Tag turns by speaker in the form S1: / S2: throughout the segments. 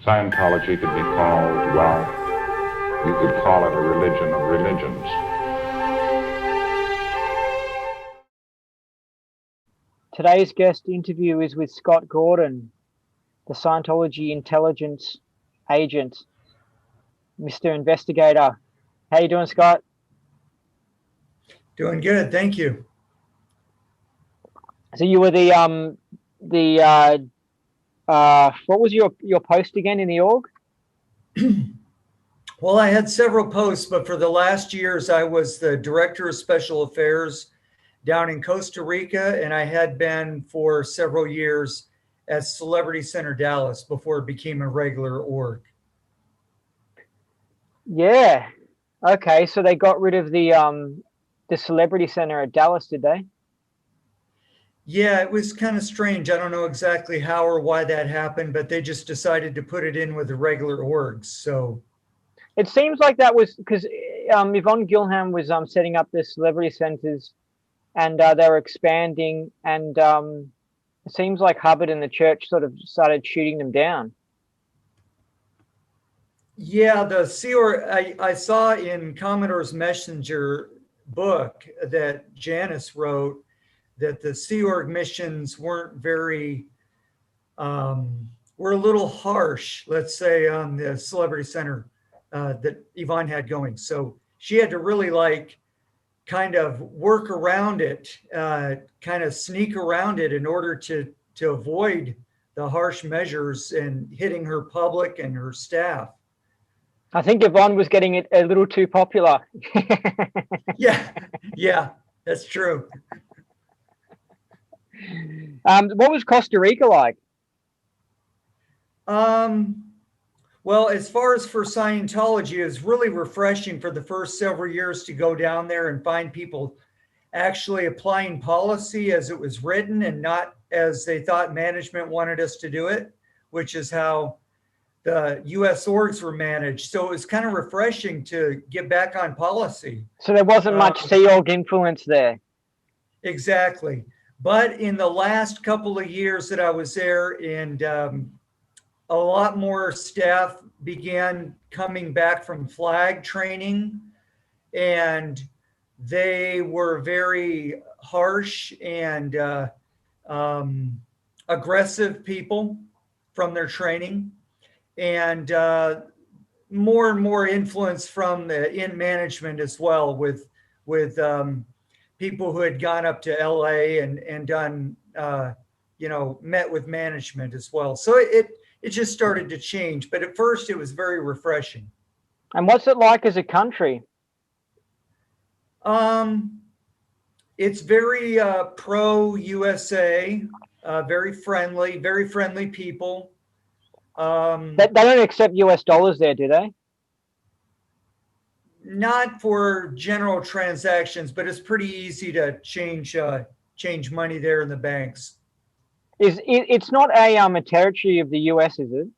S1: Scientology could be called, well, you could call it a religion of religions.
S2: Today's guest interview is with Scott Gordon, the Scientology intelligence agent, Mr. Investigator. How you doing, Scott?
S3: Doing good, thank you.
S2: So you were what was your post again in the org?
S3: Well, I had several posts, but for the last years, I was the Director of Special Affairs down in Costa Rica, and I had been for several years at Celebrity Center Dallas before it became a regular org.
S2: Yeah. Okay, so they got rid of the Celebrity Center at Dallas, did they?
S3: Yeah, it was kind of strange. I don't know exactly how or why that happened, but they just decided to put it in with the regular orgs. So
S2: It seems like that was because Yvonne Gilham was setting up the celebrity centers, and they were expanding, and it seems like Hubbard and the church sort of started shooting them down.
S3: yeah, the Sea Org, I saw in Commodore's Messenger book that Janice wrote that the Sea Org missions weren't very, were a little harsh, let's say, on the Celebrity Center that Yvonne had going. So she had to really kind of work around it, kind of sneak around it in order to avoid the harsh measures and hitting her public and her staff.
S2: I think Yvonne was getting it a little too popular.
S3: Yeah, that's true.
S2: What was Costa Rica like?
S3: Well, as far as for Scientology, it was really refreshing for the first several years to go down there and find people actually applying policy as it was written and not as they thought management wanted us to do it, which is how the U.S. orgs were managed. So it was kind of refreshing to get back on policy.
S2: So there wasn't much Sea Org influence there.
S3: Exactly. But in the last couple of years that I was there, and a lot more staff began coming back from flag training, and they were very harsh and aggressive people from their training, and more and more influence from the in management as well, with people who had gone up to LA and done met with management as well. So it just started to change, but at first it was very refreshing.
S2: And what's it like as a country?
S3: It's very pro USA, very friendly people.
S2: They don't accept US dollars there, do they?
S3: Not for general transactions, but it's pretty easy to change money there in the banks.
S2: It's not a territory of the US, is it?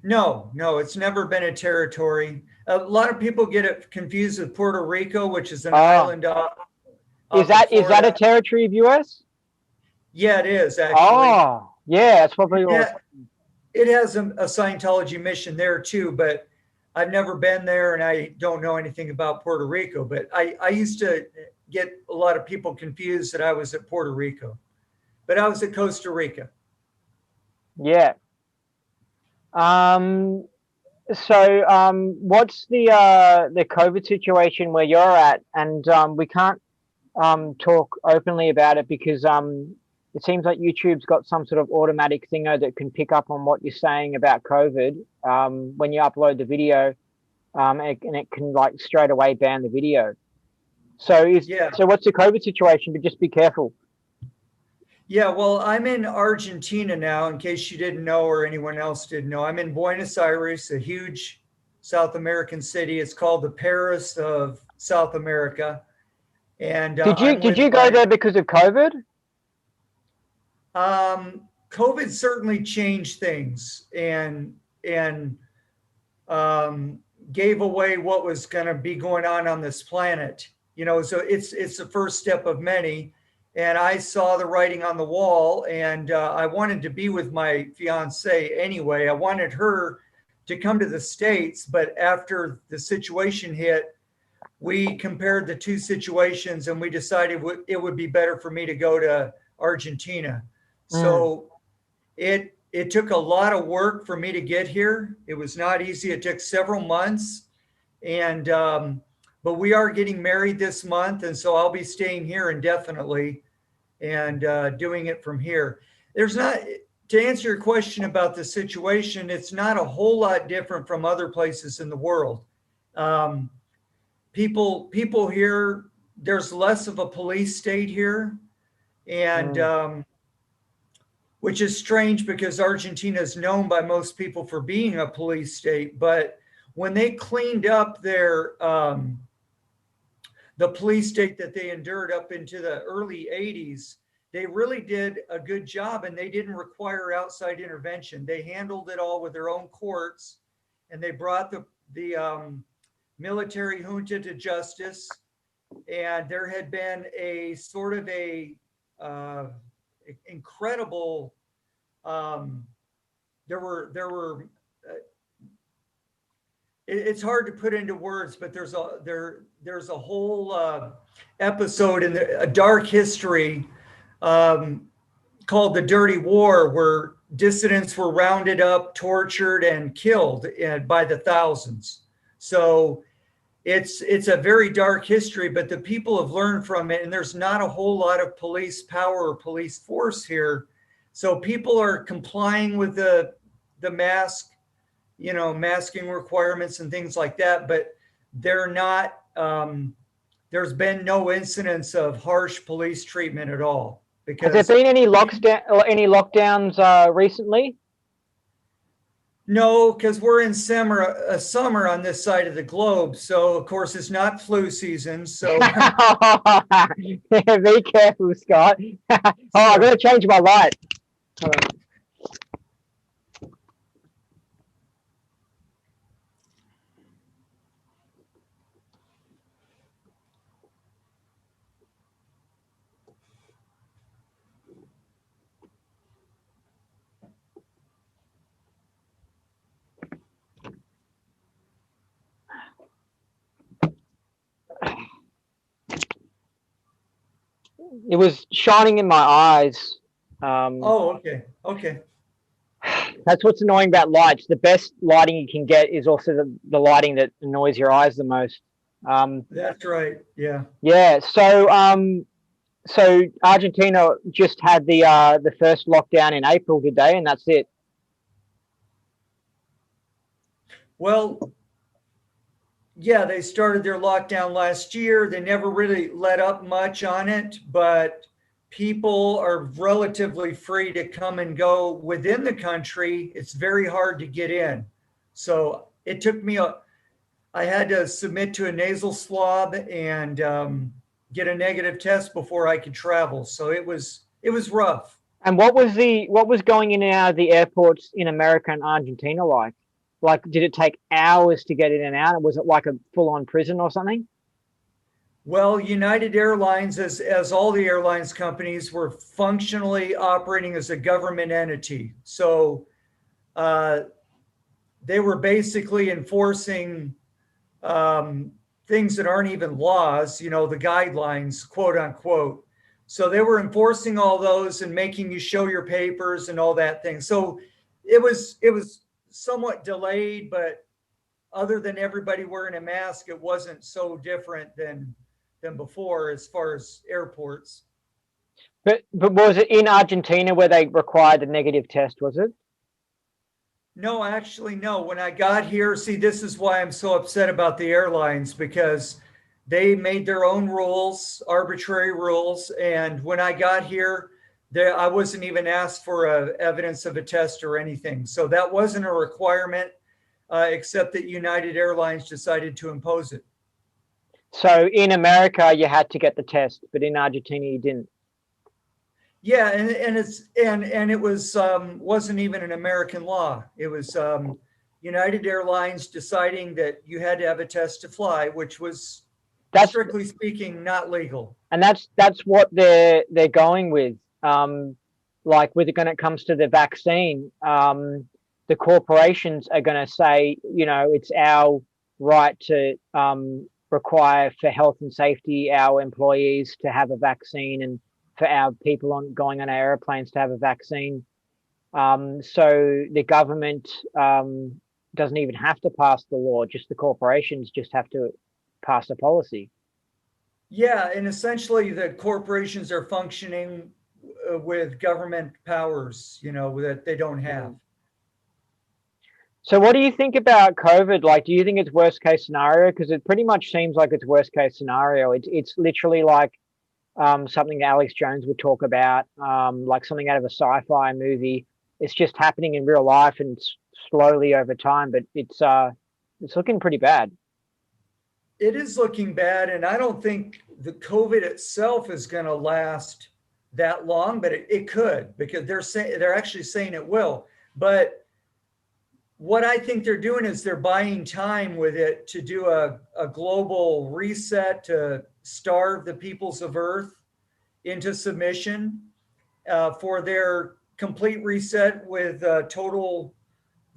S3: No, it's never been a territory. A lot of people get it confused with Puerto Rico, which is an island off.
S2: Is that a territory of US?
S3: Yeah, it is actually.
S2: Oh, yeah, that's probably
S3: what. It has a Scientology mission there too, but I've never been there and I don't know anything about Puerto Rico. But I used to get a lot of people confused that I was at Puerto Rico, but I was at Costa Rica.
S2: Yeah. So what's the COVID situation where you're at? And we can't talk openly about it because it seems like YouTube's got some sort of automatic thingo that can pick up on what you're saying about COVID when you upload the video, and it can like straight away ban the video. So so what's the COVID situation? But just be careful.
S3: Yeah, well, I'm in Argentina now, in case you didn't know or anyone else didn't know. I'm in Buenos Aires, a huge South American city. It's called the Paris of South America. And
S2: did you go there because of COVID?
S3: COVID certainly changed things and gave away what was going to be going on this planet. So it's the first step of many. and I saw the writing on the wall, and I wanted to be with my fiance anyway. I wanted her to come to the States, but after the situation hit, we compared the two situations and we decided it would be better for me to go to Argentina. So it took a lot of work for me to get here. It was not easy. It took several months, and but we are getting married this month, and so I'll be staying here indefinitely and doing it from here. There's not, to answer your question about the situation, it's not a whole lot different from other places in the world. People here, there's less of a police state here, and which is strange because Argentina is known by most people for being a police state. But when they cleaned up their the police state that they endured up into the early 80s, they really did a good job, and they didn't require outside intervention. They handled it all with their own courts, and they brought the military junta to justice. And there had been a sort of a incredible, there were it's hard to put into words, but there's a whole episode in a dark history called the Dirty War, where dissidents were rounded up, tortured, and killed by the thousands. So it's a very dark history, but the people have learned from it, and there's not a whole lot of police power or police force here. So people are complying with the mask, masking requirements and things like that, but they're not, there's been no incidents of harsh police treatment at all. Because
S2: has there been any lockdowns recently?
S3: No, because we're in summer on this side of the globe. So of course it's not flu season. So
S2: be careful, Scott. I'm going to change my light. It was shining in my eyes.
S3: okay.
S2: That's what's annoying about lights. The best lighting you can get is also the lighting that annoys your eyes the most.
S3: That's right. Yeah.
S2: Yeah. So Argentina just had the first lockdown in April today, and that's it.
S3: Well, yeah, they started their lockdown last year. They never really let up much on it, but people are relatively free to come and go within the country. It's very hard to get in. So it took me I had to submit to a nasal swab and get a negative test before I could travel. So it was rough.
S2: And what was going in and out of the airports in America and Argentina like? Like, did it take hours to get in and out? Was it like a full-on prison or something?
S3: Well, United Airlines, as all the airlines companies, were functionally operating as a government entity. So they were basically enforcing things that aren't even laws, the guidelines, quote unquote. So they were enforcing all those and making you show your papers and all that thing. So it was somewhat delayed, but other than everybody wearing a mask, it wasn't so different than before as far as airports.
S2: But was it in Argentina where they required a negative test, was it?
S3: No, actually, no. When I got here, see, this is why I'm so upset about the airlines, because they made their own rules, arbitrary rules. And when I got here, I wasn't even asked for evidence of a test or anything. So that wasn't a requirement, except that United Airlines decided to impose it.
S2: So in America, you had to get the test, but in Argentina, you didn't.
S3: Yeah, and it was wasn't even an American law. It was United Airlines deciding that you had to have a test to fly, which was
S2: That's
S3: strictly speaking, not legal.
S2: and that's what they're going with. Like when it comes to the vaccine, the corporations are going to say, it's our right to require for health and safety our employees to have a vaccine, and for our people going on our airplanes to have a vaccine. So the government doesn't even have to pass the law; just the corporations just have to pass a policy.
S3: Yeah, and essentially the corporations are functioning with government powers, that they don't have.
S2: So what do you think about COVID? Like, do you think it's worst case scenario? Because it pretty much seems like it's worst case scenario. It's literally like something Alex Jones would talk about, like something out of a sci-fi movie. It's just happening in real life and slowly over time, but it's looking pretty bad.
S3: It is looking bad, and I don't think the COVID itself is going to last that long, but it could, because they're actually saying it will. But what I think they're doing is they're buying time with it to do a global reset, to starve the peoples of Earth into submission, for their complete reset with total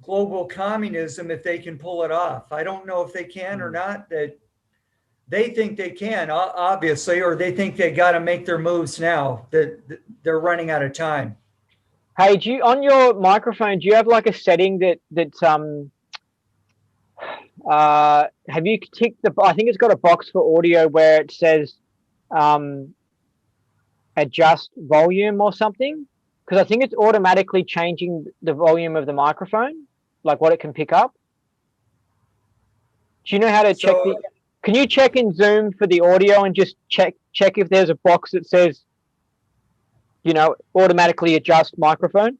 S3: global communism, if they can pull it off. I don't know if they can or not. That they think they can, obviously, or they think they got to make their moves now, that they're running out of time.
S2: Hey, on your microphone, do you have like a setting that's have you ticked I think it's got a box for audio where it says adjust volume or something? Because I think it's automatically changing the volume of the microphone, like what it can pick up. Do you know how to check can you check in Zoom for the audio and just check if there's a box that says, automatically adjust microphone?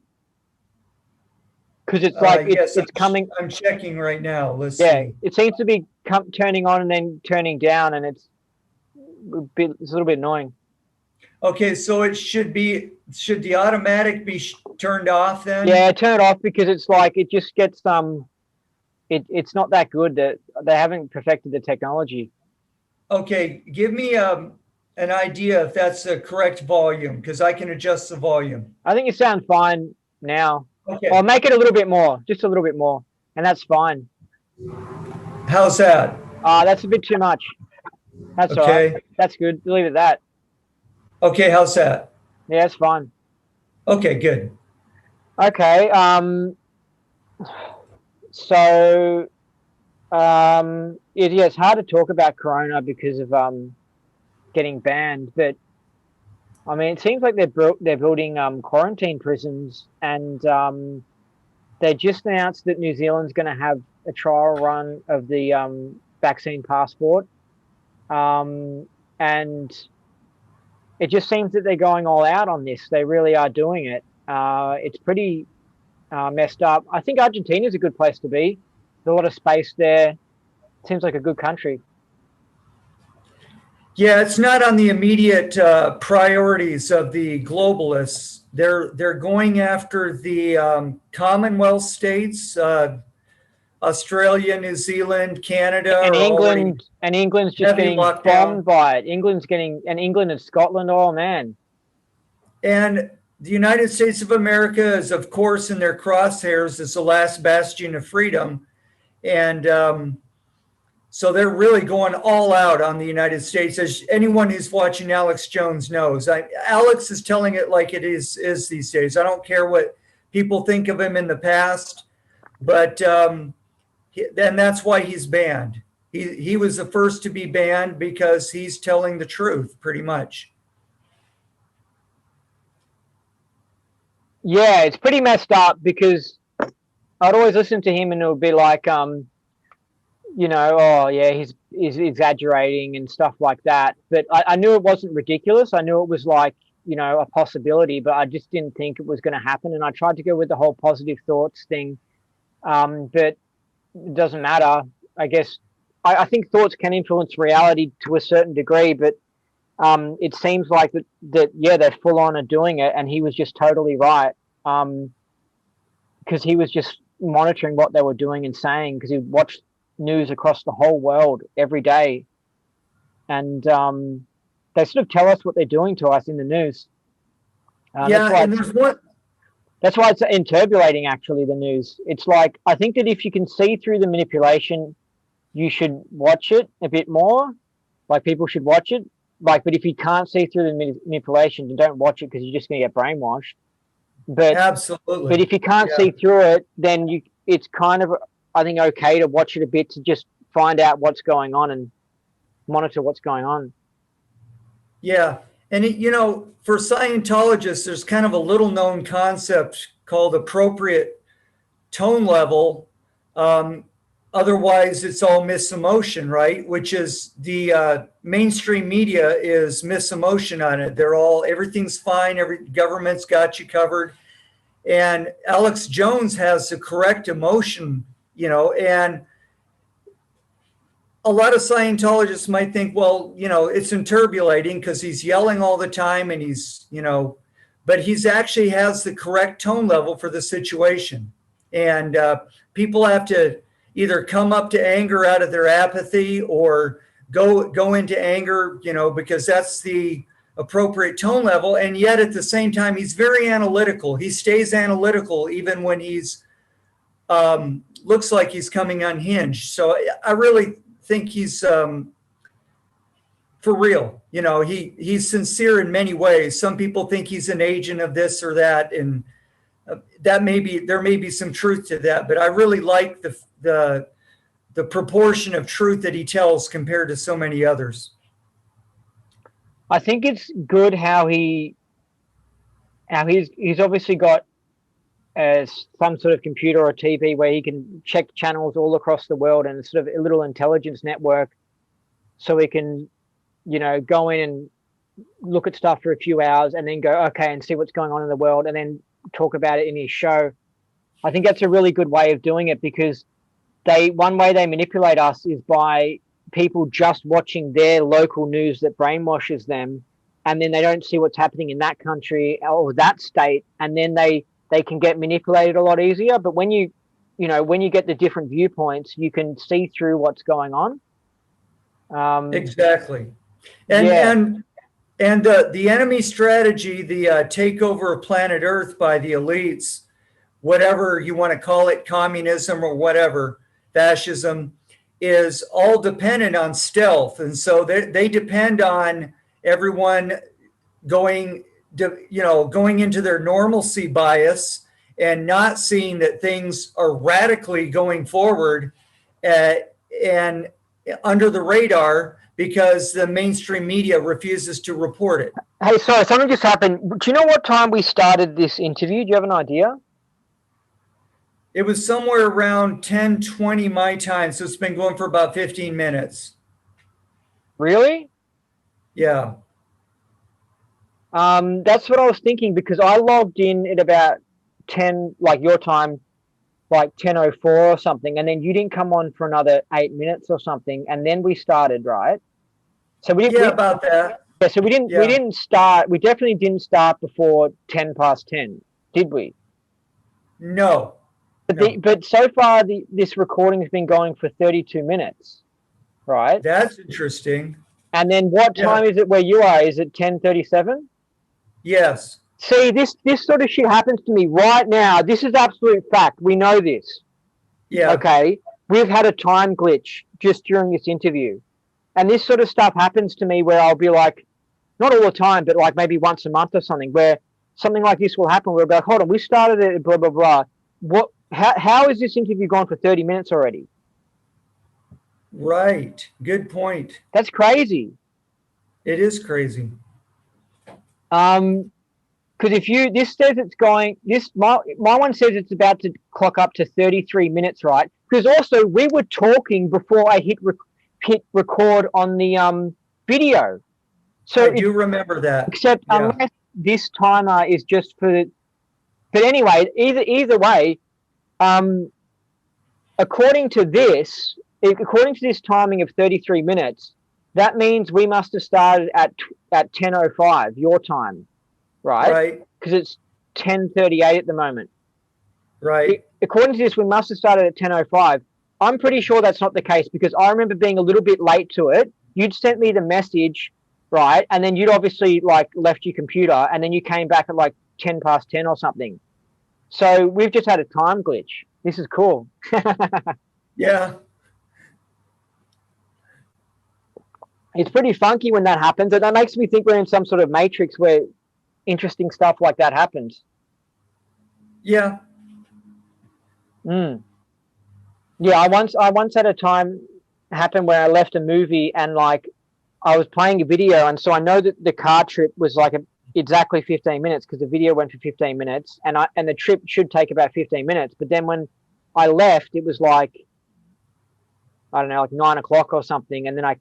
S2: Because it's like
S3: yes,
S2: it's coming.
S3: I'm checking right now. Let's see.
S2: It seems to be turning on and then turning down, and it's a little bit annoying.
S3: Okay, so should the automatic be turned off then?
S2: Yeah, turn it off, because it's like it just gets it's not that good. That they haven't perfected the technology.
S3: Okay, give me an idea if that's the correct volume, because I can adjust the volume.
S2: I think you sound fine now.
S3: Okay.
S2: I'll make it a little bit more, just a little bit more, and that's fine.
S3: How's that?
S2: That's a bit too much. That's all right. That's good. Leave it at that.
S3: Okay, how's that?
S2: Yeah, it's fine.
S3: Okay, good.
S2: Okay. So it's hard to talk about Corona because of getting banned, but I mean, it seems like they're building quarantine prisons, and they just announced that New Zealand's going to have a trial run of the vaccine passport, and it just seems that they're going all out on this. They really are doing it. It's pretty messed up. I think Argentina's a good place to be. There's a lot of space there. Seems like a good country.
S3: Yeah, it's not on the immediate priorities of the globalists. They're going after the Commonwealth states, Australia, New Zealand, Canada,
S2: and England's just getting bombed by it. England and Scotland. Oh man!
S3: And the United States of America is, of course, in their crosshairs as the last bastion of freedom, and so they're really going all out on the United States, as anyone who's watching Alex Jones knows. Alex is telling it like it is these days. I don't care what people think of him in the past, but then that's why he's banned. He was the first to be banned because he's telling the truth, pretty much.
S2: Yeah, it's pretty messed up, because I'd always listen to him and it would be like, oh yeah, he's exaggerating and stuff like that. But I knew it wasn't ridiculous. I knew it was like, a possibility, but I just didn't think it was going to happen. And I tried to go with the whole positive thoughts thing. But it doesn't matter. I guess I think thoughts can influence reality to a certain degree, but it seems like that they're full on are doing it, and he was just totally right, because he was just monitoring what they were doing and saying, because he watched news across the whole world every day. and they sort of tell us what they're doing to us in the news.
S3: Yeah, and there's one.
S2: That's why it's interpolating, actually, the news. It's like, I think that if you can see through the manipulation, you should watch it a bit more. Like, people should watch it. Like, but if you can't see through the manipulation, then don't watch it, because you're just going to get brainwashed. But
S3: Absolutely.
S2: if you can't
S3: Yeah.
S2: see through it, then it's kind of, I think, okay to watch it a bit, to just find out what's going on and monitor what's going on.
S3: Yeah. And, for Scientologists, there's kind of a little known concept called appropriate tone level. Otherwise, it's all misemotion, right? Which is the mainstream media is misemotion on it. Everything's fine. Every government's got you covered. And Alex Jones has the correct emotion, and a lot of Scientologists might think, well, it's interpolating because he's yelling all the time and but he's actually has the correct tone level for the situation. And people have to either come up to anger out of their apathy or go into anger, because that's the appropriate tone level. And yet at the same time, he's very analytical. He stays analytical even when he's looks like he's coming unhinged. So I really think he's for real. He's sincere in many ways. Some people think he's an agent of this or that, and there may be some truth to that. But I really like the proportion of truth that he tells compared to so many others.
S2: I think it's good how he's obviously got some sort of computer or TV where he can check channels all across the world, and sort of a little intelligence network, so he can, go in and look at stuff for a few hours and then go, okay, and see what's going on in the world, and then talk about it in his show. I think that's a really good way of doing it, because one way they manipulate us is by people just watching their local news that brainwashes them, and then they don't see what's happening in that country or that state, and then they can get manipulated a lot easier. But when you get the different viewpoints, you can see through what's going on.
S3: Exactly. And the enemy strategy, the takeover of planet Earth by the elites, whatever you want to call it, communism or whatever, fascism, is all dependent on stealth. And so they depend on everyone going into their normalcy bias and not seeing that things are radically going forward and under the radar, because the mainstream media refuses to report it.
S2: Hey, sorry, something just happened. Do you know what time we started this interview? Do you have an idea?
S3: It was somewhere around 10:20 my time, so it's been going for about 15 minutes.
S2: Really?
S3: Yeah.
S2: That's what I was thinking, because I logged in at about 10, like your time, like 10:04 or something, and then you didn't come on for another 8 minutes or something, and then we started, right? So we didn't.
S3: About that.
S2: Yeah. So we didn't start. We definitely didn't start before 10:10, did we?
S3: No.
S2: But so far this recording has been going for 32 minutes, right?
S3: That's interesting.
S2: And then what time is it where you are? Is it 10:37?
S3: Yes.
S2: See, this sort of shit happens to me right now. This is absolute fact. We know this.
S3: Yeah.
S2: Okay. We've had a time glitch just during this interview. And this sort of stuff happens to me where I'll be like, not all the time, but like maybe once a month or something, where something like this will happen. We'll be like, hold on, we started it, blah, blah, blah. How is this interview gone for 30 minutes already?
S3: Right. Good point.
S2: That's crazy.
S3: It is crazy.
S2: Because this says it's going, my one says it's about to clock up to 33 minutes, right? Because also we were talking before I hit record on the video. So
S3: I do remember that.
S2: Except unless this timer is just for, but anyway, either way, according to this timing of 33 minutes, that means we must have started at 10:05 your time, right?
S3: Right.
S2: Because it's 10:38 at the moment.
S3: Right.
S2: According to this, we must have started at 10:05. I'm pretty sure that's not the case, because I remember being a little bit late to it, you'd sent me the message, right? And then you'd obviously like left your computer, and then you came back at like 10 past 10 or something. So we've just had a time glitch. This is cool.
S3: Yeah.
S2: It's pretty funky when that happens, and that makes me think we're in some sort of matrix where interesting stuff like that happens.
S3: Yeah.
S2: Mm. Yeah, I once had a time happen where I left a movie and like I was playing a video, and so I know that the car trip was like exactly 15 minutes because the video went for 15 minutes, and the trip should take about 15 minutes. But then when I left, it was like, I don't know, like 9 o'clock or something, and then I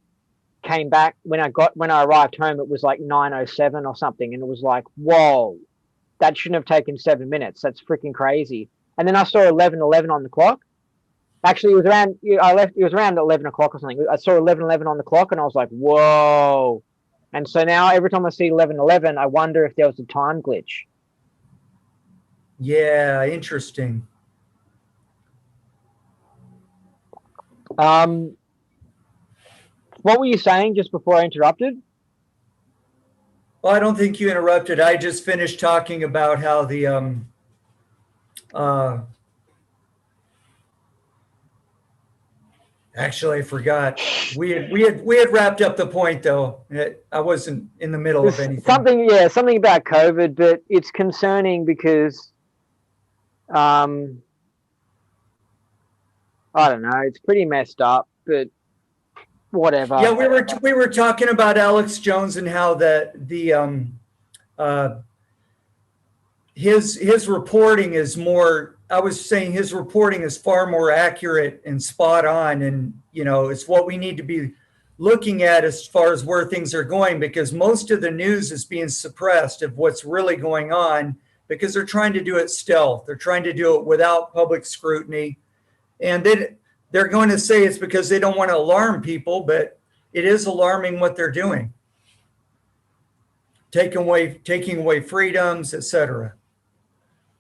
S2: came back when I arrived home, it was like 9:07 or something, and it was like, whoa, that shouldn't have taken 7 minutes. That's freaking crazy. And then I saw 11:11 on the clock. Actually, it was around. I left. It was around 11 o'clock or something. I saw 11:11 on the clock, and I was like, whoa. And so now every time I see 11:11, I wonder if there was a time glitch.
S3: Yeah. Interesting.
S2: What were you saying just before I interrupted?
S3: Well, I don't think you interrupted. I just finished talking about how the actually I forgot. We had wrapped up the point though. I wasn't in the middle of anything.
S2: Something about COVID, but it's concerning because I don't know, it's pretty messed up, but whatever.
S3: Yeah, we were talking about Alex Jones and how his reporting is more. I was saying his reporting is far more accurate and spot on, and it's what we need to be looking at as far as where things are going, because most of the news is being suppressed of what's really going on because they're trying to do it stealth. They're trying to do it without public scrutiny, and then they're going to say it's because they don't want to alarm people, but it is alarming what they're doing. Taking away freedoms, etc.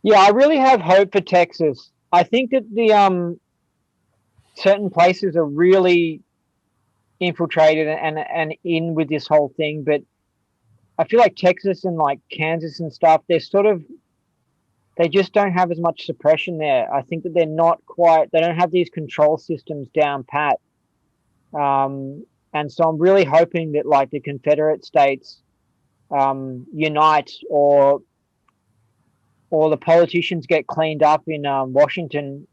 S2: Yeah, I really have hope for Texas. I think that the certain places are really infiltrated and in with this whole thing, but I feel like Texas and like Kansas and stuff, they just don't have as much suppression there. I think that they don't have these control systems down pat. And so I'm really hoping that like the Confederate states unite, or the politicians get cleaned up in Washington.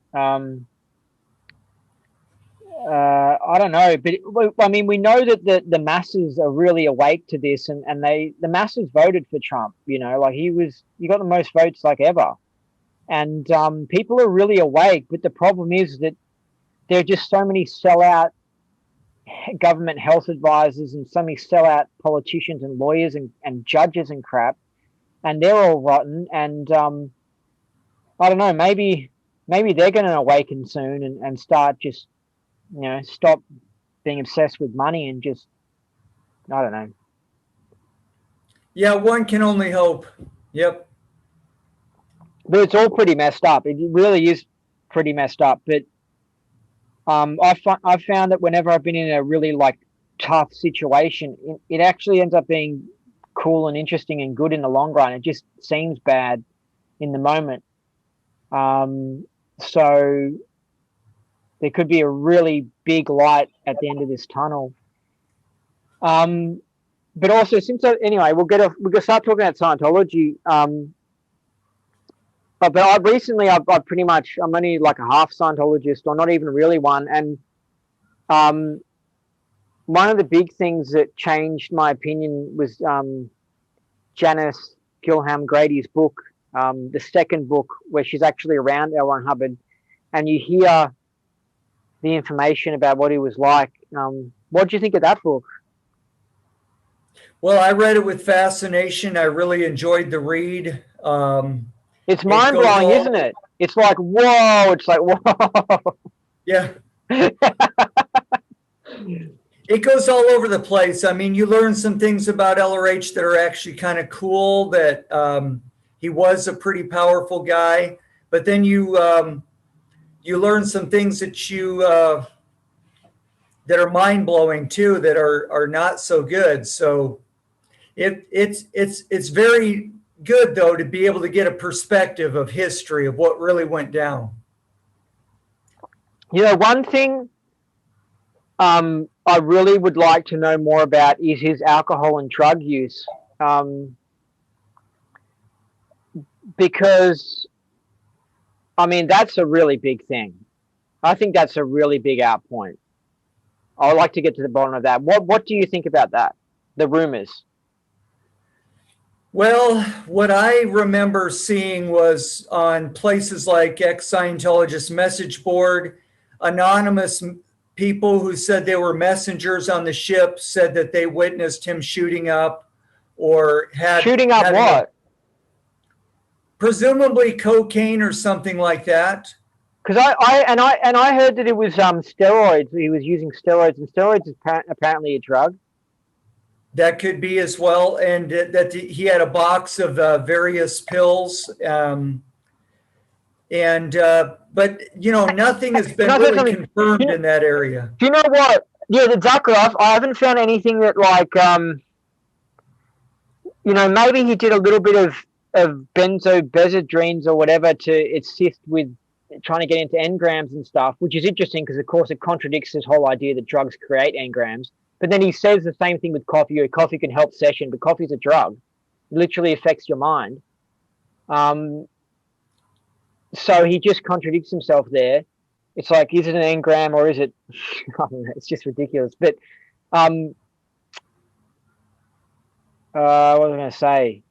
S2: I don't know, but I mean, we know that the masses are really awake to this, and the masses voted for Trump. Like he got the most votes like ever, and people are really awake. But the problem is that there are just so many sellout government health advisors and so many sellout politicians and lawyers and judges and crap, and they're all rotten. And I don't know, maybe they're going to awaken soon and start just stop being obsessed with money and just, I don't know.
S3: Yeah, one can only hope. Yep.
S2: But it's all pretty messed up. It really is pretty messed up. But I've found that whenever I've been in a really like tough situation, it actually ends up being cool and interesting and good in the long run. It just seems bad in the moment. So there could be a really big light at the end of this tunnel. But also, anyway, we'll start talking about Scientology. But I've I'm only like a half Scientologist, or not even really one. And one of the big things that changed my opinion was Janice Gilham Grady's book, the second book, where she's actually around L. Ron Hubbard, and you hear the information about what he was like. What do you think of that book?
S3: Well, I read it with fascination. I really enjoyed the read.
S2: It's mind-blowing, isn't it? It's like, whoa. It's like, whoa.
S3: Yeah. It goes all over the place. I mean, you learn some things about LRH that are actually kind of cool, that he was a pretty powerful guy. But then you learn some things that that are mind blowing too, that are not so good. So it's very good though to be able to get a perspective of history of what really went down.
S2: You know, one thing I really would like to know more about is his alcohol and drug use, because I mean that's a really big thing. I think that's a really big out point. I would like to get to the bottom of that. What do you think about that? The rumors.
S3: Well, what I remember seeing was on places like ex-Scientologist message board, anonymous people who said they were messengers on the ship said that they witnessed him shooting up or had
S2: Shooting up what?
S3: Presumably cocaine or something like that.
S2: Because I heard that it was steroids. He was using steroids, and steroids is apparently a drug.
S3: That could be as well, and that he had a box of various pills, but you know, nothing has been really confirmed in that area.
S2: Do you know what? Yeah, the Zakharov. I haven't found anything that like you know, maybe he did a little bit of benzodiazepines or whatever to assist with trying to get into engrams and stuff, which is interesting because of course it contradicts this whole idea that drugs create engrams. But then he says the same thing with coffee. Coffee can help session, but coffee is a drug. It literally affects your mind. So he just contradicts himself there. It's like, is it an engram or is it? I don't know. It's just ridiculous. But what was I going to say?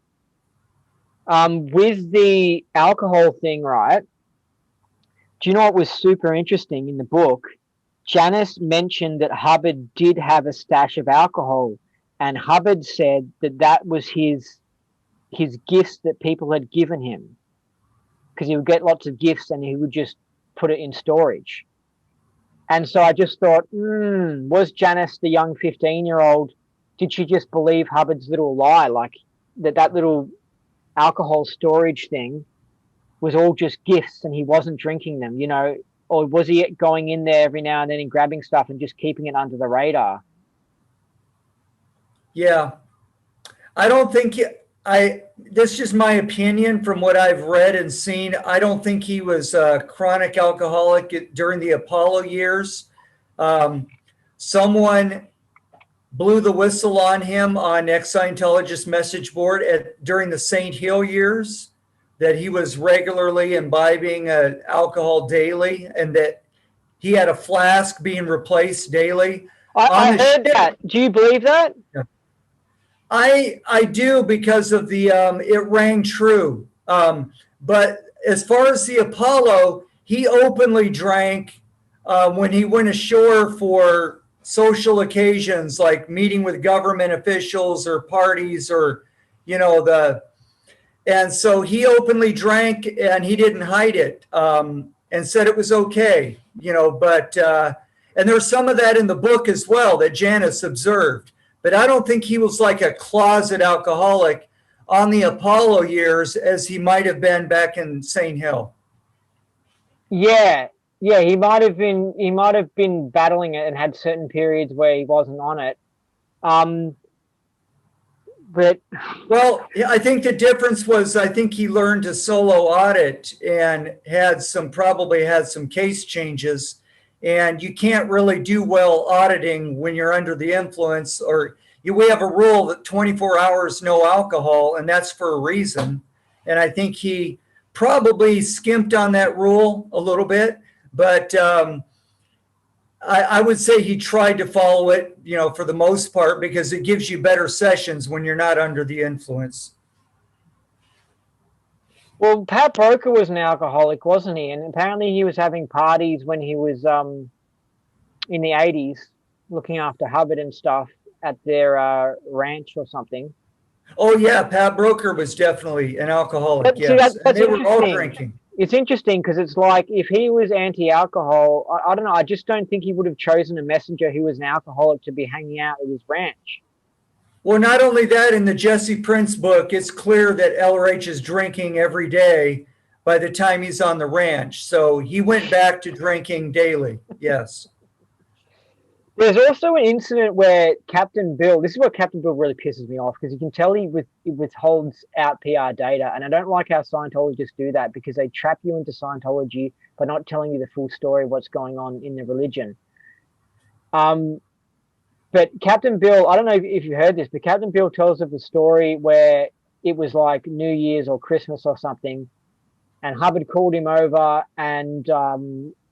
S2: With the alcohol thing, right? Do you know what was super interesting in the book? Janice mentioned that Hubbard did have a stash of alcohol, and Hubbard said that that was his gifts that people had given him, because he would get lots of gifts and he would just put it in storage. And so I just thought, was Janice the young 15-year-old? Did she just believe Hubbard's little lie, like that little alcohol storage thing was all just gifts and he wasn't drinking them, you know? Or was he going in there every now and then and grabbing stuff and just keeping it under the radar?
S3: Yeah. I don't think this is just my opinion from what I've read and seen. I don't think he was a chronic alcoholic during the Apollo years. Someone blew the whistle on him on ex-Scientologist message board during the St. Hill years, that he was regularly imbibing alcohol daily and that he had a flask being replaced daily.
S2: I heard that. Do you believe that?
S3: Yeah. I do, because of the it rang true. But as far as the Apollo, he openly drank when he went ashore for social occasions like meeting with government officials or parties or, you know, and so he openly drank and he didn't hide it, and said it was okay, you know, but, and there's some of that in the book as well that Janice observed, but I don't think he was like a closet alcoholic on the Apollo years as he might have been back in St. Hill.
S2: Yeah. Yeah. He might have been battling it and had certain periods where he wasn't on it. But
S3: well, I think the difference was, I think he learned to solo audit and probably had some case changes, and you can't really do well auditing when you're under the influence, or we have a rule that 24 hours, no alcohol, and that's for a reason. And I think he probably skimped on that rule a little bit, but, I would say he tried to follow it, you know, for the most part, because it gives you better sessions when you're not under the influence.
S2: Well, Pat Broker was an alcoholic, wasn't he? And apparently he was having parties when he was in the 80s, looking after Hubbard and stuff at their ranch or something.
S3: Oh, yeah. Pat Broker was definitely an alcoholic, yes.
S2: See, that's
S3: they were all drinking.
S2: It's interesting because it's like, if he was anti-alcohol, I don't know, I just don't think he would have chosen a messenger who was an alcoholic to be hanging out at his ranch.
S3: Well, not only that, in the Jesse Prince book, it's clear that LRH is drinking every day by the time he's on the ranch. So he went back to drinking daily. Yes.
S2: There's also an incident where Captain Bill, this is what Captain Bill really pisses me off, because you can tell he withholds out PR data. And I don't like how Scientologists do that, because they trap you into Scientology by not telling you the full story of what's going on in the religion. But Captain Bill, I don't know if you heard this, but Captain Bill tells of the story where it was like New Year's or Christmas or something, and Hubbard called him over and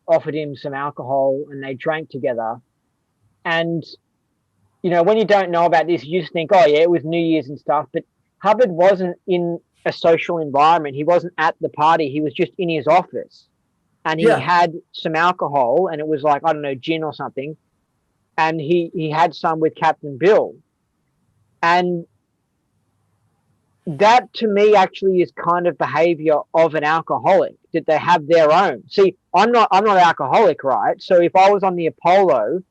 S2: offered him some alcohol, and they drank together. And, you know, when you don't know about this, you just think, oh, yeah, it was New Year's and stuff. But Hubbard wasn't in a social environment. He wasn't at the party. He was just in his office. And he had some alcohol, and it was like, I don't know, gin or something. And he had some with Captain Bill. And that, to me, actually is kind of behavior of an alcoholic, that they have their own. See, I'm not alcoholic, right? So if I was on the Apollo,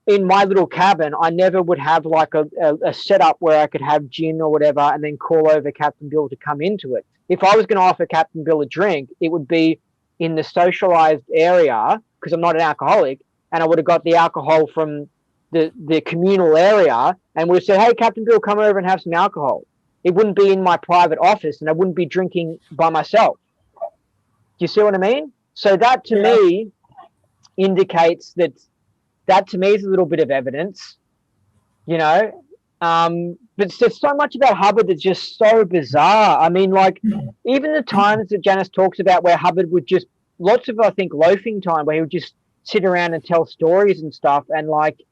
S2: in my little cabin, I never would have like a setup where I could have gin or whatever and then call over Captain Bill to come into it. If I was going to offer Captain Bill a drink, it would be in the socialized area, because I'm not an alcoholic, and I would have got the alcohol from the communal area and would have said, hey, Captain Bill, come over and have some alcohol. It wouldn't be in my private office, and I wouldn't be drinking by myself. Do you see what I mean? So that to me indicates that to me is a little bit of evidence, you know. But there's so much about Hubbard that's just so bizarre. I mean, like, even the times that Janice talks about where Hubbard would just, lots of, I think, loafing time where he would just sit around and tell stories and stuff. And, like,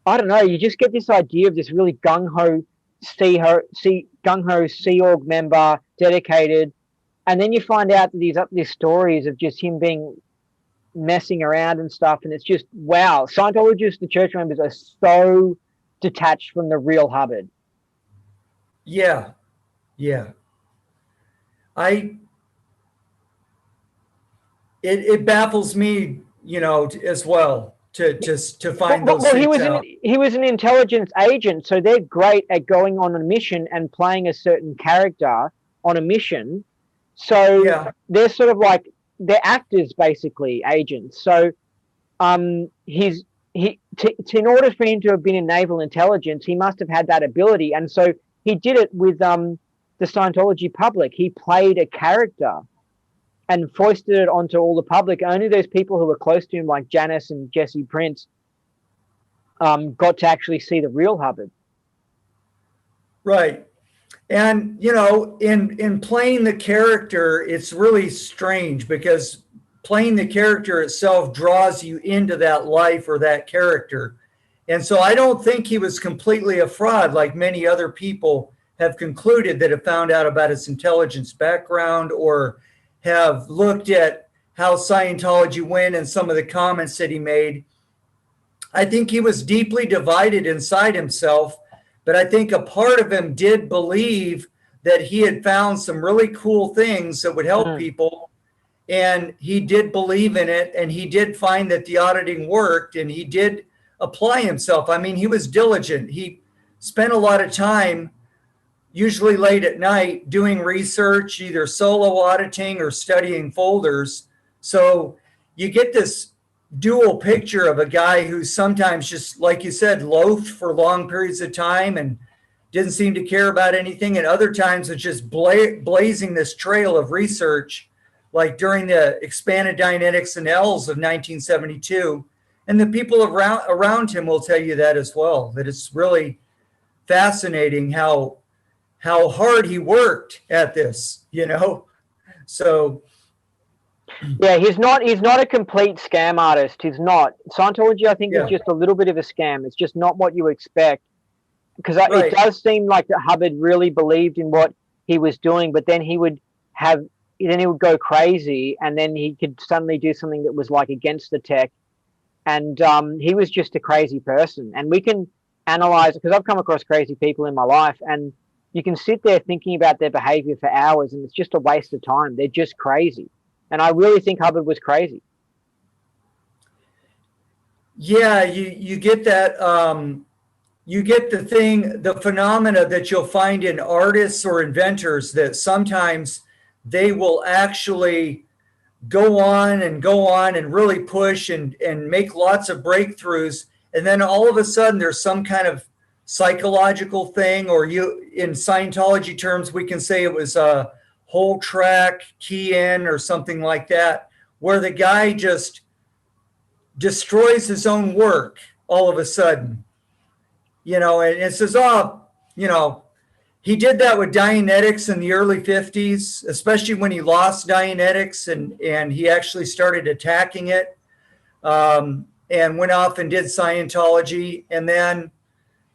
S2: I don't know, you just get this idea of this really gung-ho Sea Org member, dedicated. And then you find out that he's up these stories of just him being messing around and stuff, and it's just, wow, Scientologists, the church members, are so detached from the real Hubbard.
S3: It baffles me, you know, as well to find those things out.
S2: He was an intelligence agent, so they're great at going on a mission and playing a certain character on a mission. So they're sort of like, they're actors, basically, agents. So in order for him to have been in naval intelligence, he must have had that ability. And so he did it with the Scientology public. He played a character and foisted it onto all the public. Only those people who were close to him, like Janice and Jesse Prince, got to actually see the real Hubbard.
S3: Right. And, you know, in playing the character, it's really strange, because playing the character itself draws you into that life or that character. And so I don't think he was completely a fraud, like many other people have concluded that have found out about his intelligence background or have looked at how Scientology went and some of the comments that he made. I think he was deeply divided inside himself. But I think a part of him did believe that he had found some really cool things that would help people. And he did believe in it. And he did find that the auditing worked, and he did apply himself. I mean, he was diligent. He spent a lot of time, usually late at night, doing research, either solo auditing or studying folders. So you get this dual picture of a guy who sometimes just, like you said, loafed for long periods of time and didn't seem to care about anything. And other times was just blazing this trail of research, like during the expanded Dianetics and L's of 1972. And the people around him will tell you that as well, that it's really fascinating how hard he worked at this, you know? So
S2: yeah, he's not a complete scam artist. He's not. Scientology, I think, is just a little bit of a scam. It's just not what you expect, because it does seem like that Hubbard really believed in what he was doing, but then he would go crazy, and then he could suddenly do something that was like against the tech, and he was just a crazy person. And we can analyze it, because I've come across crazy people in my life, and you can sit there thinking about their behavior for hours, and it's just a waste of time. They're just crazy. And I really think Hubbard was crazy.
S3: Yeah, you get that. You get the phenomena that you'll find in artists or inventors, that sometimes they will actually go on and go on and really push and make lots of breakthroughs. And then all of a sudden there's some kind of psychological thing, or you, in Scientology terms, we can say it was a whole track key in or something like that, where the guy just destroys his own work all of a sudden, and it says, oh, he did that with Dianetics in the early 50s, especially when he lost Dianetics and he actually started attacking it, and went off and did Scientology. And then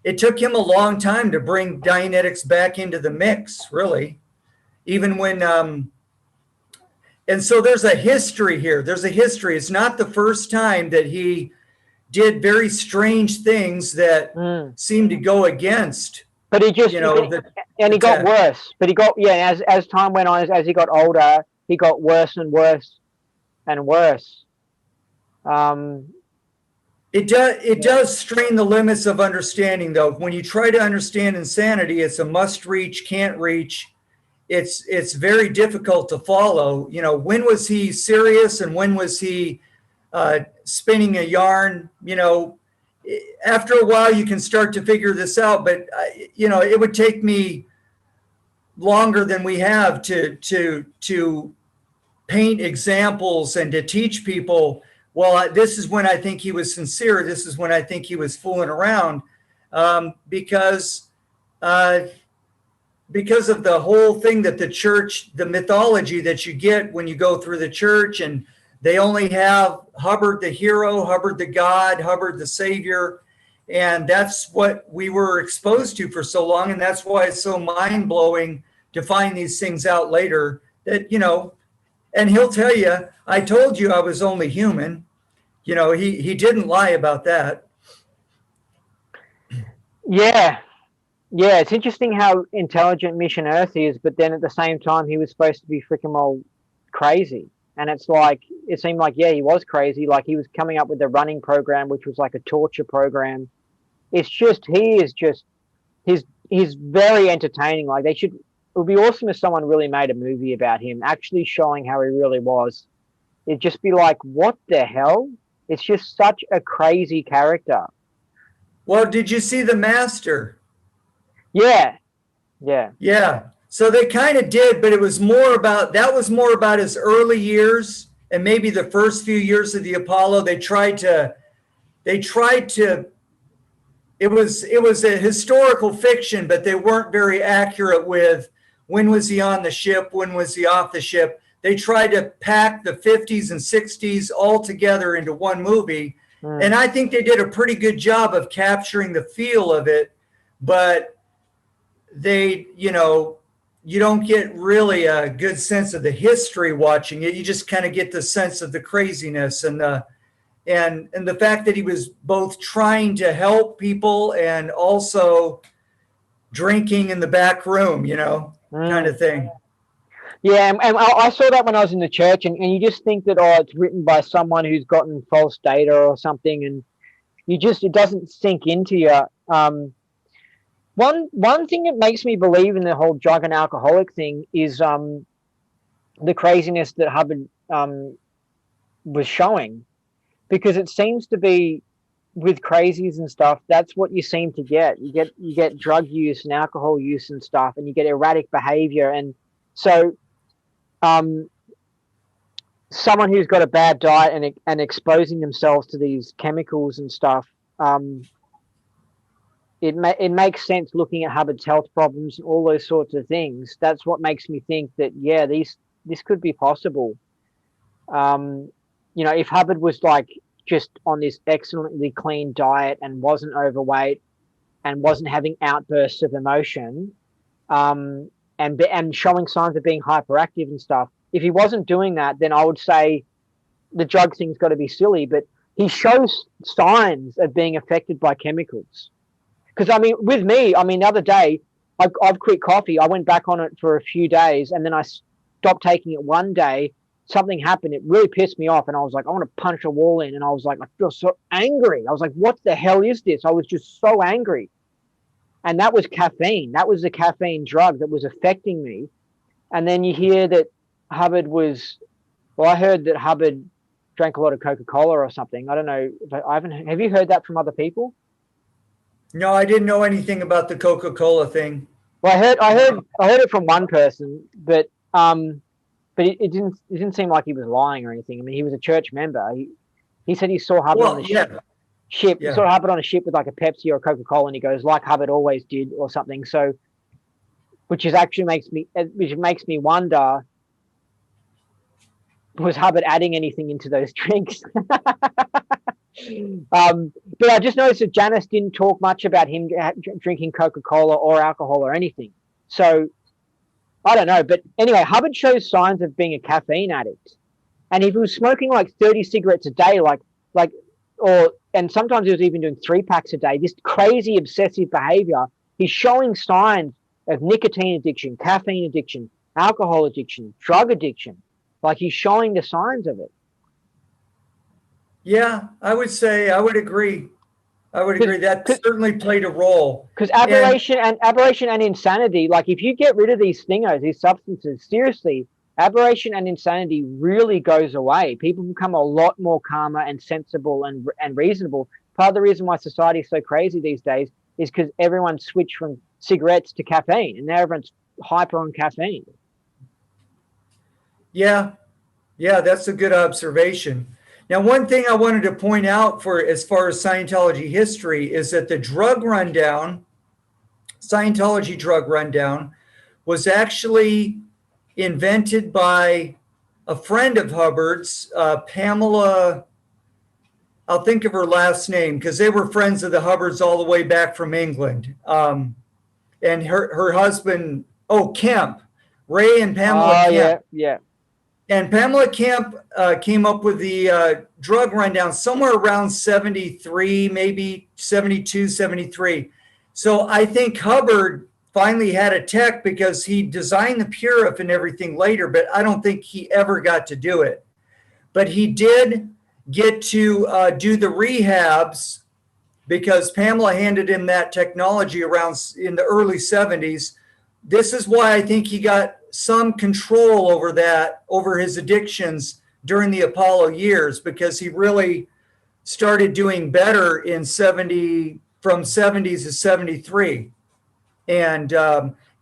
S3: it took him a long time to bring Dianetics back into the mix, really, even when, and so there's a history here. There's a history. It's not the first time that he did very strange things that seemed to go against.
S2: But he just, and he got worse. But he got, as time went on, as he got older, he got worse and worse and worse.
S3: It does strain the limits of understanding, though. When you try to understand insanity, it's a must reach, can't reach. It's very difficult to follow. When was he serious and when was he spinning a yarn? After a while you can start to figure this out, but it would take me longer than we have to paint examples and to teach people, well, this is when I think he was sincere, this is when I think he was fooling around, because of the whole thing that the church, the mythology that you get when you go through the church, and they only have Hubbard the hero, Hubbard the God, Hubbard the savior. And that's what we were exposed to for so long. And that's why it's so mind blowing to find these things out later that, and he'll tell you, I told you I was only human. He didn't lie about that.
S2: Yeah. Yeah. It's interesting how intelligent Mission Earth is, but then at the same time, he was supposed to be freaking well crazy. And it's like, it seemed like, he was crazy. Like he was coming up with a running program, which was like a torture program. It's just, he's very entertaining. Like it would be awesome if someone really made a movie about him, actually showing how he really was. It'd just be like, what the hell? It's just such a crazy character.
S3: Well, did you see The Master?
S2: Yeah.
S3: So they kind of did, but that was more about his early years and maybe the first few years of the Apollo. It was a historical fiction, but they weren't very accurate with when was he on the ship, when was he off the ship. They tried to pack the 50s and 60s all together into one movie. And I think they did a pretty good job of capturing the feel of it, but they, you don't get really a good sense of the history watching it. You just kind of get the sense of the craziness and the fact that he was both trying to help people and also drinking in the back room, kind of thing.
S2: Yeah, and I saw that when I was in the church, and you just think that, it's written by someone who's gotten false data or something, and it doesn't sink into you. One thing that makes me believe in the whole drug and alcoholic thing is the craziness that Hubbard was showing, because it seems to be with crazies and stuff, that's what you seem to get. You get drug use and alcohol use and stuff, and you get erratic behavior. And so someone who's got a bad diet and exposing themselves to these chemicals and stuff, it makes sense looking at Hubbard's health problems and all those sorts of things. That's what makes me think that, this could be possible. If Hubbard was like just on this excellently clean diet and wasn't overweight and wasn't having outbursts of emotion, and showing signs of being hyperactive and stuff, if he wasn't doing that, then I would say the drug thing's got to be silly. But he shows signs of being affected by chemicals. Because, with me, the other day, I've quit coffee. I went back on it for a few days, and then I stopped taking it one day. Something happened. It really pissed me off, and I was like, I want to punch a wall in. And I was like, I feel so angry. I was like, what the hell is this? I was just so angry. And that was caffeine. That was the caffeine drug that was affecting me. And then you hear that Hubbard was Well, I heard that Hubbard drank a lot of Coca-Cola or something. I don't know. I haven't. Have you heard that from other people?
S3: No, I didn't know anything about the Coca-Cola thing.
S2: Well,
S3: No.
S2: I heard it from one person, but it didn't seem like he was lying or anything. I mean, he was a church member. He said he saw Hubbard on
S3: Well,
S2: the
S3: yeah,
S2: ship. He
S3: yeah.
S2: saw Hubbard on a ship with like a Pepsi or a Coca-Cola, and he goes, like Hubbard always did, or something. So, which makes me wonder, was Hubbard adding anything into those drinks? But I just noticed that Janice didn't talk much about him drinking Coca-Cola or alcohol or anything. So I don't know. But anyway, Hubbard shows signs of being a caffeine addict. And if he was smoking like 30 cigarettes a day, and sometimes he was even doing 3 packs a day, this crazy obsessive behavior, he's showing signs of nicotine addiction, caffeine addiction, alcohol addiction, drug addiction. Like he's showing the signs of it.
S3: Yeah, I would say I would agree. I would agree that certainly played a role.
S2: Because
S3: And
S2: aberration and insanity, like if you get rid of these thingos, these substances, seriously, aberration and insanity really goes away. People become a lot more calmer and sensible and reasonable. Part of the reason why society is so crazy these days is because everyone switched from cigarettes to caffeine, and now everyone's hyper on caffeine.
S3: yeah, yeah, that's a good observation. Now, one thing I wanted to point out for as far as Scientology history is that the drug rundown, Scientology drug rundown, was actually invented by a friend of Hubbard's, Pamela. I'll think of her last name because they were friends of the Hubbards all the way back from England. And her husband, oh, Kemp, Ray and Pamela
S2: Oh
S3: Kemp.
S2: yeah.
S3: And Pamela Kemp came up with the drug rundown somewhere around 73, maybe 72, 73. So I think Hubbard finally had a tech because he designed the Purif and everything later, but I don't think he ever got to do it. But he did get to do the rehabs because Pamela handed him that technology around in the early 70s. This is why I think he got some control over that, over his addictions during the Apollo years, because he really started doing better in 70, from 70s to 73, and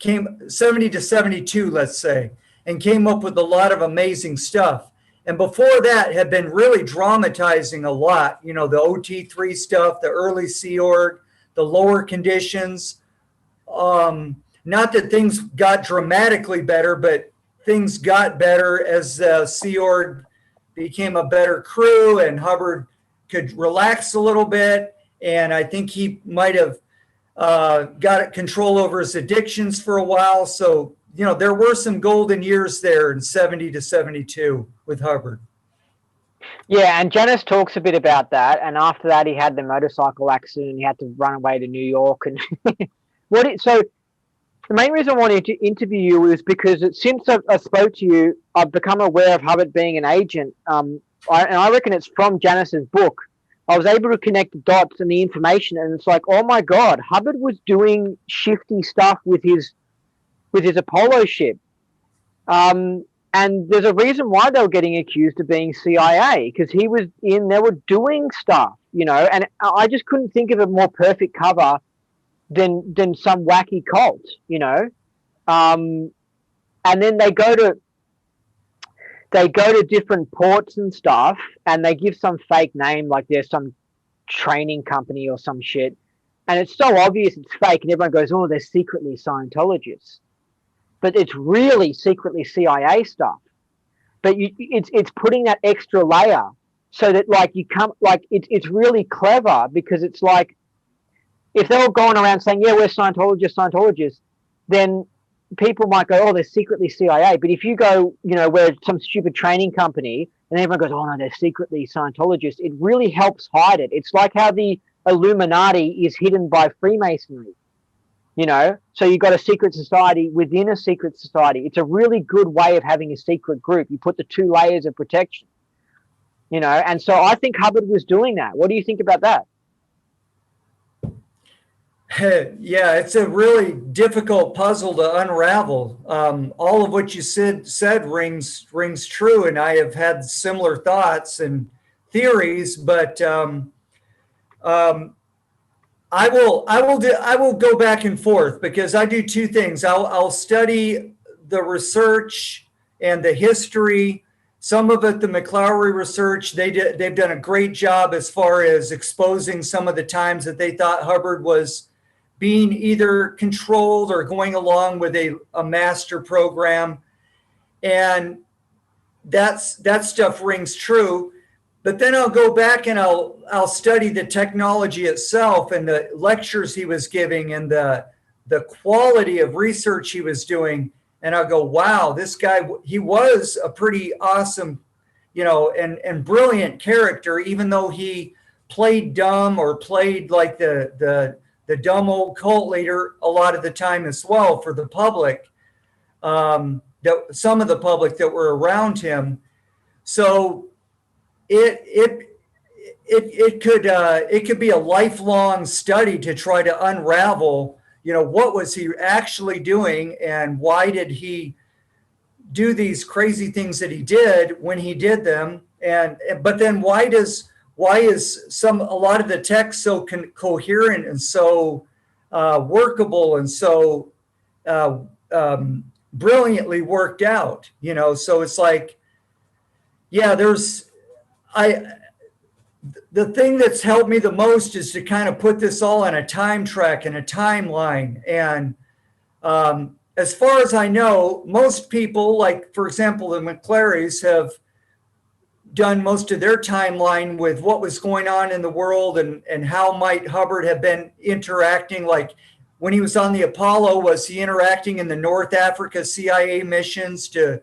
S3: came 70 to 72, let's say, and came up with a lot of amazing stuff. And before that had been really dramatizing a lot, you know, the OT3 stuff, the early Sea Org, the lower conditions. Not that things got dramatically better, but things got better as Sea Org became a better crew and Hubbard could relax a little bit. And I think he might have got control over his addictions for a while. So, you know, there were some golden years there in 70 to 72 with Hubbard.
S2: Yeah, and Janice talks a bit about that. And after that, he had the motorcycle accident and he had to run away to New York. And so the main reason I wanted to interview you is because since I spoke to you, I've become aware of Hubbard being an agent. And I reckon it's from Janice's book. I was able to connect the dots and the information, and it's like, oh my God, Hubbard was doing shifty stuff with his Apollo ship. And there's a reason why they were getting accused of being CIA, because they were doing stuff, you know, and I just couldn't think of a more perfect cover than some wacky cult, you know. And then they go to different ports and stuff, and they give some fake name, like there's some training company or some shit, and it's so obvious it's fake, and everyone goes, oh, they're secretly Scientologists. But it's really secretly CIA stuff. But it's putting that extra layer so that it's really clever, because it's like, if they're all going around saying, yeah, we're Scientologists, then people might go, oh, they're secretly CIA. But if you go, you know, we're some stupid training company, and everyone goes, oh, no, they're secretly Scientologists, it really helps hide it. It's like how the Illuminati is hidden by Freemasonry. You know, so you've got a secret society within a secret society. It's a really good way of having a secret group. You put the 2 layers of protection, you know, and so I think Hubbard was doing that. What do you think about that?
S3: Yeah, it's a really difficult puzzle to unravel. All of what you said rings true, and I have had similar thoughts and theories. But um, I will go back and forth because I do two things. I'll study the research and the history. Some of it, the McClowry research, they've done a great job as far as exposing some of the times that they thought Hubbard was being either controlled or going along with a master program. And that stuff rings true. But then I'll go back and I'll study the technology itself and the lectures he was giving and the quality of research he was doing. And I'll go, wow, this guy, he was a pretty awesome, and brilliant character, even though he played dumb or played like the dumb old cult leader a lot of the time as well for the public, that some of the public that were around him. So it could be a lifelong study to try to unravel, what was he actually doing and why did he do these crazy things that he did when he did them, but then why is a lot of the text so coherent and so workable and so brilliantly worked out, so it's like, yeah, the thing that's helped me the most is to kind of put this all on a time track and a timeline. And as far as I know, most people, like, for example, the McClarys have done most of their timeline with what was going on in the world and how might Hubbard have been interacting. Like when he was on the Apollo, was he interacting in the North Africa CIA missions to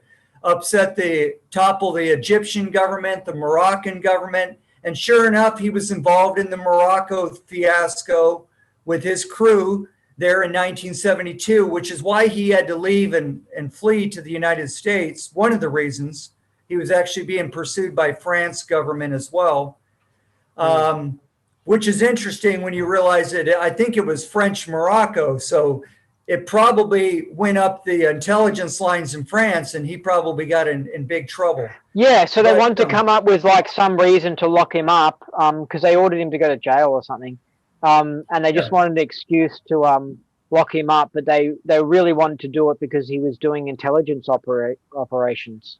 S3: topple the Egyptian government, the Moroccan government? And sure enough, he was involved in the Morocco fiasco with his crew there in 1972, which is why he had to leave and flee to the United States. One of the reasons. He was actually being pursued by France government as well, which is interesting when you realize that I think it was French Morocco. So it probably went up the intelligence lines in France and he probably got in big trouble.
S2: Yeah, so they wanted to come up with like some reason to lock him up because they ordered him to go to jail or something. And they just wanted an excuse to lock him up, but they really wanted to do it because he was doing intelligence operations.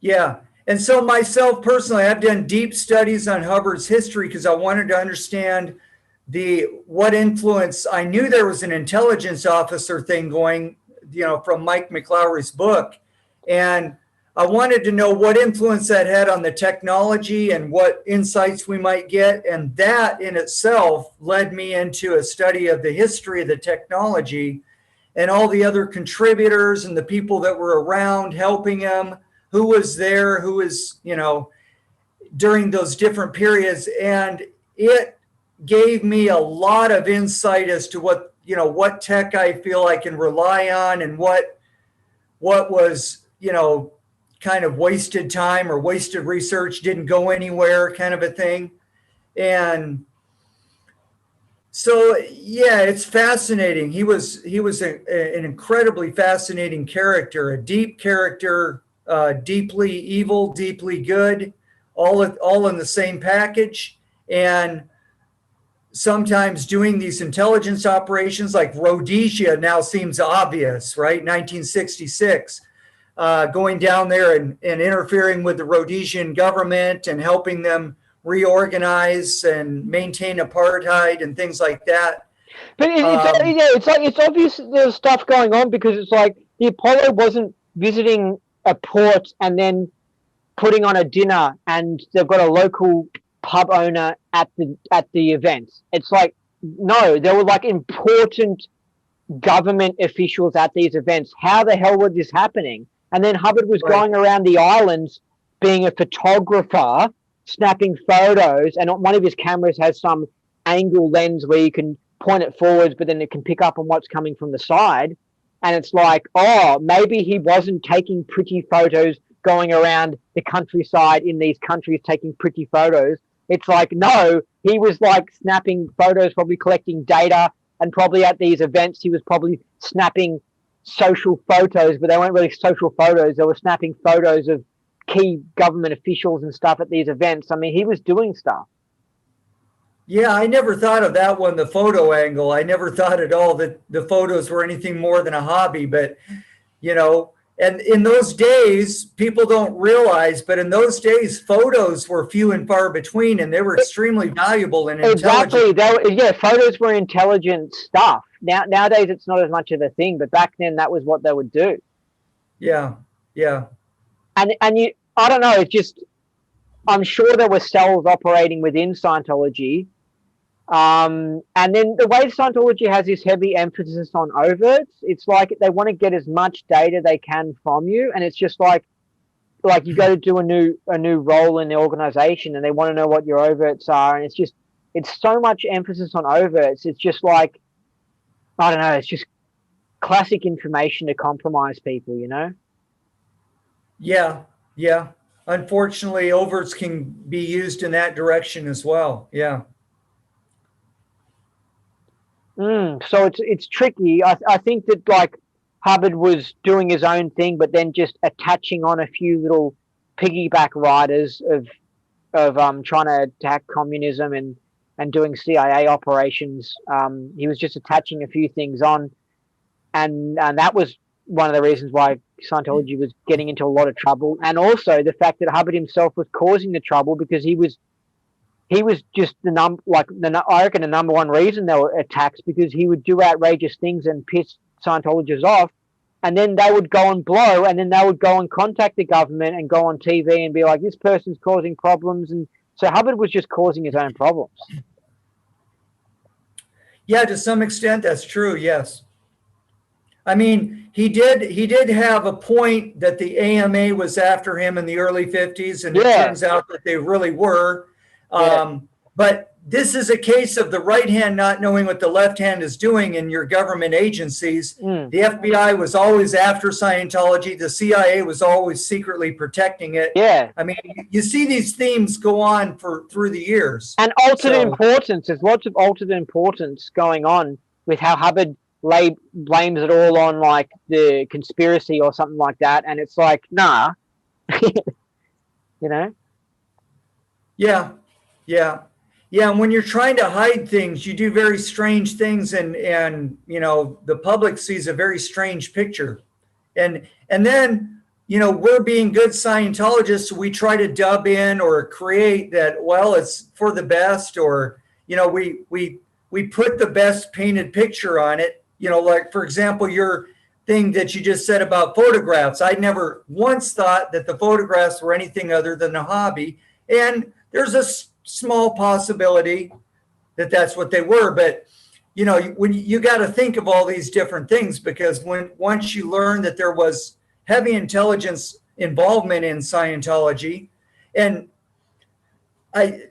S3: Yeah. And so myself personally, I've done deep studies on Hubbard's history because I wanted to understand what influence. I knew there was an intelligence officer thing going, from Mike McClowry's book. And I wanted to know what influence that had on the technology and what insights we might get. And that in itself led me into a study of the history of the technology and all the other contributors and the people that were around helping him, who was there, who was, during those different periods. And it gave me a lot of insight as to what tech I feel I can rely on and what was, kind of wasted time or wasted research, didn't go anywhere kind of a thing. And so, yeah, it's fascinating. He was an incredibly fascinating character, a deep character, deeply evil, deeply good, all in the same package. And sometimes doing these intelligence operations like Rhodesia now seems obvious, right? 1966, going down there and interfering with the Rhodesian government and helping them reorganize and maintain apartheid and things like that.
S2: But it's obvious there's stuff going on because it's like the Apollo wasn't visiting a port and then putting on a dinner and they've got a local pub owner at the event. It's like, no, there were like important government officials at these events. How the hell was this happening? And then Hubbard was going around the islands being a photographer, snapping photos, and one of his cameras has some angle lens where you can point it forwards, but then it can pick up on what's coming from the side. And it's like, oh, maybe he wasn't taking pretty photos going around the countryside in these countries taking pretty photos. It's like, no, he was like snapping photos, probably collecting data and probably at these events he was probably snapping social photos, but they weren't really social photos. They were snapping photos of key government officials and stuff at these events. I mean, he was doing stuff.
S3: Yeah, I never thought of that one, the photo angle. I never thought at all that the photos were anything more than a hobby, but you know, and in those days, people don't realize, but in those days, photos were few and far between, and they were extremely valuable and
S2: Exactly.
S3: intelligent.
S2: Yeah, photos were intelligent stuff. Nowadays, it's not as much of a thing, but back then, that was what they would do.
S3: Yeah, yeah.
S2: And you, I don't know. It's just, I'm sure there were cells operating within Scientology. And then the way Scientology has this heavy emphasis on overts, it's like they want to get as much data they can from you, and it's just like you go to do a new role in the organization, and they want to know what your overts are, and it's so much emphasis on overts. It's just like, I don't know. It's just classic information to compromise people, you know?
S3: Yeah, yeah. Unfortunately, overts can be used in that direction as well. Yeah.
S2: So it's tricky. I think that like Hubbard was doing his own thing, but then just attaching on a few little piggyback riders of trying to attack communism and doing CIA operations. He was just attaching a few things on, and that was one of the reasons why Scientology was getting into a lot of trouble, and also the fact that Hubbard himself was causing the trouble because he was just I reckon the number one reason they were attacks, because he would do outrageous things and piss Scientologists off, and then they would go and blow, and then they would go and contact the government and go on TV and be like, this person's causing problems. And so Hubbard was just causing his own problems.
S3: Yeah, to some extent, that's true. Yes. I mean, he did have a point that the AMA was after him in the early 50s, and it turns out that they really were. But this is a case of the right hand not knowing what the left hand is doing in your government agencies. The FBI was always after Scientology. The CIA was always secretly protecting it.
S2: Yeah.
S3: I mean, you see these themes go on through the years.
S2: And altered importance. There's lots of altered importance going on with how Hubbard blames it all on like the conspiracy or something like that. And it's like, nah, you know?
S3: Yeah. Yeah. Yeah. And when you're trying to hide things, you do very strange things, and you know, the public sees a very strange picture. And then, you know, we're being good Scientologists, we try to dub in or create that, well, it's for the best, or, you know, we put the best painted picture on it. You know, like, for example, your thing that you just said about photographs. I never once thought that the photographs were anything other than a hobby. And there's a small possibility that that's what they were. But, you know, when you got to think of all these different things, because once you learn that there was heavy intelligence involvement in Scientology, and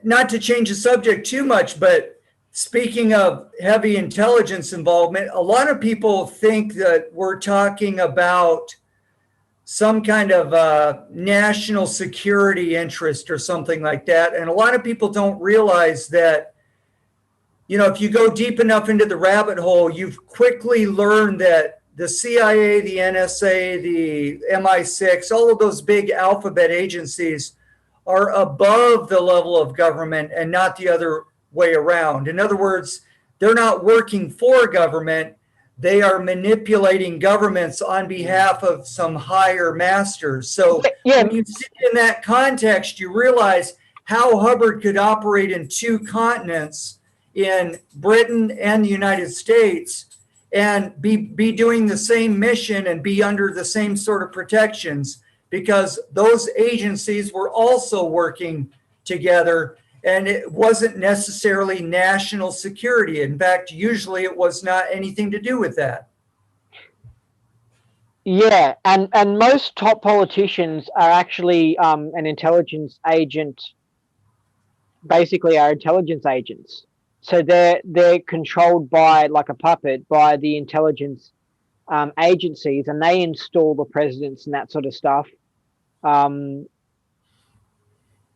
S3: not to change the subject too much, but speaking of heavy intelligence involvement, a lot of people think that we're talking about some kind of national security interest or something like that. And a lot of people don't realize that, you know, if you go deep enough into the rabbit hole, you've quickly learned that the CIA, the NSA, the MI6, all of those big alphabet agencies are above the level of government and not the other way around. In other words, they're not working for government. They are manipulating governments on behalf of some higher masters. So when you see it in that context, you realize how Hubbard could operate in two continents, in Britain and the United States, and be doing the same mission and be under the same sort of protections, because those agencies were also working together. And it wasn't necessarily national security. In fact, usually it was not anything to do with that.
S2: Yeah, and most top politicians are actually an intelligence agent. Basically, are intelligence agents. So they're controlled by, like a puppet, by the intelligence agencies, and they install the presidents and that sort of stuff.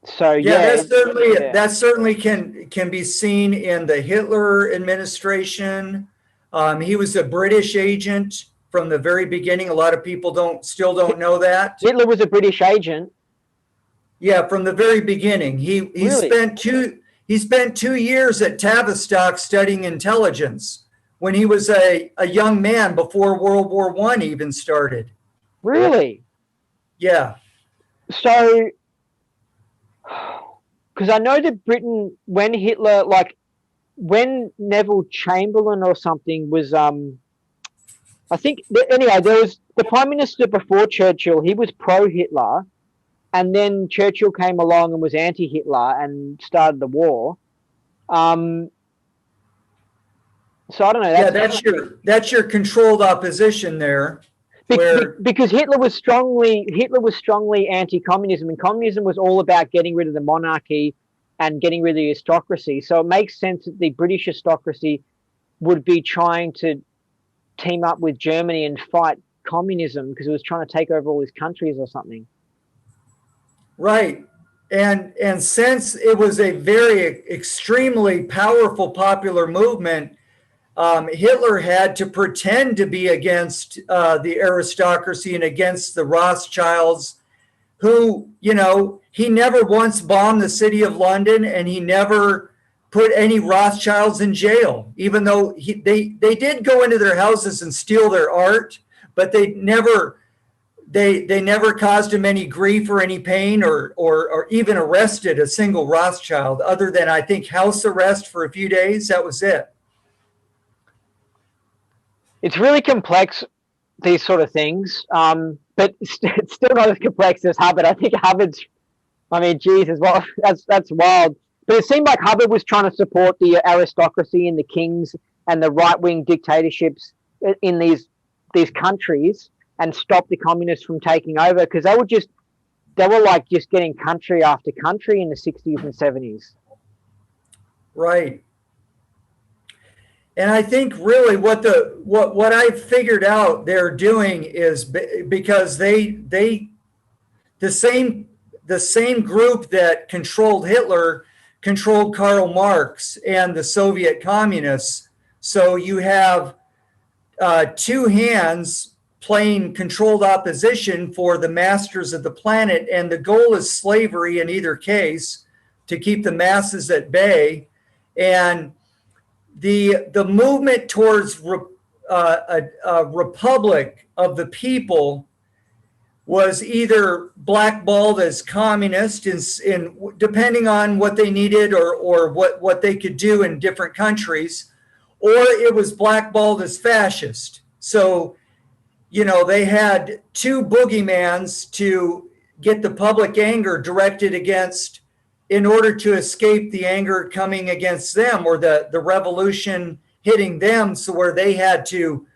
S2: So yeah,
S3: that certainly can be seen in the Hitler administration. He was a British agent from the very beginning. A lot of people still don't know that.
S2: Hitler was a British agent.
S3: Yeah, from the very beginning. He
S2: Really?
S3: spent 2 years at Tavistock studying intelligence when he was a young man before World War I even started.
S2: Really?
S3: Yeah.
S2: So, because I know that Britain, when Hitler, like when Neville Chamberlain or something was, I think, anyway, there was the Prime Minister before Churchill, he was pro-Hitler, and then Churchill came along and was anti-Hitler and started the war. So I don't know.
S3: Yeah, that's your controlled opposition there.
S2: Because Hitler was strongly anti-communism, and communism was all about getting rid of the monarchy and getting rid of the aristocracy. So it makes sense that the British aristocracy would be trying to team up with Germany and fight communism because it was trying to take over all these countries or something.
S3: Right. And since it was a very extremely powerful popular movement, Hitler had to pretend to be against the aristocracy and against the Rothschilds, who, he never once bombed the city of London, and he never put any Rothschilds in jail, even though they did go into their houses and steal their art, but they never caused him any grief or any pain or even arrested a single Rothschild, other than, I think, house arrest for a few days. That was it.
S2: It's really complex, these sort of things, but it's still not as complex as Hubbard. I think Hubbard's, Jesus, well, that's wild. But it seemed like Hubbard was trying to support the aristocracy and the kings and the right-wing dictatorships in these countries and stop the communists from taking over, because they were just getting country after country in the 60s and 70s.
S3: Right. And I think really what I figured out they're doing is because the same group that controlled Hitler controlled Karl Marx and the Soviet communists. So you have two hands playing controlled opposition for the masters of the planet, and the goal is slavery in either case, to keep the masses at bay. And the movement towards a republic of the people was either blackballed as communist in depending on what they needed or what they could do in different countries, or it was blackballed as fascist. So, they had two boogeymans to get the public anger directed against, in order to escape the anger coming against them, or the revolution hitting them, so where they had to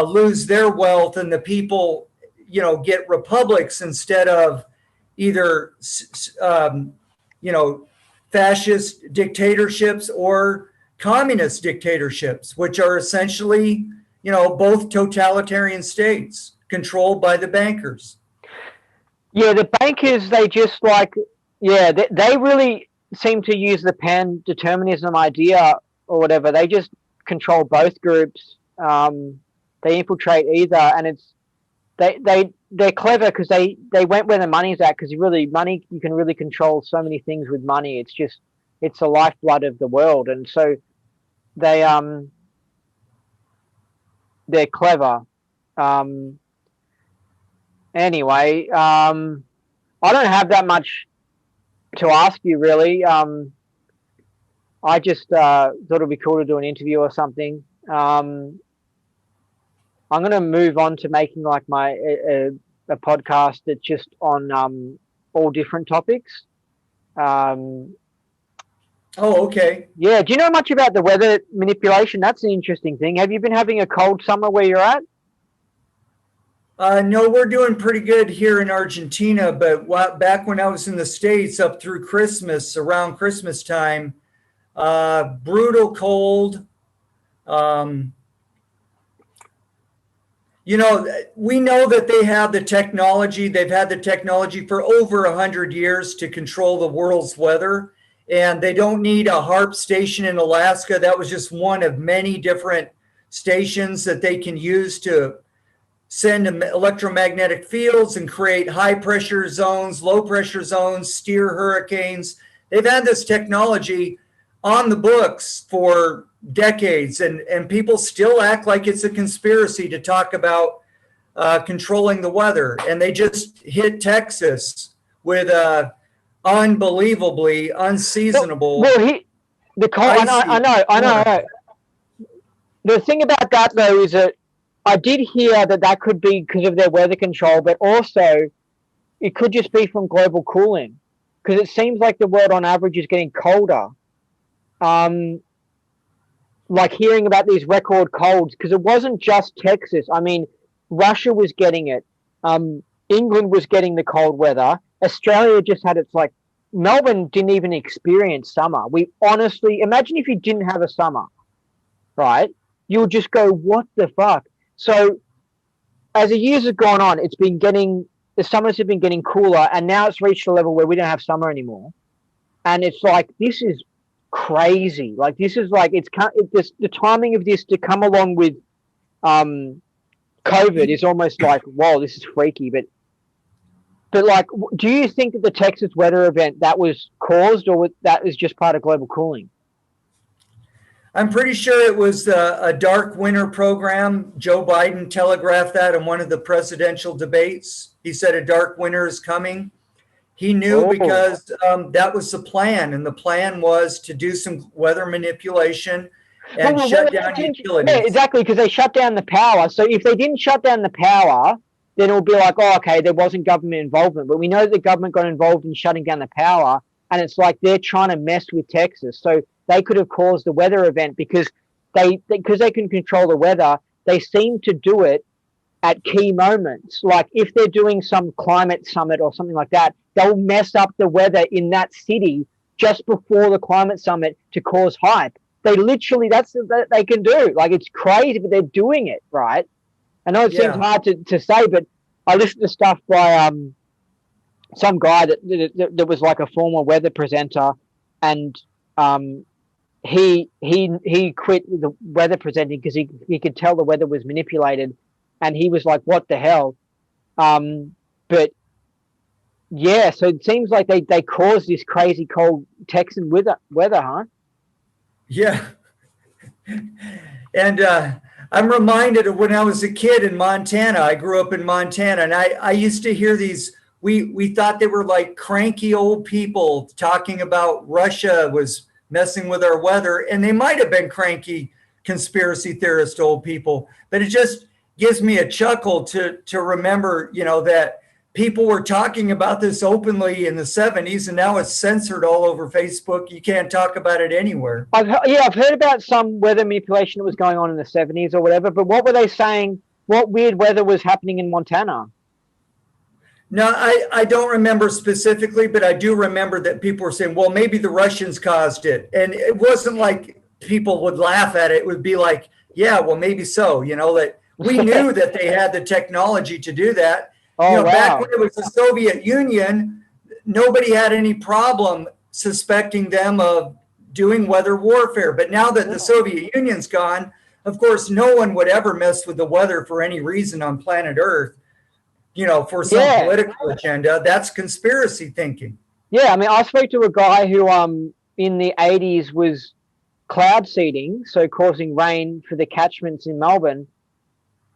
S3: lose their wealth and the people, get republics instead of either, fascist dictatorships or communist dictatorships, which are essentially, both totalitarian states controlled by the bankers.
S2: Yeah, the bankers, they just they really seem to use the pan-determinism idea or whatever. They just control both groups. They infiltrate either, and they're clever because they went where the money's at, because you can really control so many things with money. It's the lifeblood of the world, and so they're clever. Anyway, I don't have that much to ask you, really. I just thought it'd be cool to do an interview or something. I'm going to move on to making like a podcast that's just on all different topics.
S3: Oh, okay.
S2: Yeah. Do you know much about the weather manipulation? That's an interesting thing. Have you been having a cold summer where you're at?
S3: No, we're doing pretty good here in Argentina, but back when I was in the States, up through Christmas, around Christmas time, brutal cold. We know that they have the technology. They've had the technology for over 100 years to control the world's weather, and they don't need a HARP station in Alaska. That was just one of many different stations that they can use to send electromagnetic fields and create high pressure zones, low pressure zones, steer hurricanes. They've had this technology on the books for decades, and people still act like it's a conspiracy to talk about controlling the weather. And they just hit Texas with unbelievably unseasonable.
S2: Well, I know. The thing about that though is that I did hear that could be because of their weather control, but also it could just be from global cooling, because it seems like the world on average is getting colder. Like hearing about these record colds, because it wasn't just Texas. I mean, Russia was getting it. England was getting the cold weather. Australia just had its like, Melbourne didn't even experience summer. We honestly, imagine if you didn't have a summer, right? You would just go, what the fuck? So as the years have gone on, the summers have been getting cooler, and now it's reached a level where we don't have summer anymore. And it's like, this is crazy. Like, this is like, the timing of this to come along with COVID is almost like, whoa, this is freaky. But like, do you think that the Texas weather event that was caused, or that was just part of global cooling?
S3: I'm pretty sure it was a dark winter program. Joe Biden telegraphed that in one of the presidential debates. He said a dark winter is coming. He knew because that was the plan. And the plan was to do some weather manipulation and shut down utilities.
S2: Yeah, exactly, because they shut down the power. So if they didn't shut down the power, then it'll be like, oh, okay, there wasn't government involvement. But we know the government got involved in shutting down the power. And it's like they're trying to mess with Texas. So they could have caused the weather event because they can control the weather. They seem to do it at key moments. Like if they're doing some climate summit or something like that, they'll mess up the weather in that city just before the climate summit to cause hype. They literally, that's what they can do. Like, it's crazy, but they're doing it, right? I know it seems hard to say, but I listened to stuff by some guy that was like a former weather presenter, and he quit the weather presenting because he could tell the weather was manipulated, and he was like, what the hell? But yeah, so it seems like they caused this crazy cold Texan weather, huh?
S3: Yeah. And I'm reminded of when I was a kid in Montana. I grew up in Montana, and I used to hear these, we thought they were like cranky old people talking about Russia was messing with our weather, and they might have been cranky conspiracy theorist old people, but it just gives me a chuckle to remember, that people were talking about this openly in the 70s, and now it's censored all over Facebook. You can't talk about it anywhere.
S2: I've heard about some weather manipulation that was going on in the 70s or whatever, but what were they saying? What weird weather was happening in Montana?
S3: No, I don't remember specifically, but I do remember that people were saying, well, maybe the Russians caused it. And it wasn't like people would laugh at it. It would be like, yeah, well, maybe so, that we knew that they had the technology to do that.
S2: Oh, wow.
S3: Back when it was the Soviet Union, nobody had any problem suspecting them of doing weather warfare. But now that the Soviet Union's gone, of course, no one would ever mess with the weather for any reason on planet Earth, for some political agenda. That's conspiracy thinking.
S2: Yeah, I mean, I spoke to a guy who in the 80s was cloud seeding, so causing rain for the catchments in Melbourne.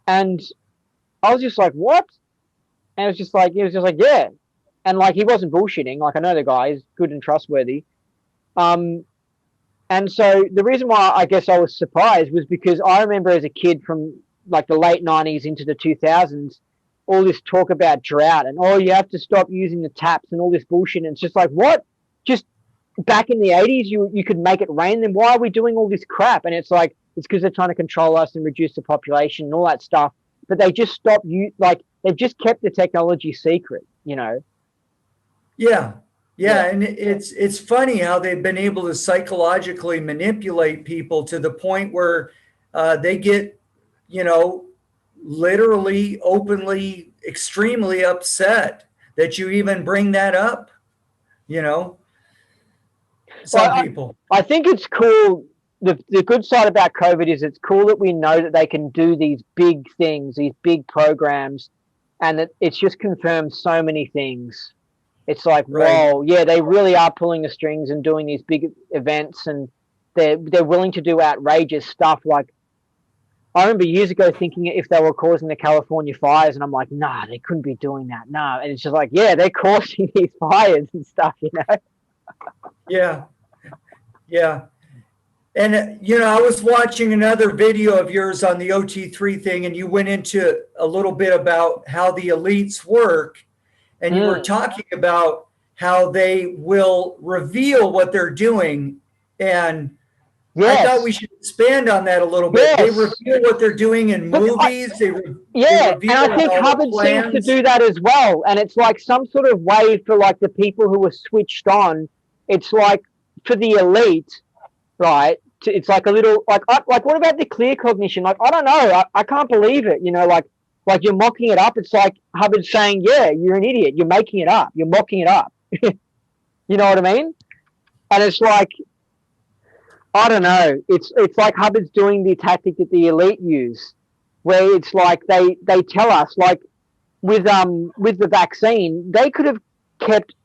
S2: And I was just like, what? And he was just like, yeah. And like, he wasn't bullshitting. Like, I know the guy is good and trustworthy. And so the reason why I guess I was surprised was because I remember as a kid from like the late 90s into the 2000s, all this talk about drought and, you have to stop using the taps and all this bullshit. And it's just like, what? Just back in the 80s, you could make it rain. Then why are we doing all this crap? And it's like, it's because they're trying to control us and reduce the population and all that stuff. But they just stopped they've just kept the technology secret, Yeah.
S3: And it's funny how they've been able to psychologically manipulate people to the point where they get, literally, openly, extremely upset that you even bring that up, Some people.
S2: I think it's cool the good side about COVID is it's cool that we know that they can do these big things, these big programs, and that it's just confirmed so many things. It's like,
S3: Right.
S2: whoa, yeah, they really are pulling the strings and doing these big events, and they're willing to do outrageous stuff. Like, I remember years ago thinking if they were causing the California fires, and I'm like, nah, they couldn't be doing that. Nah. And it's just like, yeah, they're causing these fires and stuff, you know?
S3: Yeah. Yeah. And, I was watching another video of yours on the OT3 thing, and you went into a little bit about how the elites work. And you were talking about how they will reveal what they're doing. And I thought we should expand on that a little bit. They reveal what they're doing in movies. They reveal
S2: and I think Hubbard seems to do that as well. And it's like some sort of way for like the people who are switched on. It's like for the elite, right? It's like a little like what about the clear cognition? Like, I don't know. I can't believe it. Like you're mocking it up. It's like Hubbard's saying, yeah, you're an idiot. You're making it up. You're mocking it up. You know what I mean? And it's like, I don't know. It's like Hubbard's doing the tactic that the elite use, where it's like they tell us, like with the vaccine, they could have kept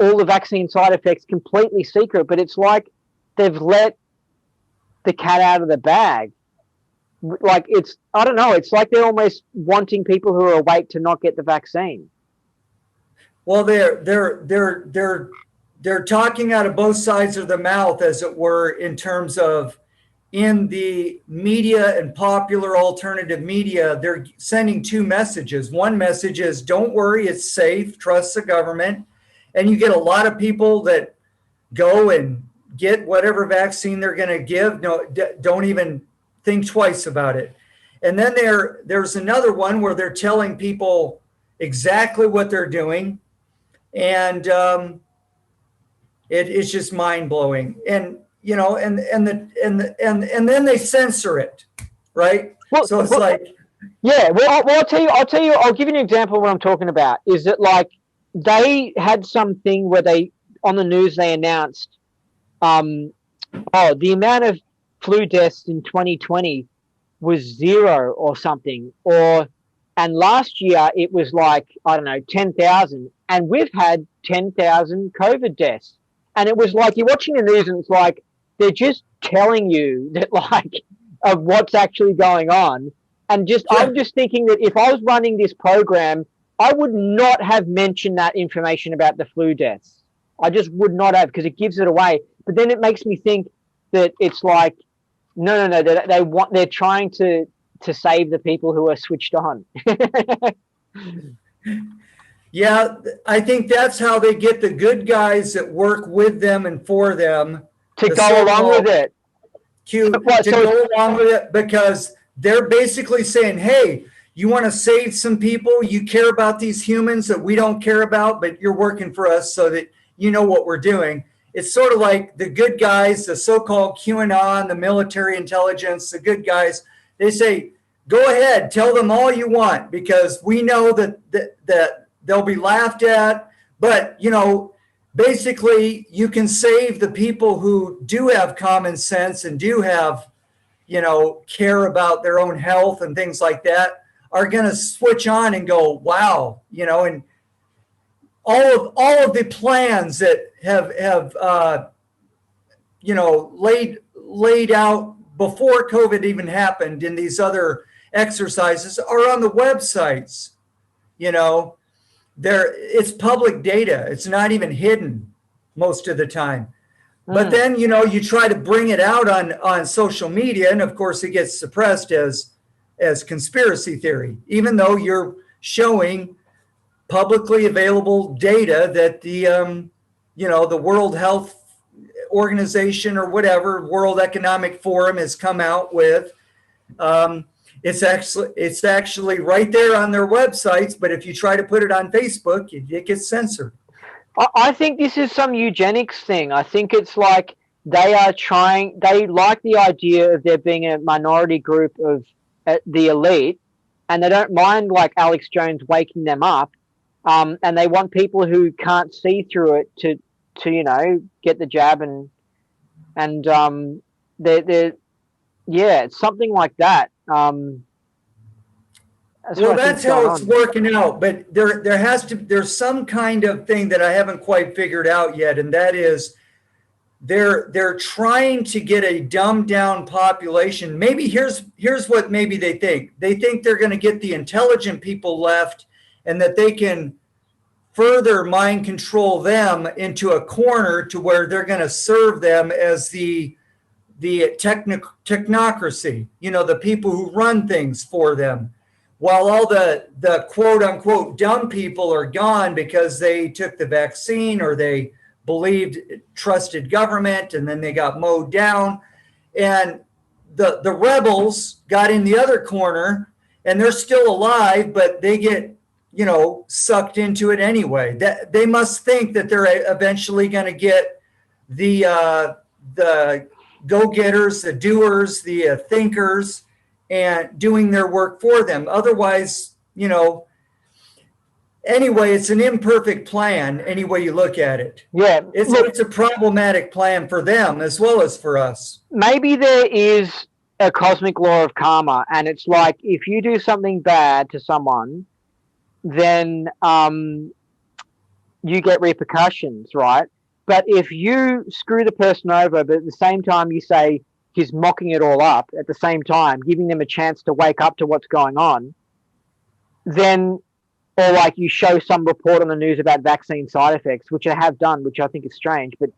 S2: all the vaccine side effects completely secret, but it's like they've let the cat out of the bag. Like I don't know. It's like they're almost wanting people who are awake to not get the vaccine.
S3: Well, they're talking out of both sides of the mouth, as it were, in terms of in the media and popular alternative media, they're sending two messages. One message is, don't worry, it's safe, trust the government. And you get a lot of people that go and get whatever vaccine they're going to give. No, don't even think twice about it. And then there's another one where they're telling people exactly what they're doing. And it's just mind blowing. And, and then they censor it. Right.
S2: Well,
S3: so it's like,
S2: yeah, well, I'll tell you, I'll give you an example of what I'm talking about. Is that like they had something where on the news, they announced, the amount of flu deaths in 2020 was 0 or something, and last year it was like, I don't know, 10,000, and we've had 10,000 COVID deaths. And it was like, you're watching the news and it's like, they're just telling you that like of what's actually going on. And I'm just thinking that if I was running this program, I would not have mentioned that information about the flu deaths. I just would not have, because it gives it away. But then it makes me think that it's like, no, they're trying to save the people who are switched on.
S3: Yeah, I think that's how they get the good guys that work with them and for them
S2: to go along with it.
S3: To go along with it, because they're basically saying, hey, you want to save some people? You care about these humans that we don't care about, but you're working for us so that you know what we're doing. It's sort of like the good guys, the so-called QAnon, the military intelligence, the good guys. They say, go ahead, tell them all you want, because we know that they'll be laughed at. But, basically you can save the people who do have common sense and do have, care about their own health and things like that, are going to switch on and go, wow, and all of the plans that have laid out before COVID even happened in these other exercises are on the websites. It's public data. It's not even hidden most of the time. But then, you try to bring it out on social media, and of course it gets suppressed as conspiracy theory, even though you're showing publicly available data that the World Health Organization or whatever, World Economic Forum has come out with. It's actually right there on their websites, but if you try to put it on Facebook, it gets censored.
S2: I think this is some eugenics thing. I think it's like they like the idea of there being a minority group of the elite, and they don't mind like Alex Jones waking them up, and they want people who can't see through it to get the jab and yeah, it's something like that.
S3: Well,
S2: what I think's
S3: that's how
S2: going
S3: it's
S2: on.
S3: working out. But there's some kind of thing that I haven't quite figured out yet, and that is they're trying to get a dumbed down population. Maybe here's what maybe they think. They think they're going to get the intelligent people left, and that they can further mind control them into a corner to where they're going to serve them as the technocracy, the people who run things for them, while all the quote unquote dumb people are gone because they took the vaccine or they trusted government, and then they got mowed down. And the rebels got in the other corner, and they're still alive, but they get sucked into it anyway. That they must think that they're eventually going to get the go-getters, the doers, the thinkers, and doing their work for them. Otherwise, anyway, it's an imperfect plan any way you look at it.
S2: Yeah,
S3: It's a problematic plan for them as well as for us.
S2: Maybe there is a cosmic law of karma, and it's like if you do something bad to someone, then you get repercussions, right? But if you screw the person over, but at the same time you say he's mocking it all up, at the same time giving them a chance to wake up to what's going on, then, or like you show some report on the news about vaccine side effects, which I have done, which I think is strange, but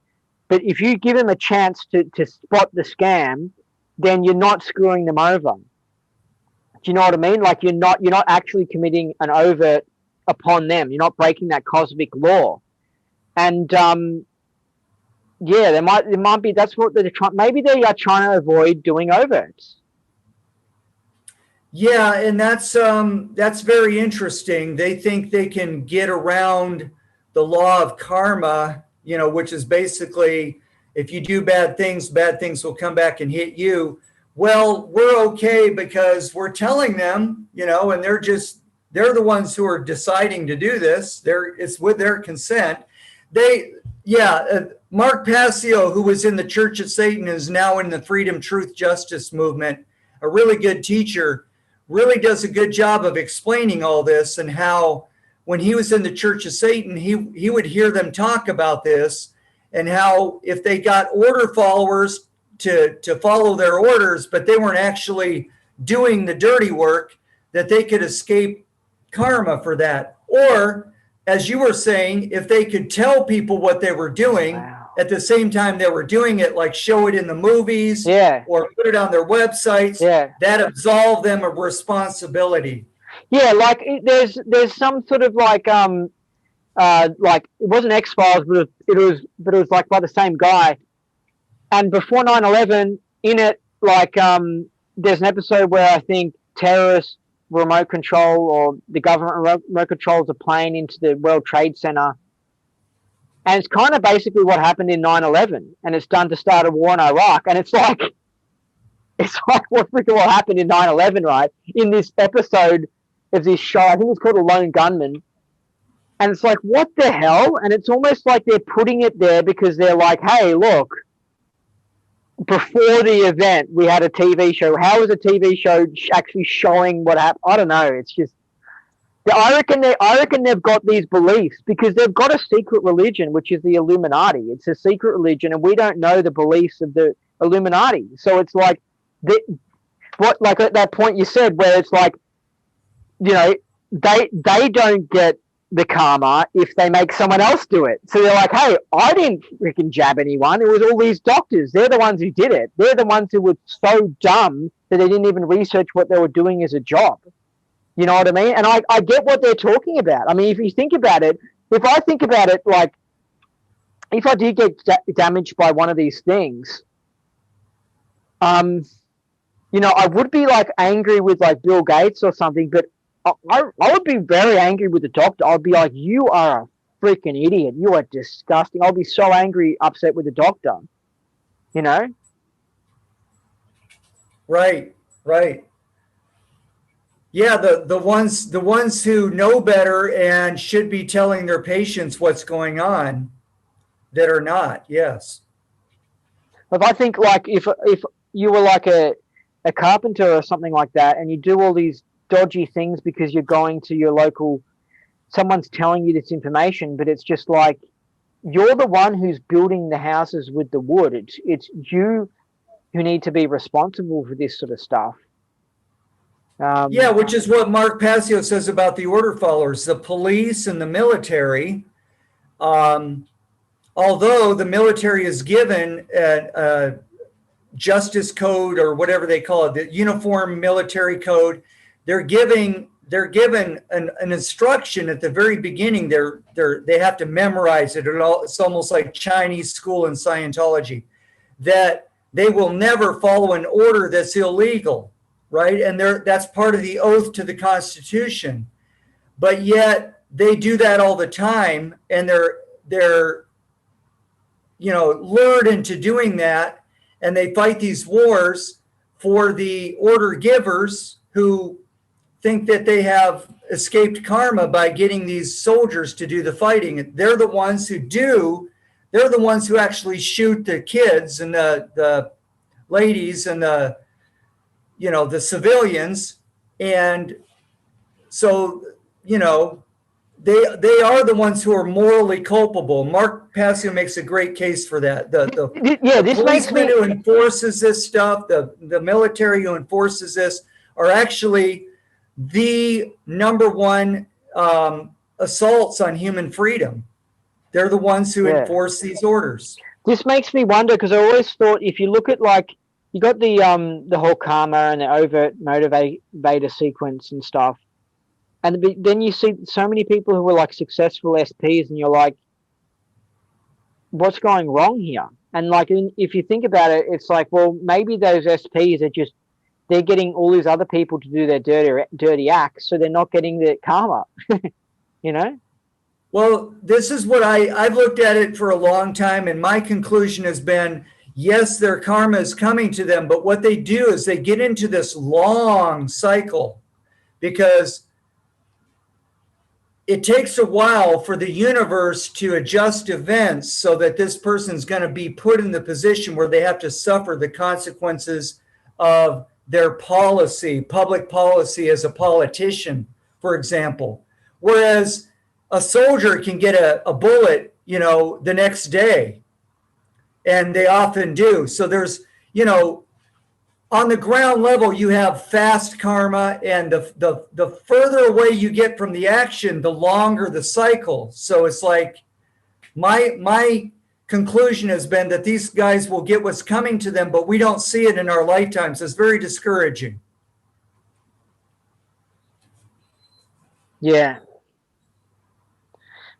S2: if you give them a chance to spot the scam, then you're not screwing them over. Do you know what I mean? Like you're not actually committing an overt upon them. You're not breaking that cosmic law. And yeah, there might be. That's what they're trying. Maybe they are trying to avoid doing overts.
S3: Yeah, and that's very interesting. They think they can get around the law of karma, which is basically if you do bad things will come back and hit you. Well, we're okay because we're telling them, and they're the ones who are deciding to do this. It's with their consent. Mark Passio, who was in the Church of Satan, is now in the Freedom, Truth, Justice movement, a really good teacher, really does a good job of explaining all this, and how when he was in the Church of Satan, he would hear them talk about this, and how if they got order followers to follow their orders, but they weren't actually doing the dirty work, that they could escape karma for that. Or, as you were saying, if they could tell people what they were doing at the same time they were doing it, like show it in the movies, or put it on their websites, that absolved them of responsibility.
S2: Yeah, like there's some sort of like it wasn't X-Files, but it was like by the same guy. And before 9/11, in it, like there's an episode where I think terrorists remote control, or the government remote controls a plane into the World Trade Center. And it's kind of basically what happened in 9/11, and it's done to start a war in Iraq. And it's like what happened in 9/11, right? In this episode of this show, I think it's called A Lone Gunman. And it's like, what the hell? And it's almost like they're putting it there because they're like, hey, look, before the event, we had a TV show. How is a TV show actually showing what happened? I don't know. It's just, I reckon they've got these beliefs because they've got a secret religion, which is the Illuminati. It's a secret religion, and we don't know the beliefs of the Illuminati. So it's like, like at that point you said, where it's like, they don't get the karma if they make someone else do it. So they're like, hey, I didn't freaking jab anyone. It was all these doctors. They're the ones who did it. They're the ones who were so dumb that they didn't even research what they were doing as a job. You know what I mean? And I get what they're talking about. I mean, if you think about it, like, if I did get damaged by one of these things, I would be like angry with like Bill Gates or something, but I would be very angry with the doctor. I'd be like, you are a freaking idiot. You are disgusting. I'll be so angry, upset with the doctor,
S3: Right. Yeah, the ones who know better and should be telling their patients what's going on that are not. Yes.
S2: But I think like if you were like a carpenter or something like that, and you do all these dodgy things because you're going to your local, someone's telling you this information, but it's just like you're the one who's building the houses with the wood. It's you who need to be responsible for this sort of stuff.
S3: Yeah, which is what Mark Passio says about the order followers, the police and the military. Although the military is given a justice code or whatever they call it, the uniform military code, they're given an instruction at the very beginning. They have to memorize it. It's almost like Chinese school in Scientology, that they will never follow an order that's illegal, right? And that's part of the oath to the Constitution. But yet they do that all the time, and they're lured into doing that, and they fight these wars for the order givers who think that they have escaped karma by getting these soldiers to do the fighting. They're the ones who actually shoot the kids and the ladies and the civilians. And so, they are the ones who are morally culpable. Mark Passio makes a great case for that. The
S2: this
S3: policeman who enforces this stuff, the military who enforces this, are actually the number one assaults on human freedom. They're the ones who enforce these orders.
S2: This makes me wonder, because I always thought, if you look at, like, you got the whole karma and the overt motivator sequence and stuff, and then you see so many people who are like successful SPs, and you're like, what's going wrong here? And like, if you think about it, it's like, well, maybe those SPs are just, they're getting all these other people to do their dirty acts, so they're not getting the karma.
S3: Well, this is what I've looked at it for a long time, and my conclusion has been, yes, their karma is coming to them, but what they do is they get into this long cycle, because it takes a while for the universe to adjust events so that this person's going to be put in the position where they have to suffer the consequences of their policy, public policy, as a politician, for example. Whereas a soldier can get a bullet, the next day, and they often do. So there's, on the ground level, you have fast karma, and the further away you get from the action, the longer the cycle. So it's like, my conclusion has been that these guys will get what's coming to them, but we don't see it in our lifetimes. It's very discouraging.
S2: Yeah.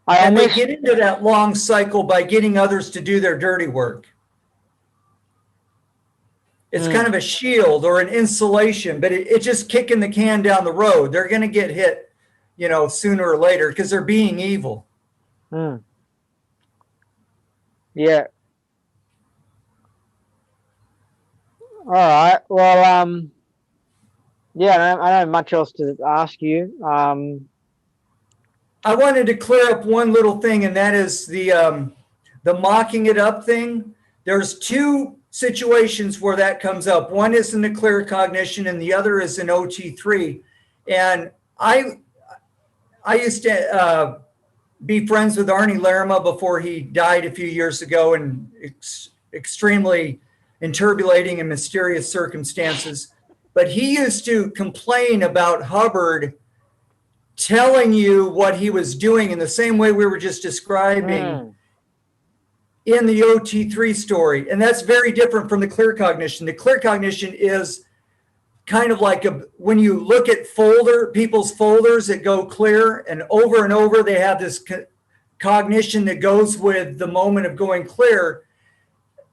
S3: And they get into that long cycle by getting others to do their dirty work. It's kind of a shield or an insulation, but it's just kicking the can down the road. They're going to get hit, sooner or later, because they're being evil.
S2: Yeah. All right. Well, I don't have much else to ask you.
S3: I wanted to clear up one little thing, and that is the mocking it up thing. There's two situations where that comes up. One is in the clear cognition, and the other is in OT3. And I used to be friends with Arnie Lerma before he died a few years ago in extremely interpolating and mysterious circumstances. But he used to complain about Hubbard telling you what he was doing in the same way we were just describing in the OT3 story. And that's very different from the clear cognition. The clear cognition is kind of like when you look at people's folders that go clear, and over they have this cognition that goes with the moment of going clear.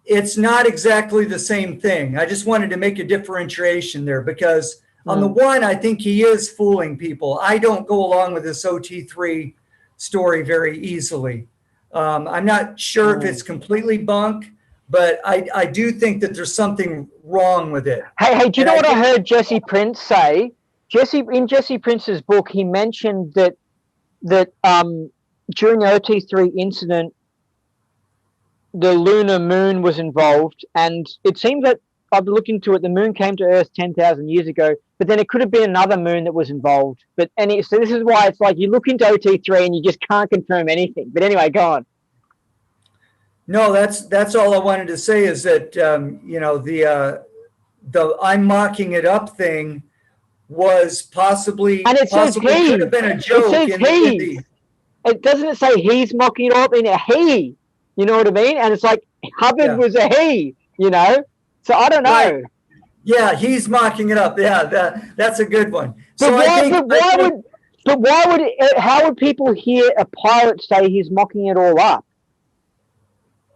S3: It's not exactly the same thing. I just wanted to make a differentiation there, because on the one, I think he is fooling people. I don't go along with this OT3 story very easily. I'm not sure if it's completely bunk, but I do think that there's something wrong with it.
S2: Hey, do you know what I heard Jesse Prince say? In Jesse Prince's book, he mentioned that during the OT3 incident, the lunar moon was involved, and it seems that I've looked into it. The moon came to Earth 10,000 years ago, but then it could have been another moon that was involved. But so this is why it's like you look into OT3 and you just can't confirm anything. But anyway, go on.
S3: No, that's all I wanted to say is that you know, the I'm mocking it up thing was possibly
S2: And it says
S3: possibly
S2: he.
S3: could have been a joke.
S2: It says he. It doesn't say he's mocking it up in a he. You know what I mean? And it's like Hubbard was a he. You know. So I don't know.
S3: Right. Yeah, he's mocking it up. Yeah, that's a good one.
S2: But
S3: So
S2: how would people hear a pilot say he's mocking it all up?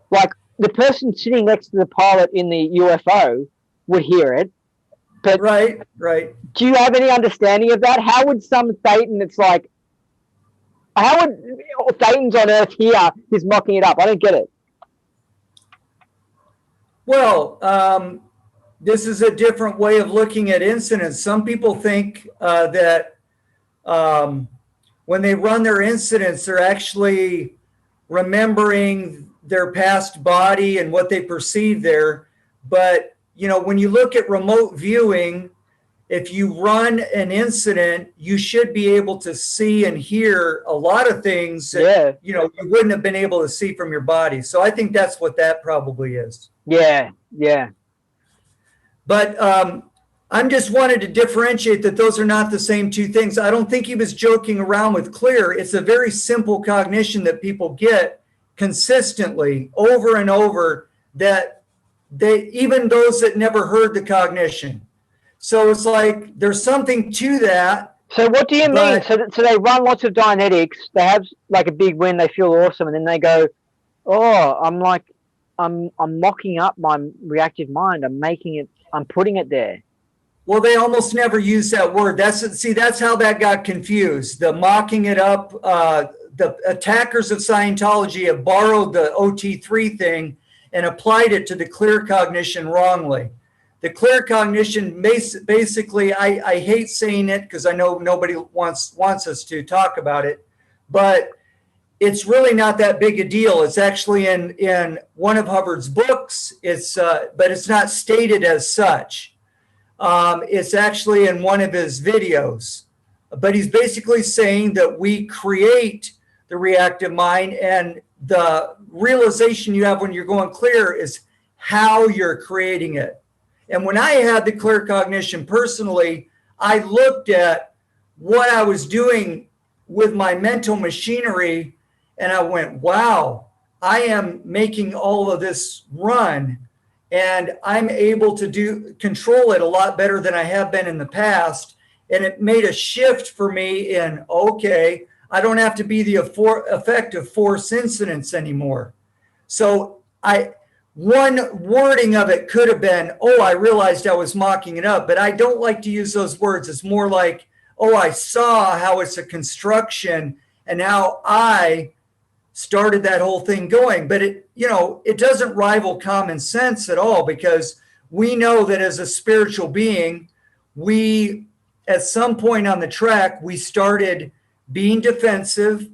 S2: Like the person sitting next to the pilot in the UFO would hear it. But
S3: right.
S2: Do you have any understanding of that? How would some Thetan, it's like, how would Thetans on Earth hear he's mocking it up? I don't get it.
S3: Well, this is a different way of looking at incidents. Some people think that when they run their incidents, they're actually remembering their past body and what they perceive there. But, you know, when you look at remote viewing, if you run an incident, you should be able to see and hear a lot of things that, you know, you wouldn't have been able to see from your body. So I think that's what that probably is.
S2: Yeah.
S3: But I'm just wanted to differentiate that those are not the same two things. I don't think he was joking around with clear. It's a very simple cognition that people get consistently over and over, that even those that never heard the cognition. So it's like there's something to that.
S2: So what do you mean? So they run lots of Dianetics, they have like a big win, they feel awesome, and then they go, oh, I'm mocking up my reactive mind. I'm putting it there.
S3: Well, they almost never use that word. That's how that got confused. The mocking it up, the attackers of Scientology have borrowed the OT3 thing and applied it to the clear cognition wrongly. The clear cognition, basically, I hate saying it because I know nobody wants us to talk about it, but it's really not that big a deal. It's actually in one of Hubbard's books. But it's not stated as such. It's actually in one of his videos. But he's basically saying that we create the reactive mind, and the realization you have when you're going clear is how you're creating it. And when I had the clear cognition personally, I looked at what I was doing with my mental machinery, and I went, wow, I am making all of this run, and I'm able to control it a lot better than I have been in the past. And it made a shift for me in, okay, I don't have to be the effect of force incidents anymore. So one wording of it could have been, oh, I realized I was mocking it up, but I don't like to use those words. It's more like, oh, I saw how it's a construction and how I started that whole thing going. But it doesn't rival common sense at all, because we know that as a spiritual being, we, at some point on the track, we started being defensive,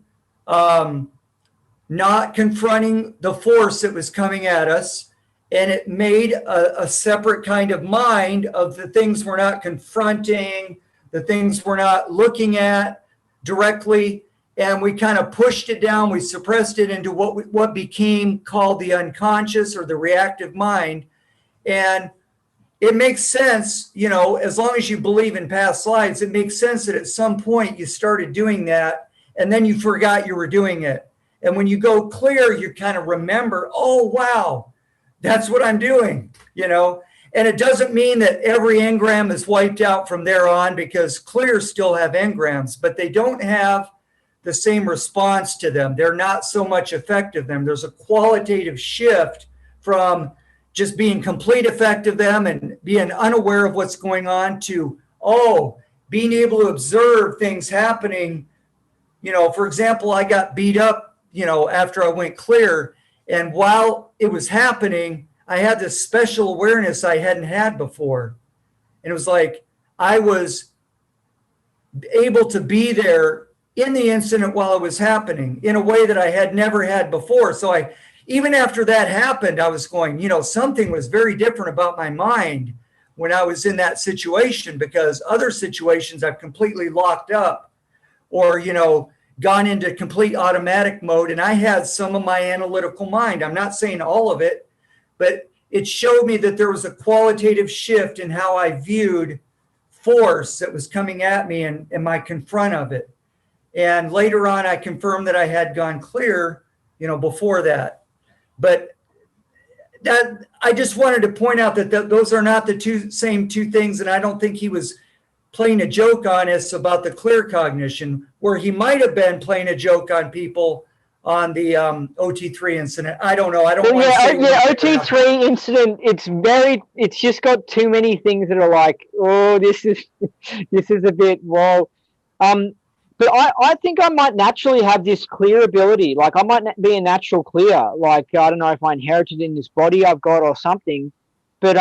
S3: not confronting the force that was coming at us. And it made a separate kind of mind of the things we're not confronting, the things we're not looking at directly. And we kind of pushed it down. We suppressed it into what became called the unconscious or the reactive mind. And it makes sense, as long as you believe in past lives, it makes sense that at some point you started doing that and then you forgot you were doing it. And when you go clear, you kind of remember, oh, wow, that's what I'm doing, And it doesn't mean that every engram is wiped out from there on, because clears still have engrams, but they don't have the same response to them. They're not so much effective them. There's a qualitative shift from just being complete effective them and being unaware of what's going on to, being able to observe things happening. For example, I got beat up, after I went clear. And while it was happening, I had this special awareness I hadn't had before. And it was like I was able to be there in the incident while it was happening in a way that I had never had before. So even after that happened, I was going, something was very different about my mind when I was in that situation, because other situations I've completely locked up or, gone into complete automatic mode. And I had some of my analytical mind. I'm not saying all of it, but it showed me that there was a qualitative shift in how I viewed force that was coming at me and my confront of it. And later on, I confirmed that I had gone clear, before that. But that I just wanted to point out that those are not the same two things. And I don't think he was playing a joke on us about the clear cognition, where he might have been playing a joke on people on the OT3 incident. I don't know. I don't want to say.
S2: Yeah, OT3 incident. It's just got too many things that are like, oh, this is a bit, well, but I think I might naturally have this clear ability. Like, I might be a natural clear. Like, I don't know if I inherited in this body I've got or something. But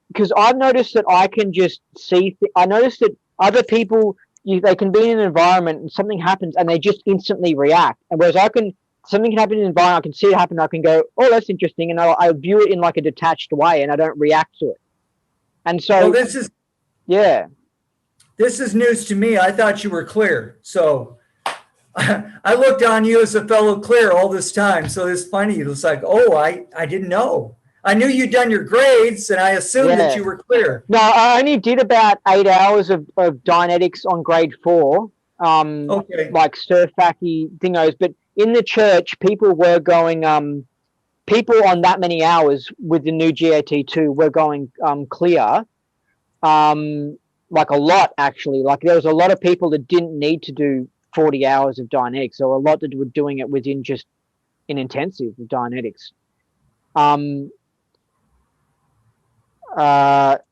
S2: because I've noticed that I can just see. I noticed that other people, they can be in an environment and something happens and they just instantly react. And whereas something can happen in an environment, I can see it happen. I can go, oh, that's interesting, and I view it in like a detached way, and I don't react to it. And so,
S3: This is news to me. I thought you were clear. So I looked on you as a fellow clear all this time. So it's funny. It's like, oh, I didn't know. I knew you'd done your grades, and I assumed that you were clear.
S2: No, I only did about 8 hours of Dianetics on grade 4, like surfacky thingos. But in the church, people were going, people on that many hours with the new GAT2 were going clear. Like a lot, actually. Like, there was a lot of people that didn't need to do 40 hours of Dianetics, or a lot that were doing it within just an intensive of Dianetics. But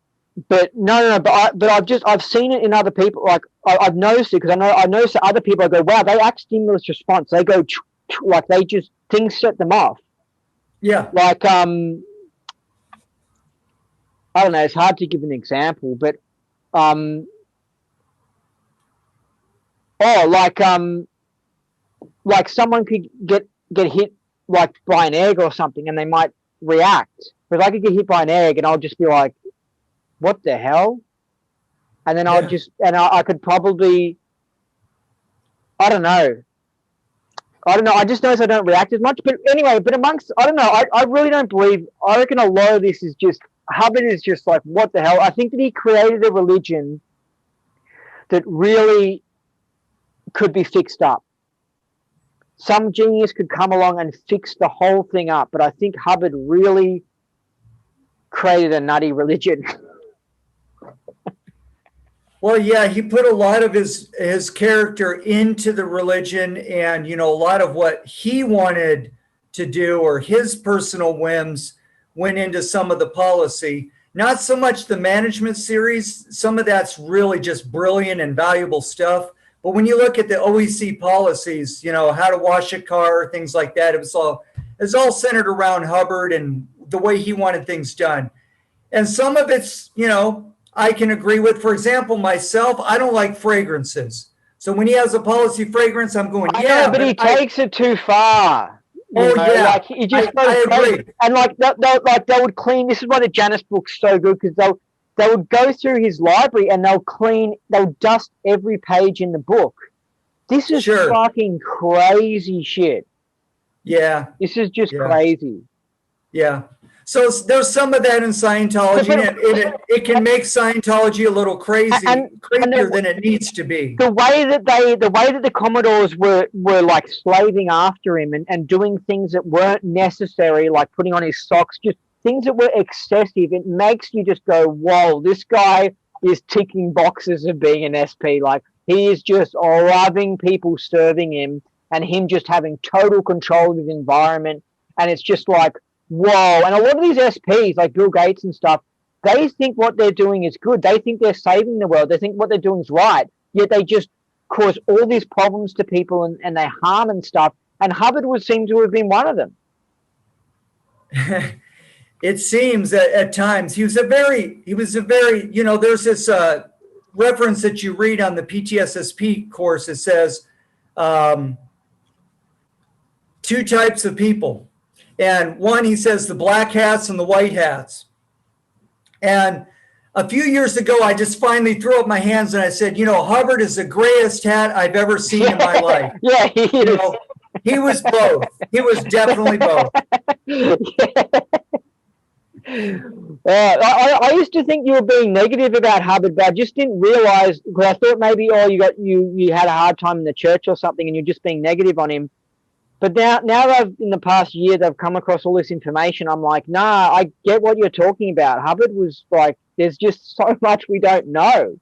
S2: no. But I've seen it in other people. Like, I've noticed it because I noticed that other people, I go, wow, they act stimulus response. They go like they just, things set them off.
S3: Yeah.
S2: Like I don't know. It's hard to give an example, but like someone could get hit like by an egg or something, and they might react. But I could get hit by an egg, and I'll just be like, "What the hell?" And then I could probably, I don't know. I just notice I don't react as much. But anyway, I don't know. I really don't believe. I reckon a lot of this is just, Hubbard is just like, what the hell? I think that he created a religion that really could be fixed up. Some genius could come along and fix the whole thing up, but I think Hubbard really created a nutty religion.
S3: Well, yeah, he put a lot of his character into the religion, and, a lot of what he wanted to do or his personal whims went into some of the policy. Not so much the management series. Some of that's really just brilliant and valuable stuff. But when you look at the OEC policies, how to wash a car, things like that, it was all centered around Hubbard and the way he wanted things done. And some of it's, I can agree with. For example, myself, I don't like fragrances. So when he has a policy fragrance, I'm going,
S2: I know, but he takes it too far. Like, he just I agree. And like they would clean. This is why the Janus book's so good, because they would go through his library and they'll dust every page in the book. This is fucking crazy shit.
S3: Yeah.
S2: This is just crazy.
S3: Yeah. So there's some of that in Scientology, and it can make Scientology a little crazier than it needs to be.
S2: The way that the Commodores were like slaving after him and doing things that weren't necessary, like putting on his socks, just things that were excessive, it makes you just go, whoa, this guy is ticking boxes of being an SP. Like, he is just loving people serving him, and him just having total control of his environment. And it's just like, whoa. And a lot of these SPs, like Bill Gates and stuff, they think what they're doing is good. They think they're saving the world. They think what they're doing is right. Yet they just cause all these problems to people, and they harm and stuff. And Hubbard would seem to have been one of them.
S3: It seems that at times he was a very, there's this reference that you read on the PTSSP course. It says 2 types of people. And one, he says the black hats and the white hats. And a few years ago, I just finally threw up my hands and I said, Hubbard is the grayest hat I've ever seen in my life.
S2: Yeah, he is.
S3: He was both. He was definitely both.
S2: I used to think you were being negative about Hubbard, but I just didn't realize, because I thought maybe you had a hard time in the church or something, and you're just being negative on him. But now in the past year they've come across all this information, I'm like, nah, I get what you're talking about. Hubbard was like, there's just so much we don't know.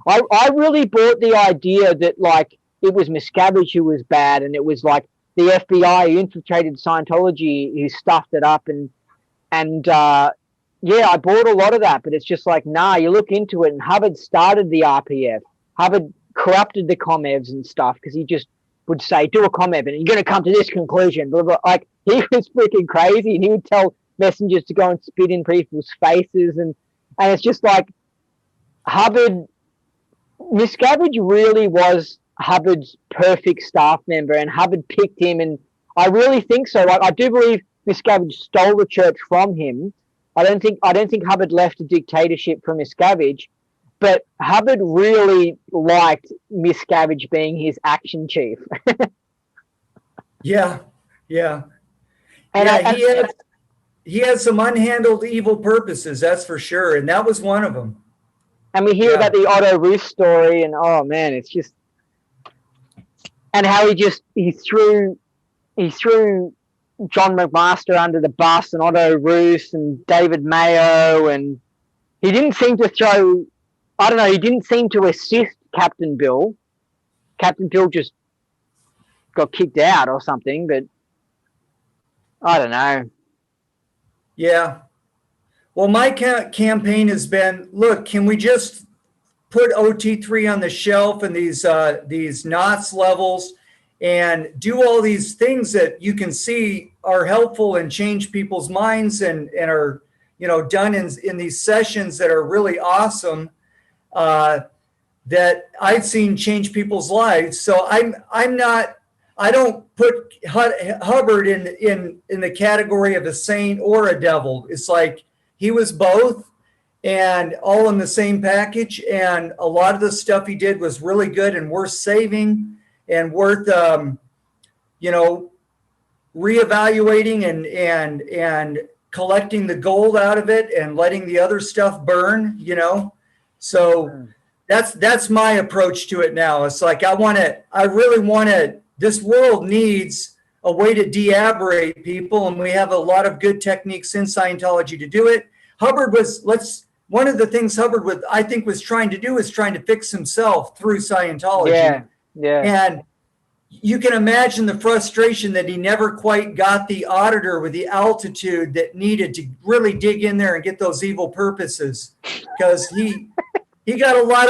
S2: I really bought the idea that like it was Miscavige who was bad, and it was like the FBI who infiltrated Scientology who stuffed it up, and yeah, I bought a lot of that, but it's just like, nah, you look into it, and Hubbard started the RPF. Hubbard corrupted the comevs and stuff because he just would say, do a comev, and you're going to come to this conclusion. Blah, blah. Like, he was freaking crazy, and he would tell messengers to go and spit in people's faces, and it's just like Hubbard, Miscavige really was Hubbard's perfect staff member, and Hubbard picked him, and I really think so. Like, I do believe Miscavige stole the church from him. I don't think Hubbard left a dictatorship from Miscavige, but Hubbard really liked Miscavige being his action chief.
S3: Yeah. And he had some unhandled evil purposes, that's for sure, and that was one of them.
S2: And we hear about the Otto Roos story, and oh man, it's just, and how he threw John McMaster under the bus, and Otto Roos and David Mayo, and he didn't seem to throw, I don't know, he didn't seem to assist Captain Bill. Captain Bill just got kicked out or something, but I don't know.
S3: Yeah. Well, my campaign has been, look, can we just put OT3 on the shelf and these knots levels and do all these things that you can see are helpful and change people's minds and are, done in these sessions that are really awesome, that I've seen change people's lives. So I don't put Hubbard in the category of a saint or a devil. It's like he was both and all in the same package. And a lot of the stuff he did was really good and worth saving and worth, reevaluating and collecting the gold out of it and letting the other stuff burn, So that's my approach to it now. It's like, this world needs a way to de-aberrate people, and we have a lot of good techniques in Scientology to do it. One of the things Hubbard was trying to do is trying to fix himself through Scientology.
S2: Yeah.
S3: And you can imagine the frustration that he never quite got the auditor with the altitude that needed to really dig in there and get those evil purposes, because he got a lot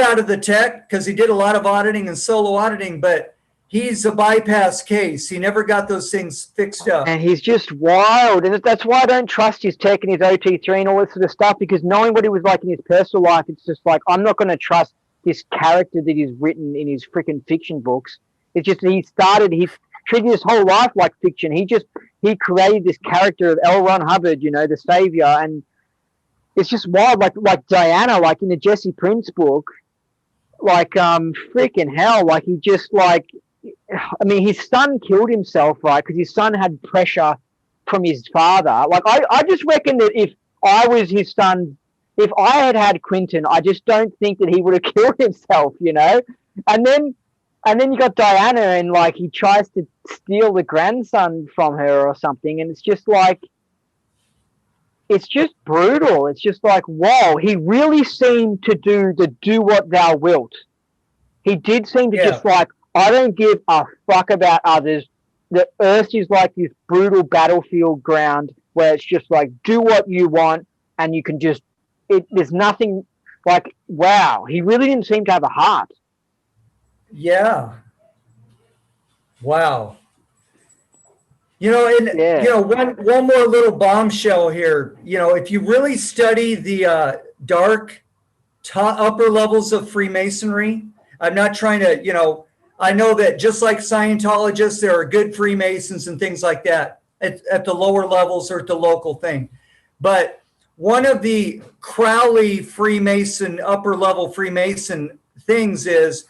S3: out of the tech because he did a lot of auditing and solo auditing, but he's a bypass case. He never got those things fixed up.
S2: And he's just wild. And that's why I don't trust his tech and his OT3 and all this sort of stuff, because knowing what he was like in his personal life, it's just like, I'm not going to trust this character that he's written in his freaking fiction books. It's just he treated his whole life like fiction. He created this character of L. Ron Hubbard, the savior. And it's just wild. Like Diana, like in the Jesse Prince book, like, freaking hell. Like he just his son killed himself, right? Because his son had pressure from his father. Like, I just reckon that if I was his son, if I had Quentin, I just don't think that he would have killed himself, And then you got Diana, and like he tries to steal the grandson from her or something, and it's just like, it's just brutal. It's just like, whoa, he really seemed to do what thou wilt. He did seem to just like, I don't give a fuck about others. The earth is like this brutal battlefield ground where it's just like, do what you want, and you can just, there's nothing like, wow, he really didn't seem to have a heart.
S3: Yeah. Wow. One more little bombshell here. If you really study the dark upper levels of Freemasonry, I'm not trying to, I know that just like Scientologists, there are good Freemasons and things like that. at the lower levels or at the local thing. But one of the Crowley Freemason, upper level Freemason things is,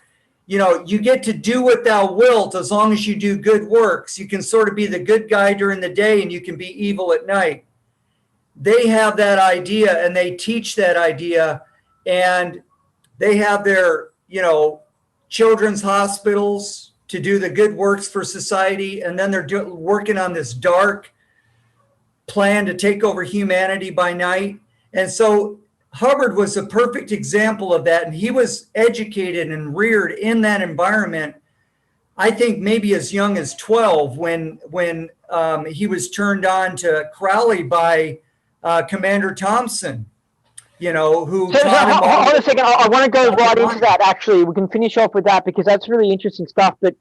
S3: you know, you get to do what thou wilt as long as you do good works. You can sort of be the good guy during the day and you can be evil at night. They have that idea and they teach that idea, and they have their, you know, children's hospitals to do the good works for society. And then they're working on this dark plan to take over humanity by night. And so Hubbard was a perfect example of that. And he was educated and reared in that environment. I think maybe as young as 12 when he was turned on to Crowley by Commander Thompson, you know, who taught him all.
S2: Hold a second. I want to go right into that. Actually, we can finish off with that because that's really interesting stuff. But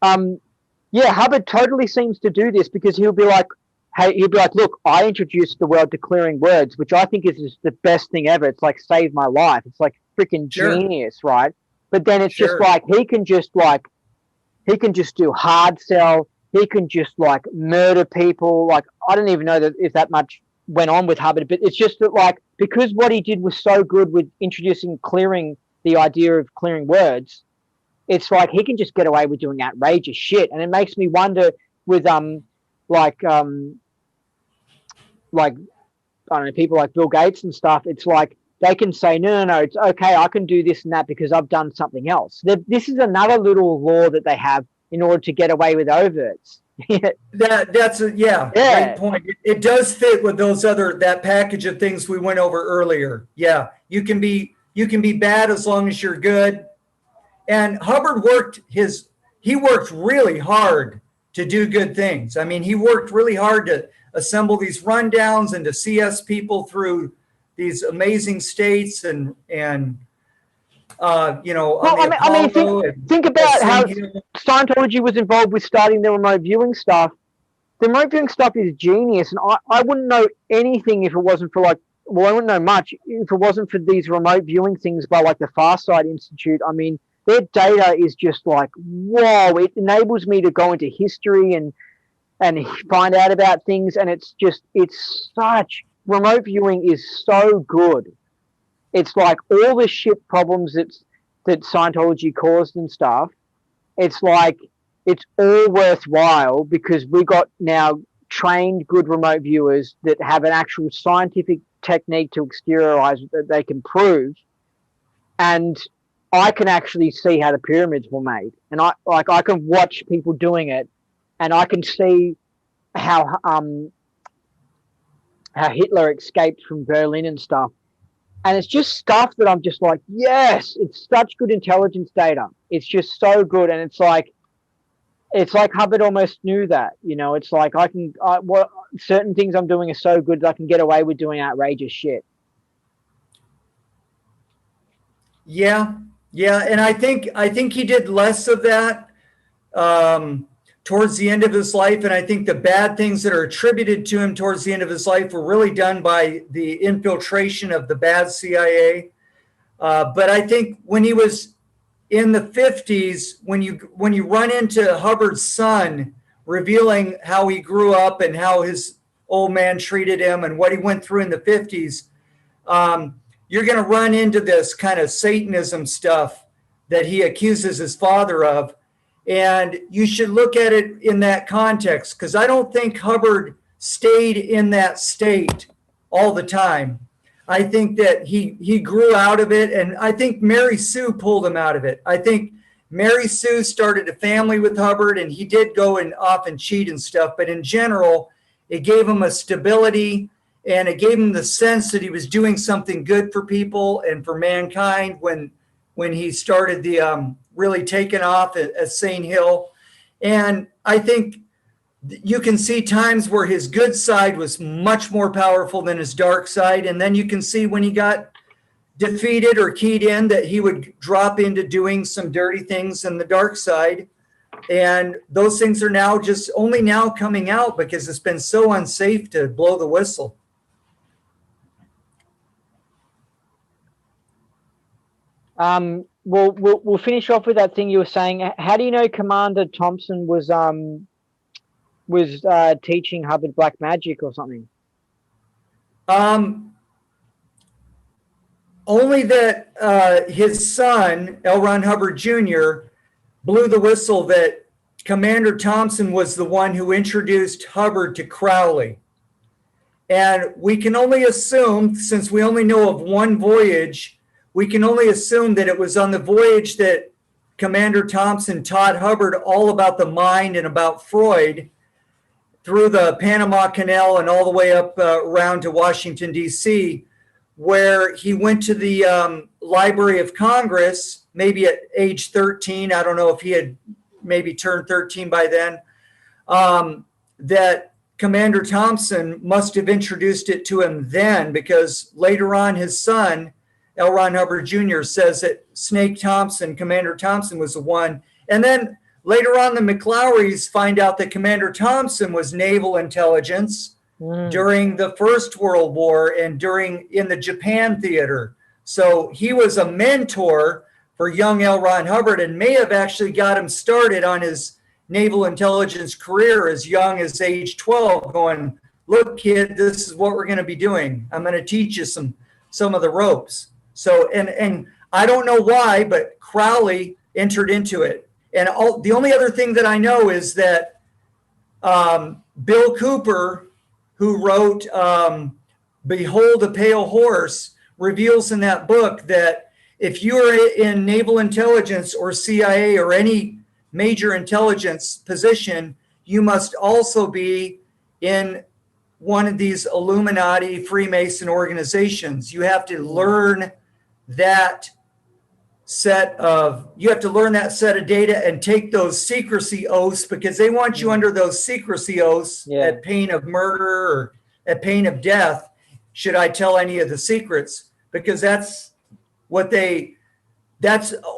S2: yeah, Hubbard totally seems to do this because he'll be like, hey, he'll be like, look, I introduced the world to clearing words, which I think is just the best thing ever. It's like saved my life. It's like freaking genius, right? But then it's just like he can just do hard sell. He can just like murder people. Like I don't even know that if that much went on with Hubbard, but it's just that like because what he did was so good with introducing the idea of clearing words, it's like he can just get away with doing outrageous shit. And it makes me wonder with like I don't know, people like Bill Gates and stuff, it's like they can say, no, it's okay, I can do this and that because I've done something else. This is another little law that they have in order to get away with overts.
S3: That's a great point. It does fit with that package of things we went over earlier. Yeah, you can be bad as long as you're good. And Hubbard worked really hard to do good things. I mean, he worked really hard to assemble these rundowns and to see us people through these amazing states and you know.
S2: Well, I mean, think about how Scientology was involved with starting the remote viewing stuff. The remote viewing stuff is genius, and I wouldn't know anything if it wasn't for I wouldn't know much if it wasn't for these remote viewing things by like the Farsight Institute. I mean, their data is just like, whoa, it enables me to go into history and find out about things. And remote viewing is so good. It's like all the shit problems that Scientology caused and stuff. It's like, it's all worthwhile because we got now trained good remote viewers that have an actual scientific technique to exteriorize that they can prove. And I can actually see how the pyramids were made, and I can watch people doing it, and I can see how Hitler escaped from Berlin and stuff. And it's just stuff that I'm just like, yes, it's such good intelligence data. It's just so good, and it's like Hubbard almost knew that, you know. It's like certain things I'm doing are so good that I can get away with doing outrageous shit.
S3: Yeah, and I think he did less of that towards the end of his life, and I think the bad things that are attributed to him towards the end of his life were really done by the infiltration of the bad CIA. But I think when he was in the 50s, when you run into Hubbard's son revealing how he grew up and how his old man treated him and what he went through in the 50s, you're going to run into this kind of Satanism stuff that he accuses his father of. And you should look at it in that context, because I don't think Hubbard stayed in that state all the time. I think that he grew out of it, and I think Mary Sue pulled him out of it. I think Mary Sue started a family with Hubbard, and he did go and often cheat and stuff, but in general, it gave him a stability, and it gave him the sense that he was doing something good for people and for mankind when he started the really taking off at St. Hill. And I think you can see times where his good side was much more powerful than his dark side. And then you can see when he got defeated or keyed in that he would drop into doing some dirty things in the dark side. And those things are now just only now coming out because it's been so unsafe to blow the whistle.
S2: We'll finish off with that thing you were saying. How do you know Commander Thompson was was teaching Hubbard black magic or something?
S3: Only that his son, L. Ron Hubbard Jr., blew the whistle that Commander Thompson was the one who introduced Hubbard to Crowley. And we can only assume, since we only know of one voyage, we can only assume that it was on the voyage that Commander Thompson taught Hubbard all about the mind and about Freud through the Panama Canal and all the way up around to Washington, D.C., where he went to the Library of Congress, maybe at age 13. I don't know if he had maybe turned 13 by then, that Commander Thompson must have introduced it to him then, because later on his son, L. Ron Hubbard Jr., says that Snake Thompson, Commander Thompson, was the one. And then later on, the McLaurys find out that Commander Thompson was naval intelligence during the First World War and in the Japan theater. So he was a mentor for young L. Ron Hubbard and may have actually got him started on his naval intelligence career as young as age 12, going, look, kid, this is what we're going to be doing. I'm going to teach you some of the ropes. So, and I don't know why, but Crowley entered into it. And the only other thing that I know is that Bill Cooper, who wrote Behold a Pale Horse, reveals in that book that if you are in naval intelligence or CIA or any major intelligence position, you must also be in one of these Illuminati Freemason organizations. You have to learn that set of data and take those secrecy oaths, because they want you under those secrecy oaths at pain of murder or at pain of death, should I tell any of the secrets, because that's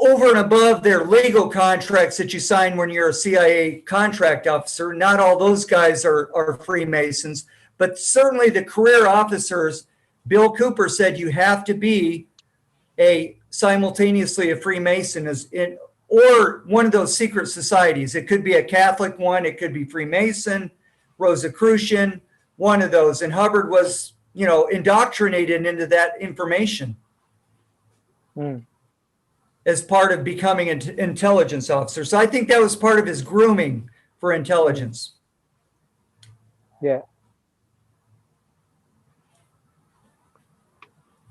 S3: over and above their legal contracts that you sign when you're a CIA contract officer. Not all those guys are Freemasons, but certainly the career officers. Bill Cooper said you have to be simultaneously a Freemason or one of those secret societies. It could be a Catholic one, it could be Freemason, Rosicrucian, one of those. And Hubbard was, indoctrinated into that information. As part of becoming an intelligence officer. So I think that was part of his grooming for intelligence.
S2: Yeah.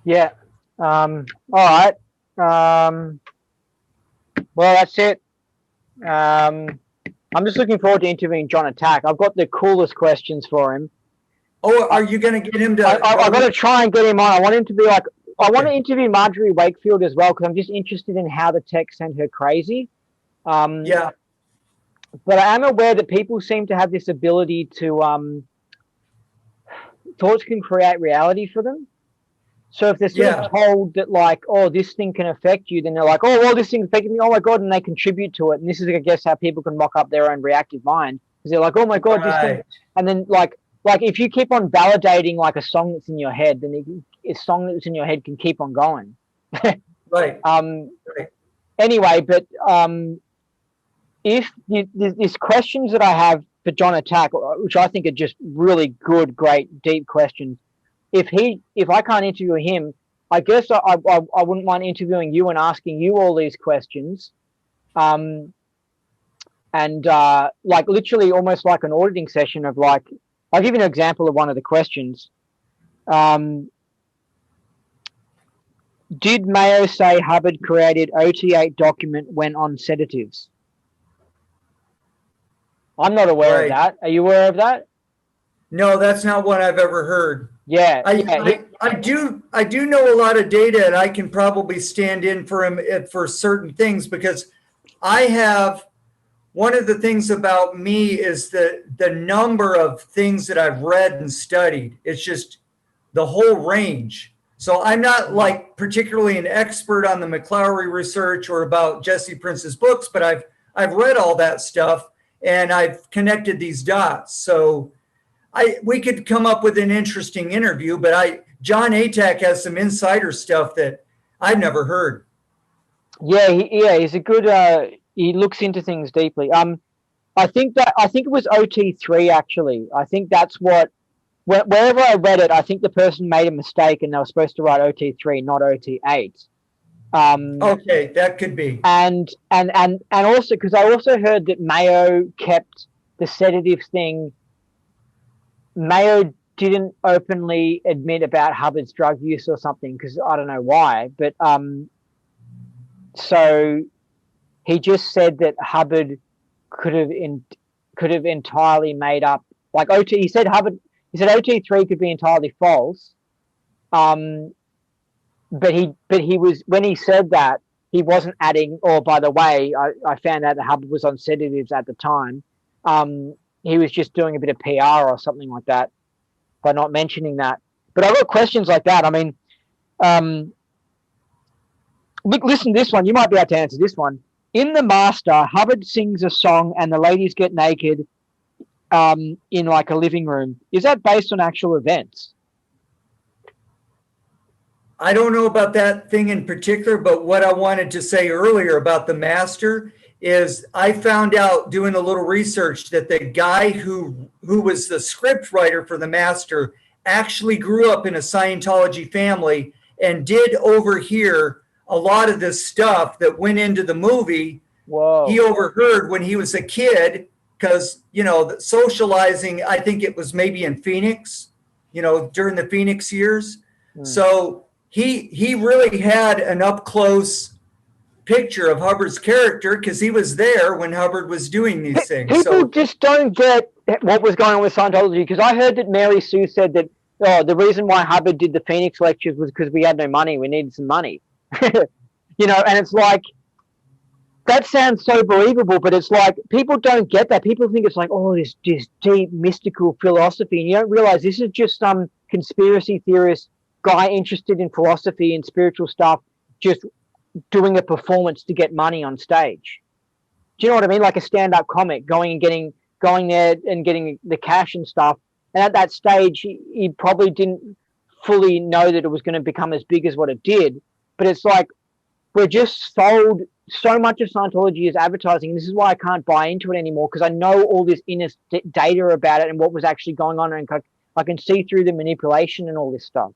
S2: Yeah. All right. Well, that's it. I'm just looking forward to interviewing John Attack. I've got the coolest questions for him.
S3: Oh, are you going to get him to?
S2: I've got to try and get him on. I want him to be like, I want to interview Marjorie Wakefield as well, because I'm just interested in how the tech sent her crazy.
S3: Yeah.
S2: But I am aware that people seem to have this ability to, thoughts can create reality for them. So if they're sort of told that, like, oh, this thing can affect you, then they're like, oh, well, this thing affected me. Oh my God. And they contribute to it. And this is, I guess, how people can mock up their own reactive mind. Because they're like, oh my God, this thing. And then like if you keep on validating like a song that's in your head, then a song that's in your head can keep on going.
S3: Right.
S2: Anyway, but if these questions that I have for John Attack, which I think are just really good, great, deep questions, if I can't interview him, I guess I wouldn't mind interviewing you and asking you all these questions, and like literally almost like an auditing session of like, I'll give you an example of one of the questions. Did Mayo say Hubbard created OT8 document when on sedatives? I'm not aware of that. Are you aware of that?
S3: No, that's not what I've ever heard.
S2: Yeah.
S3: I do know a lot of data, and I can probably stand in for him for certain things, because I have, one of the things about me is the number of things that I've read and studied. It's just the whole range. So I'm not like particularly an expert on the McLaury research or about Jesse Prince's books, but I've read all that stuff and I've connected these dots. So we could come up with an interesting interview, but John Atack has some insider stuff that I've never heard.
S2: Yeah, he's a good. He looks into things deeply. I think it was OT3 actually. I think that's what wherever I read it, I think the person made a mistake and they were supposed to write OT3, not OT8.
S3: Okay, that could be.
S2: And also because I also heard that Mayo kept the sedatives thing. Mayo didn't openly admit about Hubbard's drug use or something because I don't know why, but so he just said that Hubbard could have entirely made up like OT. He said OT3 could be entirely false. But he was when he said that he wasn't adding. Or by the way, I found out that Hubbard was on sedatives at the time. He was just doing a bit of PR or something like that by not mentioning that. But I've got questions like that. I mean, look, listen to this one. You might be able to answer this one. In The Master, Hubbard sings a song and the ladies get naked in like a living room. Is that based on actual events?
S3: I don't know about that thing in particular, but what I wanted to say earlier about The Master is I found out doing a little research that the guy who was the script writer for The Master actually grew up in a Scientology family and did overhear a lot of this stuff that went into the movie.
S2: Whoa.
S3: He overheard when he was a kid because, socializing, I think it was maybe in Phoenix, during the Phoenix years. So he really had an up close picture of Hubbard's character because he was there when Hubbard was doing these things.
S2: People just don't get what was going on with Scientology because I heard that Mary Sue said that the reason why Hubbard did the Phoenix lectures was because we had no money. We needed some money. And it's like, that sounds so believable, but it's like people don't get that. People think it's like, this deep mystical philosophy, and you don't realize this is just some conspiracy theorist guy interested in philosophy and spiritual stuff just doing a performance to get money on stage. Do you know what I mean? Like a stand-up comic going there and getting the cash and stuff. And at that stage, he probably didn't fully know that it was going to become as big as what it did. But it's like we're just sold so much of Scientology is advertising. This is why I can't buy into it anymore because I know all this inner data about it and what was actually going on, and I can see through the manipulation and all this stuff,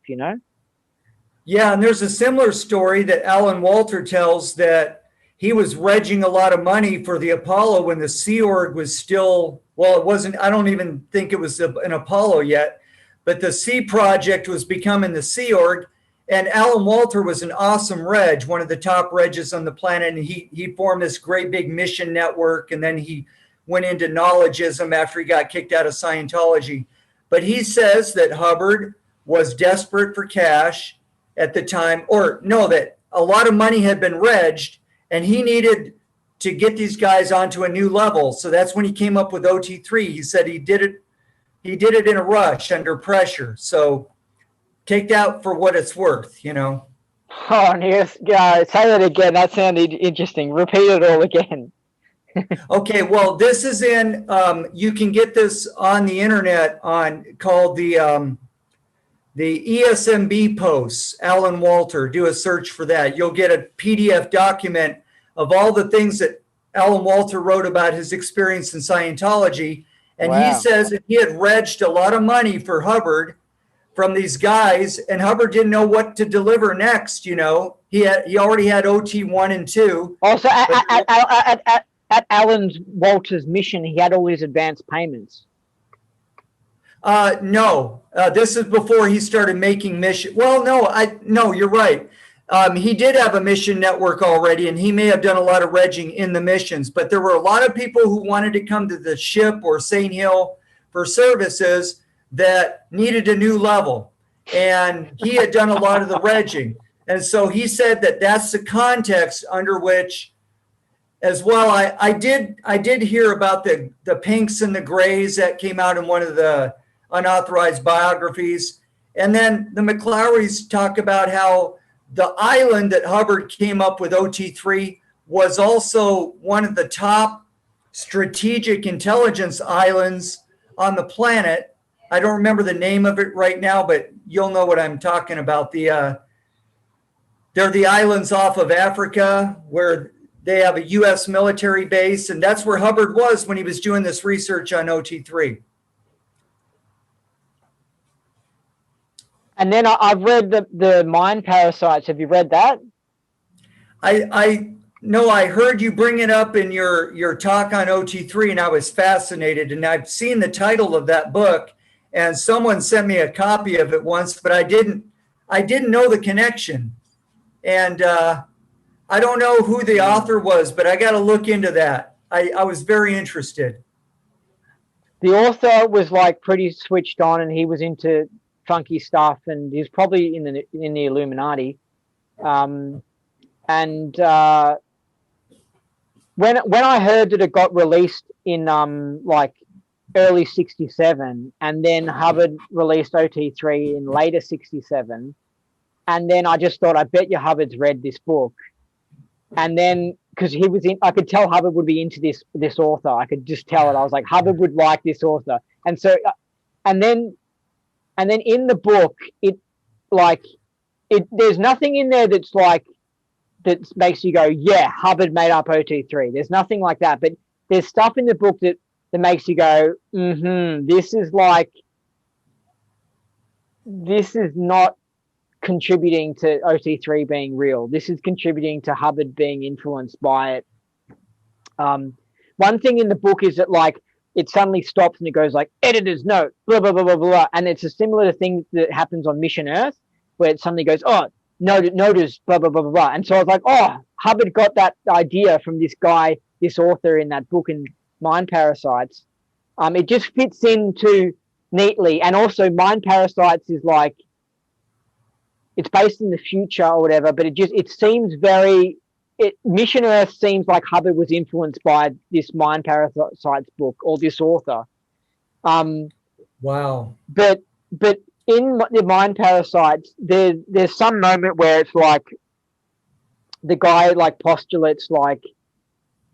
S3: Yeah, and there's a similar story that Alan Walter tells that he was wedging a lot of money for the Apollo when the Sea Org was still, it wasn't, I don't even think it was an Apollo yet, but the Sea Project was becoming the Sea Org. And Alan Walter was an awesome reg, one of the top regs on the planet. And he formed this great big mission network. And then he went into knowledgeism after he got kicked out of Scientology. But he says that Hubbard was desperate for cash at the time, that a lot of money had been regged and he needed to get these guys onto a new level. So that's when he came up with OT3. He said he did it in a rush under pressure. So take that for what it's worth,
S2: Oh, yes. Say that again. That sounded interesting. Repeat it all again.
S3: Okay, well, this is in, you can get this on the internet called the ESMB posts, Alan Walter. Do a search for that. You'll get a PDF document of all the things that Alan Walter wrote about his experience in Scientology. And
S2: Wow.
S3: He says that he had regged a lot of money for Hubbard from these guys, and Hubbard didn't know what to deliver next. He already had OT1 and 2.
S2: Also, at Alan Walter's mission, he had all his advance payments.
S3: No, this is before he started making mission. Well, no, you're right. He did have a mission network already, and he may have done a lot of regging in the missions, but there were a lot of people who wanted to come to the ship or St. Hill for services that needed a new level. And he had done a lot of the regging. And so he said that that's the context under which, as well, I did hear about the pinks and the grays that came out in one of the unauthorized biographies. And then the McClowrys talk about how the island that Hubbard came up with, OT3, was also one of the top strategic intelligence islands on the planet. I don't remember the name of it right now, but you'll know what I'm talking about. They're the islands off of Africa where they have a U.S. military base, and that's where Hubbard was when he was doing this research on OT3.
S2: And then I've read the mind parasites. Have you read that?
S3: I know I heard you bring it up in your talk on OT3, and I was fascinated. And I've seen the title of that book, and someone sent me a copy of it once, but I didn't know the connection. And I don't know who the author was, but I got to look into that. I was very interested.
S2: The author was like pretty switched on, and he was into funky stuff, and he's probably in the Illuminati. When I heard that it got released in like early '67, and then Hubbard released OT3 in later '67, and then I just thought, I bet you Hubbard's read this book. And then, because he was I could tell Hubbard would be into this author. I could just tell it. I was like, Hubbard would like this author. And so, and then in the book, there's nothing in there that's like, that makes you go, yeah, Hubbard made up OT3. There's nothing like that. But there's stuff in the book that makes you go, this is not contributing to OT3 being real. This is contributing to Hubbard being influenced by it. One thing in the book is that like it suddenly stops and it goes like editor's note, blah blah blah blah blah, and it's a similar thing that happens on Mission Earth, where it suddenly goes, oh, notice blah blah blah blah blah. And so I was like, oh, Hubbard got that idea from this guy, this author in that book in Mind Parasites. It just fits into neatly, and also Mind Parasites is like, it's based in the future or whatever, but it seems Mission Earth seems like Hubbard was influenced by this Mind Parasites book or this author.
S3: Wow.
S2: But in the Mind Parasites, there's some moment where it's like the guy like postulates like,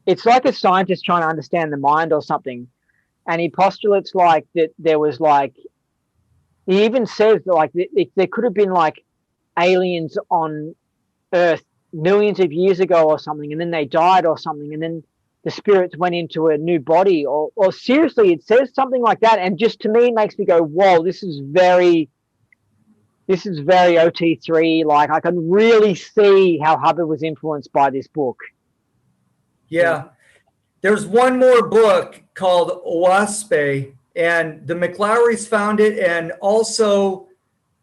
S2: it's like a scientist trying to understand the mind or something. And he postulates like that there was like, he even says that like there could have been like aliens on Earth millions of years ago or something, and then they died or something, and then the spirits went into a new body, or seriously, it says something like that, and just to me it makes me go, whoa, this is very OT3. Like I can really see how Hubbard was influenced by this book.
S3: Yeah. There's one more book called Waspe, and the McLowrys found it, and also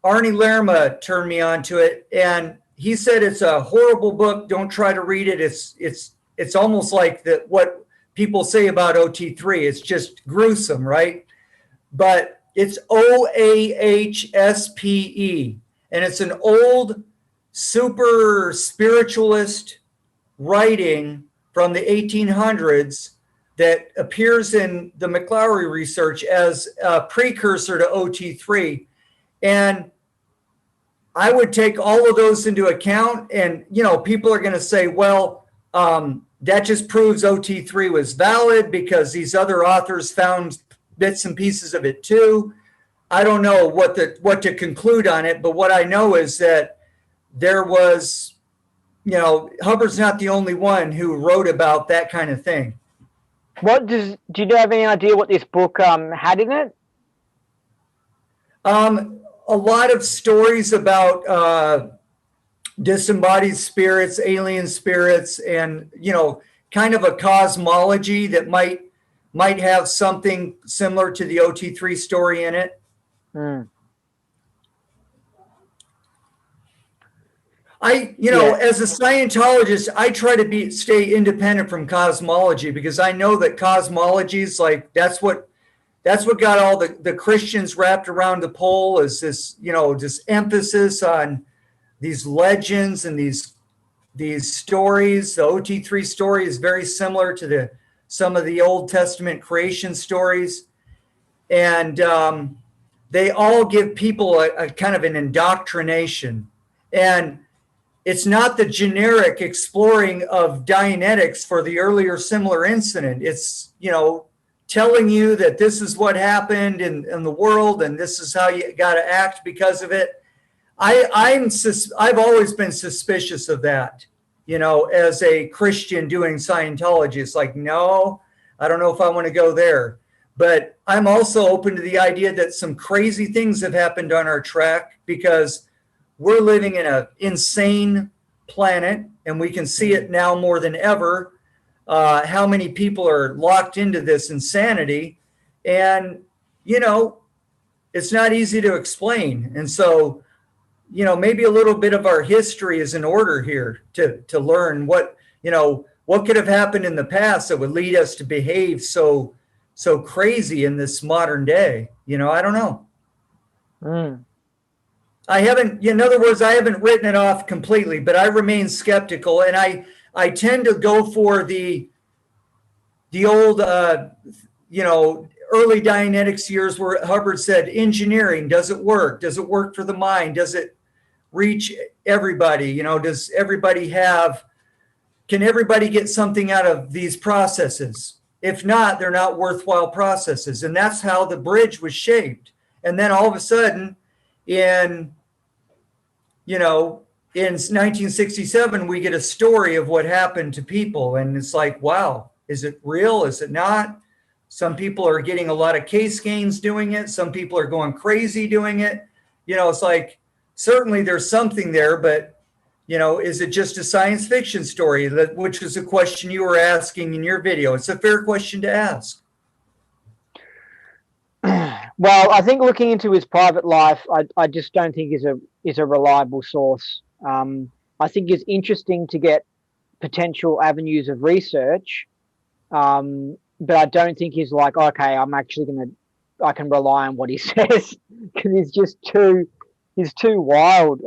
S3: Arnie Lerma turned me on to it, and he said it's a horrible book. Don't try to read it. It's almost like what people say about OT3. It's just gruesome, right? But it's OAHSPE, and it's an old super spiritualist writing from the 1800s that appears in the McLowry research as a precursor to OT3. And I would take all of those into account, and people are going to say, well, that just proves OT3 was valid because these other authors found bits and pieces of it too. I don't know what to conclude on it, but what I know is that there was, Hubbard's not the only one who wrote about that kind of thing.
S2: Do you have any idea what this book had in it?
S3: A lot of stories about disembodied spirits, alien spirits, and kind of a cosmology that might have something similar to the OT3 story in it. As a Scientologist, I try to stay independent from cosmology, because I know that cosmology is like, that's what got all the Christians wrapped around the pole, is this, this emphasis on these legends and these stories. The OT3 story is very similar to some of the Old Testament creation stories. And they all give people a kind of an indoctrination. And it's not the generic exploring of Dianetics for the earlier similar incident. It's, telling you that this is what happened in the world, and this is how you got to act because of it. I've always been suspicious of that. as a Christian doing Scientology. It's like, no, I don't know if I want to go there. But I'm also open to the idea that some crazy things have happened on our track, because we're living in an insane planet, and we can see it now more than ever, how many people are locked into this insanity. And, it's not easy to explain. And so, maybe a little bit of our history is in order here to learn what could have happened in the past that would lead us to behave so crazy in this modern day. I don't know. I haven't, in other words, I haven't written it off completely, but I remain skeptical. And I tend to go for the old, early Dianetics years where Hubbard said, engineering, does it work? Does it work for the mind? Does it reach everybody? Does everybody can everybody get something out of these processes? If not, they're not worthwhile processes. And that's how the bridge was shaped. And then all of a sudden in 1967, we get a story of what happened to people. And it's like, wow, is it real? Is it not? Some people are getting a lot of case gains doing it. Some people are going crazy doing it. It's like, certainly there's something there, but, is it just a science fiction story? Which is a question you were asking in your video. It's a fair question to ask.
S2: Well, I think looking into his private life, I just don't think is a reliable source. I think it's interesting to get potential avenues of research, but I don't think he's like, okay, I can rely on what he says, because he's too wild,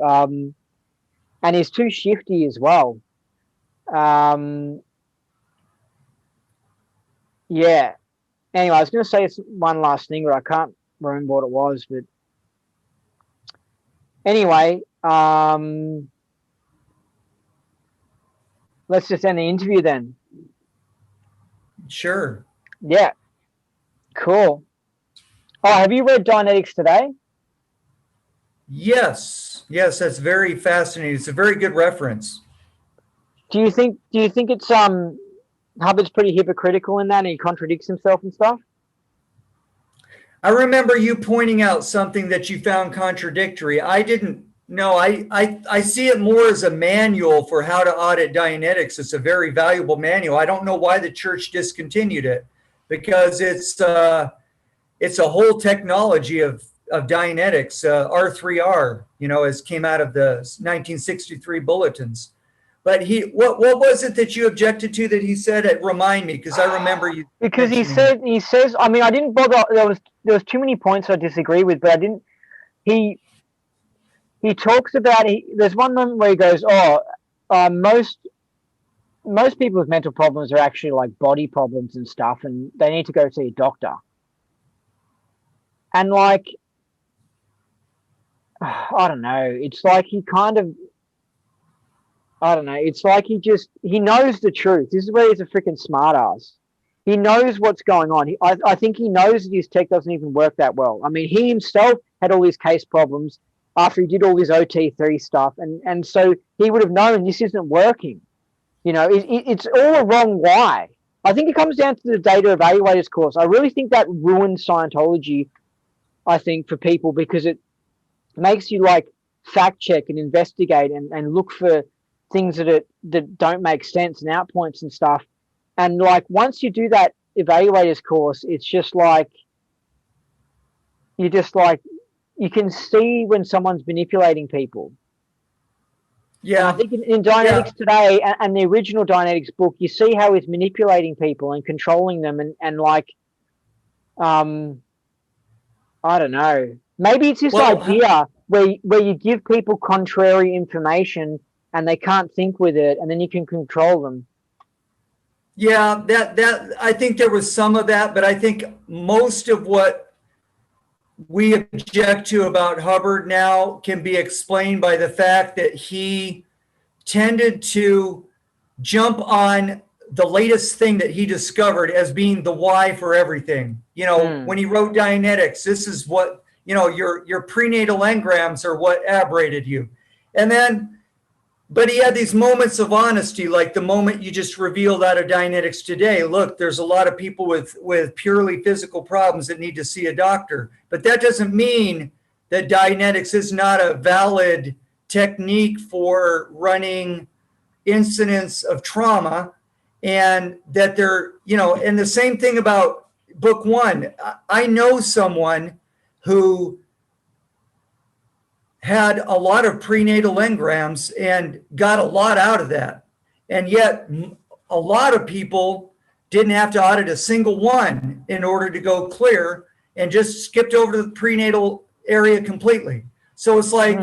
S2: and he's too shifty as well. Yeah. Anyway, I was going to say one last thing, but I can't remember what it was. But anyway, let's just end the interview then.
S3: Sure.
S2: Yeah. Cool. Oh, have you read Dianetics Today?
S3: Yes. That's very fascinating. It's a very good reference.
S2: Do you think it's Hubbard's pretty hypocritical in that, and he contradicts himself and stuff?
S3: I remember you pointing out something that you found contradictory. I didn't know. I see it more as a manual for how to audit Dianetics. It's a very valuable manual. I don't know why the church discontinued it, because it's a whole technology of Dianetics, R3R, as came out of the 1963 bulletins. But what was it that you objected to that he said? Remind me, because I remember you.
S2: Because he says. I mean, I didn't bother. There was too many points I disagree with, but I didn't. He talks about. There's one moment where he goes, most people with mental problems are actually like body problems and stuff, and they need to go see a doctor. And like, I don't know. It's like he kind of. I don't know. It's like he knows the truth. This is where he's a freaking smartass. He knows what's going on. I think he knows that his tech doesn't even work that well. I mean, he himself had all these case problems after he did all his OT3 stuff. And so he would have known this isn't working. It's all a wrong why. I think it comes down to the data evaluators course. I really think that ruined Scientology, I think, for people, because it makes you like fact check and investigate and look for things that don't make sense and outpoints and stuff. And like, once you do that evaluators course, it's just like, you can see when someone's manipulating people.
S3: Yeah.
S2: And I think in Dianetics Today and the original Dianetics book, you see how he's manipulating people and controlling them and like, I don't know. Maybe it's this idea where you give people contrary information and they can't think with it, and then you can control them.
S3: Yeah, that I think there was some of that, but I think most of what we object to about Hubbard now can be explained by the fact that he tended to jump on the latest thing that he discovered as being the why for everything. When he wrote Dianetics, this is what, your prenatal engrams are what aberrated you. And then but he had these moments of honesty, like the moment you just revealed out of Dianetics Today. Look, there's a lot of people with purely physical problems that need to see a doctor. But that doesn't mean that Dianetics is not a valid technique for running incidents of trauma, and that they're, and the same thing about book one. I know someone who had a lot of prenatal engrams and got a lot out of that. And yet a lot of people didn't have to audit a single one in order to go clear, and just skipped over to the prenatal area completely. So it's like,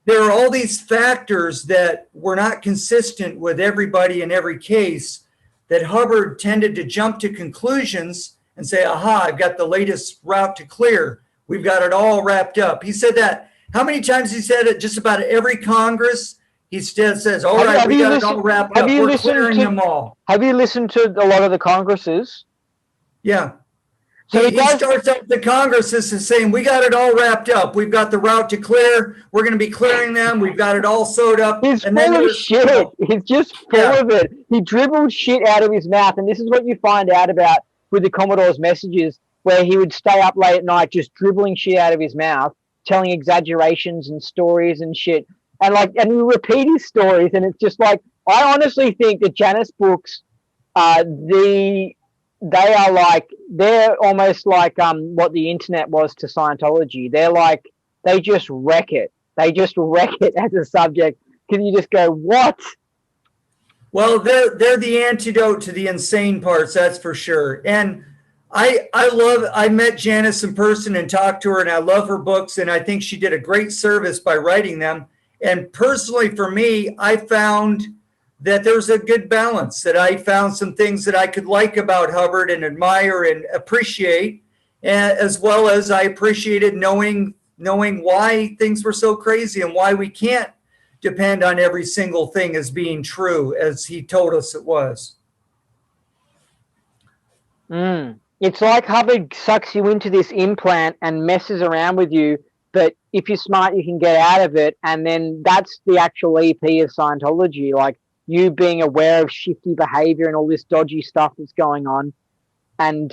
S3: there are all these factors that were not consistent with everybody in every case, that Hubbard tended to jump to conclusions and say, aha, I've got the latest route to clear. We've got it all wrapped up. He said that. How many times he said it? Just about every Congress, he still says, all right, we got it all wrapped up. We're clearing them all.
S2: Have you listened to a lot of the Congresses?
S3: Yeah.
S2: So
S3: he starts out the Congresses as saying, we got it all wrapped up. We've got the route to clear. We're going to be clearing them. We've got it all sewed up.
S2: He's full of shit. He's just full of it. He dribbled shit out of his mouth. And this is what you find out about with the Commodore's messages, where he would stay up late at night just dribbling shit out of his mouth, telling exaggerations and stories and shit. And he repeat his stories. And it's just like, I honestly think that Janus books, they're almost like what the internet was to Scientology. They just wreck it. They just wreck it as a subject. Can you just go, what?
S3: Well, they're the antidote to the insane parts, that's for sure. And I met Janice in person and talked to her, and I love her books, and I think she did a great service by writing them. And personally, for me, I found that there's a good balance, that I found some things that I could like about Hubbard and admire and appreciate, as well as I appreciated knowing why things were so crazy and why we can't depend on every single thing as being true, as he told us it was.
S2: It's like Hubbard sucks you into this implant and messes around with you, but if you're smart, you can get out of it. And then that's the actual EP of Scientology, like you being aware of shifty behavior and all this dodgy stuff that's going on. And,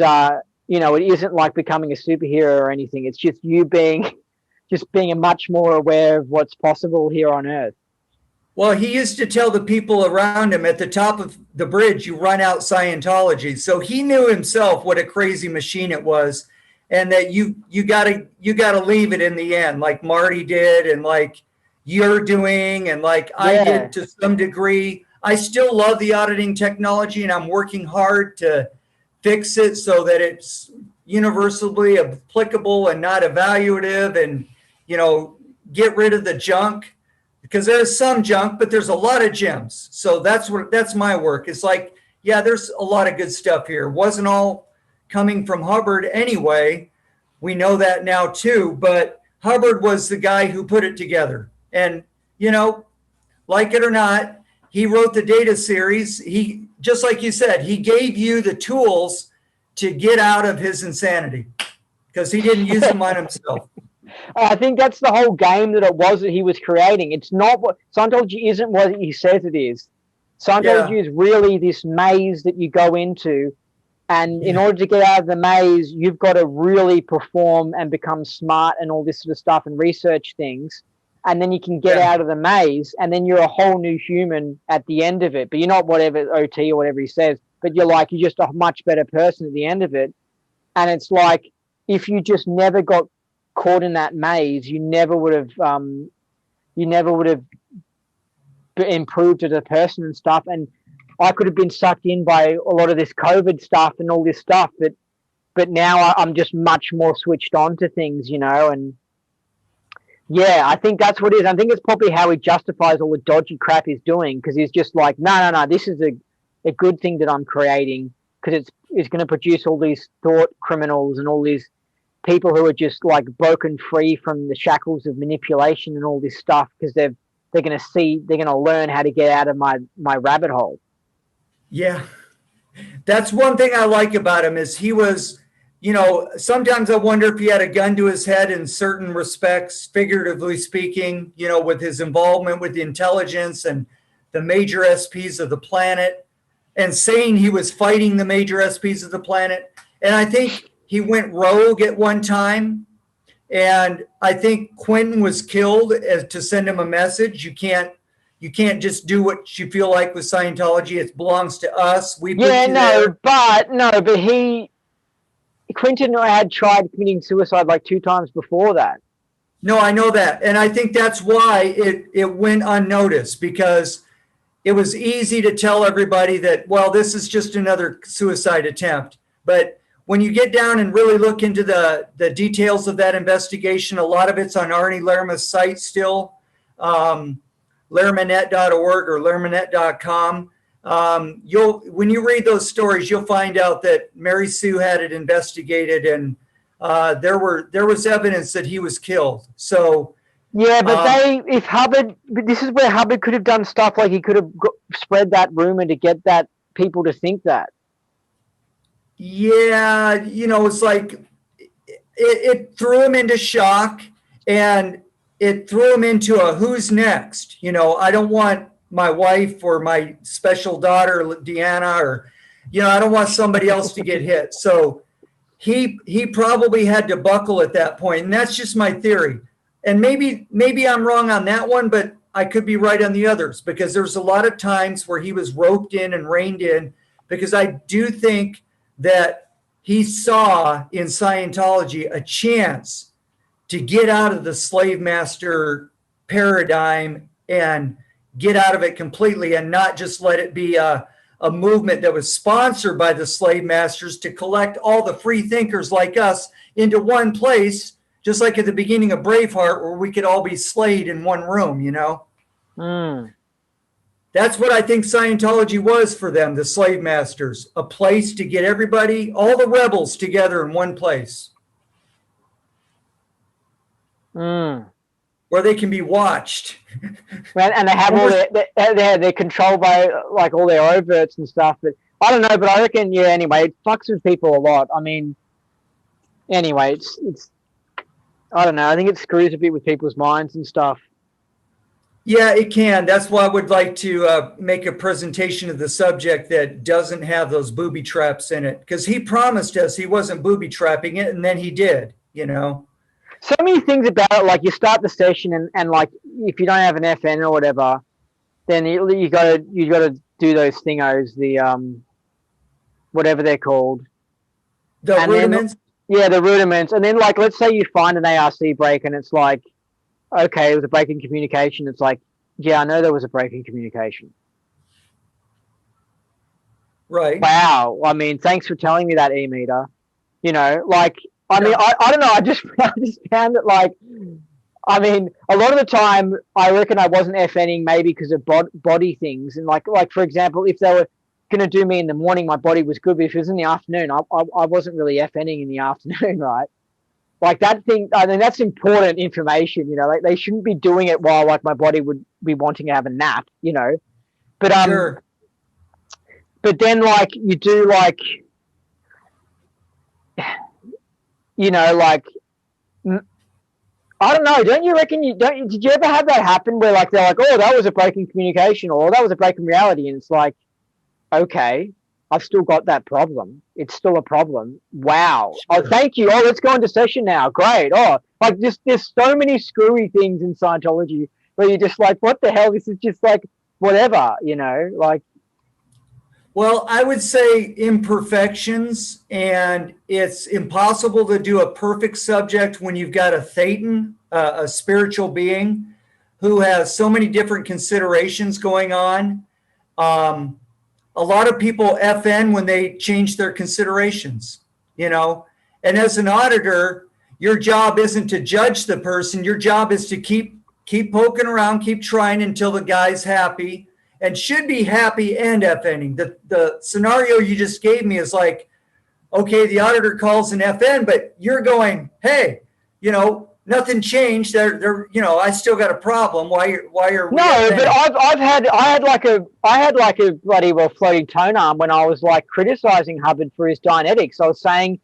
S2: it isn't like becoming a superhero or anything. It's just you being much more aware of what's possible here on Earth.
S3: Well, he used to tell the people around him, at the top of the bridge, you run out Scientology. So he knew himself what a crazy machine it was, and that you gotta leave it in the end, like Marty did, and like you're doing, and like I did to some degree. I still love the auditing technology, and I'm working hard to fix it so that it's universally applicable and not evaluative, and get rid of the junk. Because there's some junk, but there's a lot of gems. So that's my work. It's like, yeah, there's a lot of good stuff here. Wasn't all coming from Hubbard anyway. We know that now too, but Hubbard was the guy who put it together. And, like it or not, he wrote the data series. He, just like you said, he gave you the tools to get out of his insanity, because he didn't use them on himself.
S2: I think that's the whole game that he was creating. It's not what Scientology isn't what he says it is. Scientology is really this maze that you go into, and in order to get out of the maze, you've got to really perform and become smart and all this sort of stuff and research things, and then you can get out of the maze, and then you're a whole new human at the end of it. But you're not whatever OT or whatever he says, but you're just a much better person at the end of it. And it's like, if you just never got caught in that maze, you never would have improved as a person and stuff. And I could have been sucked in by a lot of this COVID stuff and all this stuff, but now I'm just much more switched on to things, and I think that's what it is. I think it's probably how he justifies all the dodgy crap he's doing, because he's just like, no, this is a good thing that I'm creating, because it's going to produce all these thought criminals and all these people who are just like broken free from the shackles of manipulation and all this stuff, because they're going to learn how to get out of my rabbit hole.
S3: Yeah. That's one thing I like about him, is he was sometimes I wonder if he had a gun to his head in certain respects, figuratively speaking, with his involvement with the intelligence and the major SPs of the planet, and saying he was fighting the major SPs of the planet. And I think he went rogue at one time. And I think Quentin was killed to send him a message. You can't just do what you feel like with Scientology. It belongs to us. We put you there.
S2: but Quentin had tried committing suicide like 2 times before that.
S3: No, I know that. And I think that's why it went unnoticed, because it was easy to tell everybody that, well, this is just another suicide attempt. But when you get down and really look into the details of that investigation, a lot of it's on Arnie Lerma's site still, lermanet.org or lermanet.com. When you read those stories, you'll find out that Mary Sue had it investigated, and there was evidence that he was killed. So
S2: yeah, but this is where Hubbard could have done stuff, like he could have spread that rumor to get that people to think that.
S3: Yeah, it's like it threw him into shock, and it threw him into a who's next. I don't want my wife or my special daughter, Deanna, or, I don't want somebody else to get hit. So he probably had to buckle at that point. And that's just my theory. And maybe I'm wrong on that one, but I could be right on the others, because there's a lot of times where he was roped in and reined in, because I do think that he saw in Scientology a chance to get out of the slave master paradigm and get out of it completely, and not just let it be a movement that was sponsored by the slave masters to collect all the free thinkers like us into one place, just like at the beginning of Braveheart, where we could all be slayed in one room, That's what I think Scientology was for them, the slave masters, a place to get everybody, all the rebels together in one place. Where they can be watched.
S2: Well, and they have they're controlled by like all their overts and stuff. But I don't know. But I reckon, anyway, it fucks with people a lot. I mean, anyway, it's I don't know. I think it screws a bit with people's minds and stuff.
S3: Yeah, it can. That's why I would like to make a presentation of the subject that doesn't have those booby traps in it, because he promised us he wasn't booby trapping it, and then he did.
S2: So many things about it, like you start the session and like if you don't have an FN or whatever, then you got to do those thingos, the whatever they're called,
S3: the rudiments.
S2: The rudiments, and then like let's say you find an ARC break and it's like, okay, it was a break in communication. It's like, yeah, I know there was a break in communication.
S3: Right.
S2: Wow. I mean, thanks for telling me that, E-meter. Like. I mean, I don't know. I just found that, like, I mean, a lot of the time, I reckon I wasn't FNing maybe because of body things. And, like for example, if they were going to do me in the morning, my body was good. But if it was in the afternoon, I wasn't really FNing in the afternoon, right? Like, that thing, I mean, that's important information, Like, they shouldn't be doing it while, like, my body would be wanting to have a nap, But,
S3: sure.
S2: But then, like, you do, like... like, I don't know. Don't you reckon did you ever have that happen where like, they're like, oh, that was a break in communication, or that was a break in reality. And it's like, okay, I've still got that problem. It's still a problem. Wow. Sure. Oh, thank you. Oh, let's go into session now. Great. Oh, like there's so many screwy things in Scientology where you're just like, what the hell? This is just like, whatever, like.
S3: Well, I would say imperfections, and it's impossible to do a perfect subject when you've got a thetan, a spiritual being who has so many different considerations going on. A lot of people FN when they change their considerations, and as an auditor, your job isn't to judge the person. Your job is to keep poking around, keep trying until the guy's happy. And should be happy and FNing. The scenario you just gave me is like, okay, the auditor calls an FN, but you're going, hey, nothing changed. They're I still got a problem. Why are we
S2: no?
S3: FNing?
S2: But I had like a bloody floating tone arm when I was like criticizing Hubbard for his Dianetics. I was saying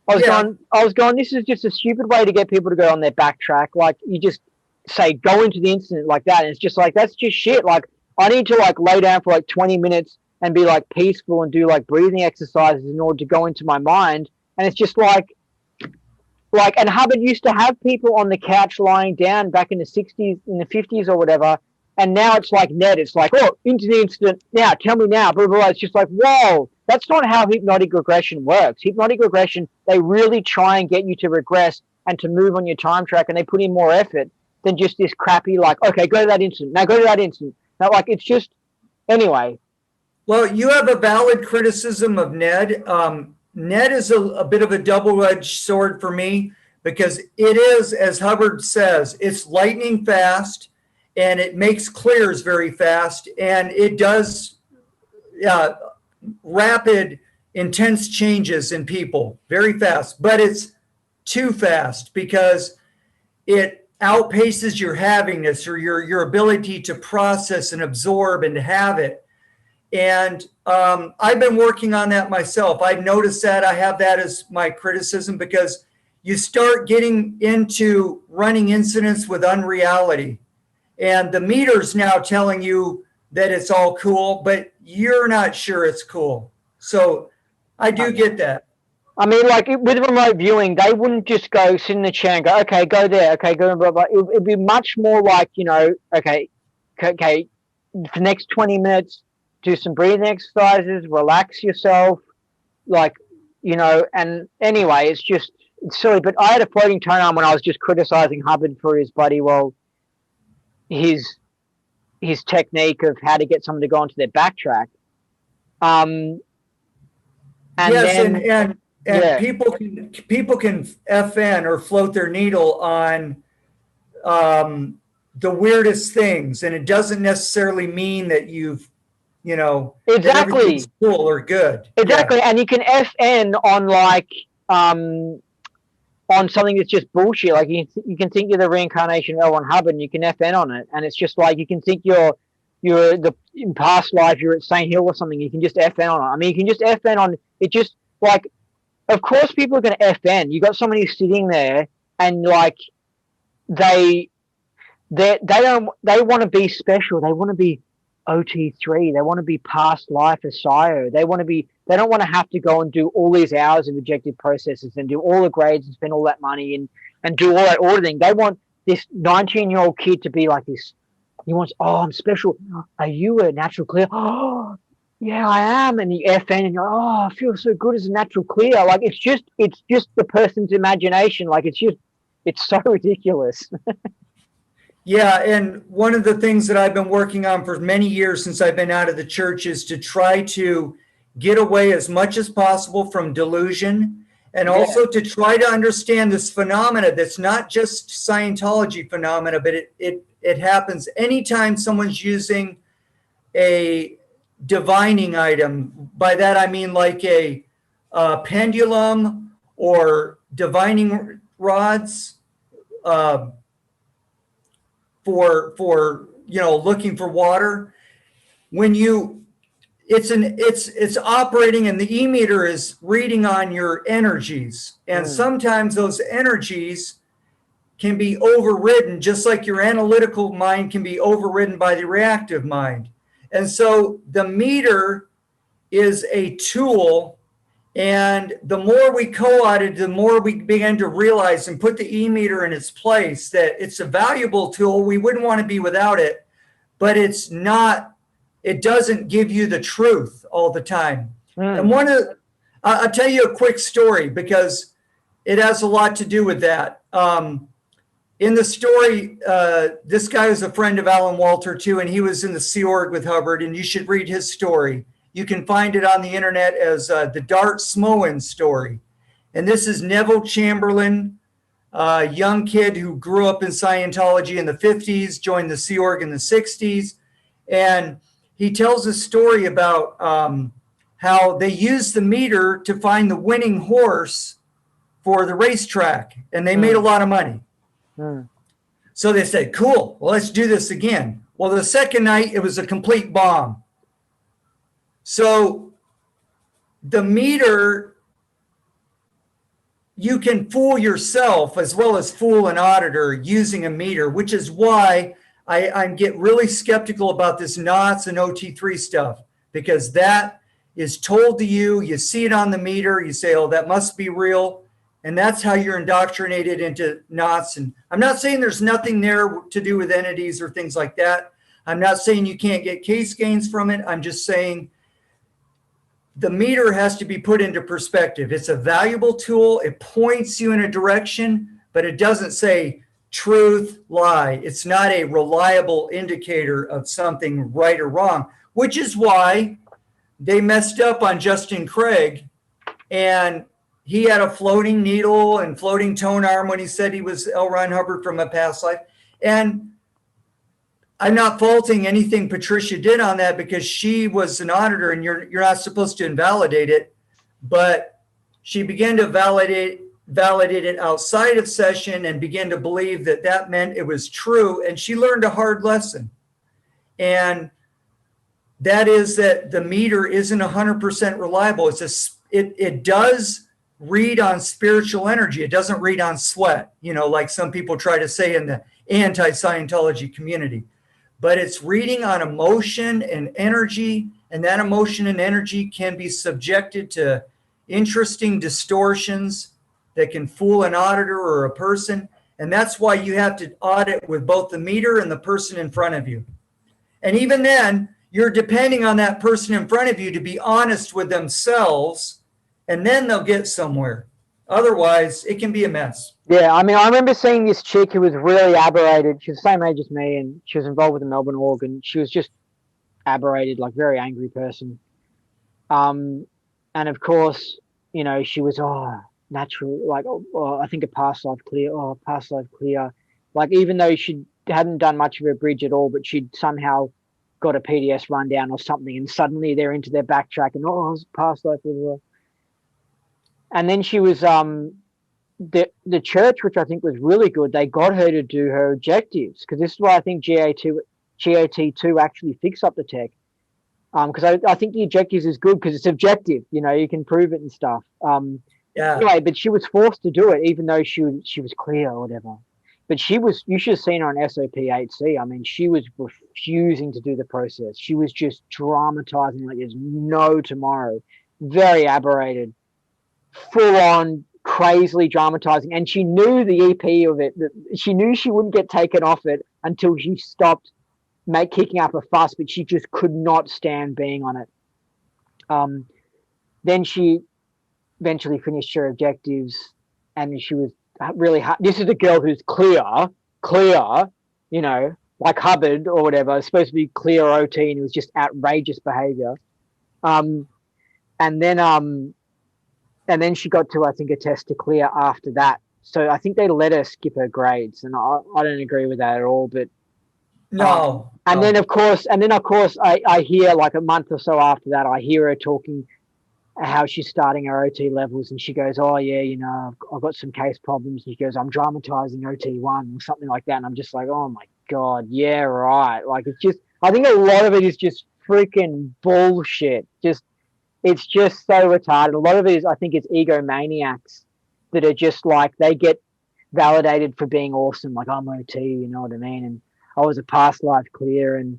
S3: Yeah.
S2: I was going, this is just a stupid way to get people to go on their backtrack. Like, you just say, go into the incident like that. And it's just like, that's just shit. Like, I need to like lay down for like 20 minutes and be like peaceful and do like breathing exercises in order to go into my mind. And it's just like, and Hubbard used to have people on the couch lying down back in the 60s, in the 50s or whatever. And now it's like Ned. It's like, oh, into the incident now. Tell me now. Blah, blah, blah. It's just like, whoa, that's not how hypnotic regression works. Hypnotic regression, they really try and get you to regress and to move on your time track, and they put in more effort than just this crappy, like, okay, go to that incident. Now go to that incident. Now, like, it's just, anyway.
S3: Well, you have a valid criticism of Ned. Ned is a bit of a double-edged sword for me because it is, as Hubbard says, it's lightning fast and it makes clears very fast, and it does rapid, intense changes in people very fast, but it's too fast because it outpaces your havingness or your ability to process and absorb and to have it. And I've been working on that myself. I've noticed that. I have that as my criticism because you start getting into running incidents with unreality. And the meter's now telling you that it's all cool, but you're not sure it's cool. So I do get that.
S2: I mean, like with remote viewing, they wouldn't just go sit in the chair and go, okay, go there, okay, go, blah, blah. It'd be much more like, okay, for the next 20 minutes, do some breathing exercises, relax yourself, like, and anyway, it's silly. But I had a floating tone arm when I was just criticizing Hubbard for his his technique of how to get someone to go onto their backtrack. And
S3: yes,
S2: then,
S3: and people can FN or float their needle on the weirdest things, and it doesn't necessarily mean that
S2: exactly,
S3: that everything's cool or good.
S2: Exactly, yeah. And you can FN on like on something that's just bullshit. Like you can think you're the reincarnation of L. Ron Hubbard, and you can FN on it, and it's just like you can think you're in past life you're at St. Hill or something. You can just FN on it. I mean, you can just FN on it. Just like, of course, people are going to FN. You got somebody sitting there, and like they want to be special. They want to be OT3. They want to be past life as SIO. They don't want to have to go and do all these hours of objective processes and do all the grades and spend all that money and do all that auditing. They want this 19-year-old kid to be like this. He wants, oh, I'm special. Are you a natural clear? Oh, yeah, I am. And you FN and you're, oh, I feel so good as a natural clear. Like it's just the person's imagination. Like it's so ridiculous.
S3: Yeah, and one of the things that I've been working on for many years since I've been out of the church is to try to get away as much as possible from delusion, and also to try to understand this phenomena that's not just Scientology phenomena, but it happens anytime someone's using a divining item. By that I mean like a pendulum or divining rods, for looking for water. When it's operating and the e-meter is reading on your energies, and sometimes those energies can be overridden, just like your analytical mind can be overridden by the reactive mind. And so the meter is a tool, and the more we co-opted, the more we began to realize and put the e-meter in its place, that it's a valuable tool. We wouldn't want to be without it, but it doesn't give you the truth all the time. And I'll tell you a quick story because it has a lot to do with that. In the story, this guy was a friend of Alan Walter too, and he was in the Sea Org with Hubbard, and you should read his story. You can find it on the internet as the Dart Smoen story. And this is Neville Chamberlain, a young kid who grew up in Scientology in the 50s, joined the Sea Org in the 60s. And he tells a story about how they used the meter to find the winning horse for the racetrack. And they made a lot of money. So they said, cool, well, let's do this again. Well, the second night, it was a complete bomb. So the meter you can fool yourself as well as fool an auditor using a meter, which is why I get really skeptical about this knots and OT3 stuff, because that is told to you, you see it on the meter, you say, oh, that must be real. And that's how you're indoctrinated into knots. And I'm not saying there's nothing there to do with entities or things like that. I'm not saying you can't get case gains from it. I'm just saying the meter has to be put into perspective. It's a valuable tool. It points you in a direction, but it doesn't say truth, lie. It's not a reliable indicator of something right or wrong, which is why they messed up on Justin Craig. And he had a floating needle and floating tone arm when he said he was L. Ron Hubbard from a past life. And I'm not faulting anything Patricia did on that, because she was an auditor and you're not supposed to invalidate it. But she began to validate it outside of session and began to believe that that meant it was true. And she learned a hard lesson. And that is that the meter isn't 100% reliable. It does read on spiritual energy. It doesn't read on sweat, like some people try to say in the anti-Scientology community. But it's reading on emotion and energy, and that emotion and energy can be subjected to interesting distortions that can fool an auditor or a person. And that's why you have to audit with both the meter and the person in front of you. And even then, you're depending on that person in front of you to be honest with themselves, and then they'll get somewhere. Otherwise, it can be a mess.
S2: Yeah, I mean, I remember seeing this chick who was really aberrated. She was the same age as me, and she was involved with the Melbourne org, and she was just aberrated, like very angry person. And of course, she was, natural, like, I think a past life clear, past life clear. Like, even though she hadn't done much of a bridge at all, but she'd somehow got a PDS rundown or something, and suddenly they're into their backtrack and, it's past life. Blah, blah. And then she was, the church, which I think was really good, they got her to do her objectives, because this is why I think GAT2 actually fixed up the tech. Because I think the objectives is good because it's objective, you can prove it and stuff.
S3: Yeah.
S2: Anyway, but she was forced to do it, even though she was clear or whatever. But you should have seen her on SOP 8C. I mean, she was refusing to do the process. She was just dramatizing like there's no tomorrow. Very aberrated, full on, crazily dramatizing. And she knew the EP of it. That she knew she wouldn't get taken off it until she stopped kicking up a fuss, but she just could not stand being on it. Then she eventually finished her objectives, and she was really hard. This is a girl who's clear, like Hubbard or whatever. It's supposed to be clear OT, and it was just outrageous behavior. And then she got to, I think, a test to clear after that. So I think they let her skip her grades, and I don't agree with that at all. But
S3: no.
S2: And then of course, I hear, like a month or so after that, I hear her talking how she's starting her OT levels, and she goes, "Oh yeah, I've got some case problems." And she goes, "I'm dramatizing OT1" or something like that, and I'm just like, "Oh my god, yeah, right." Like, it's just, I think a lot of it is just freaking bullshit. It's just so retarded. A lot of it is, I think, it's egomaniacs that are just like, they get validated for being awesome. Like, I'm OT, you know what I mean? And I was a past life clear, and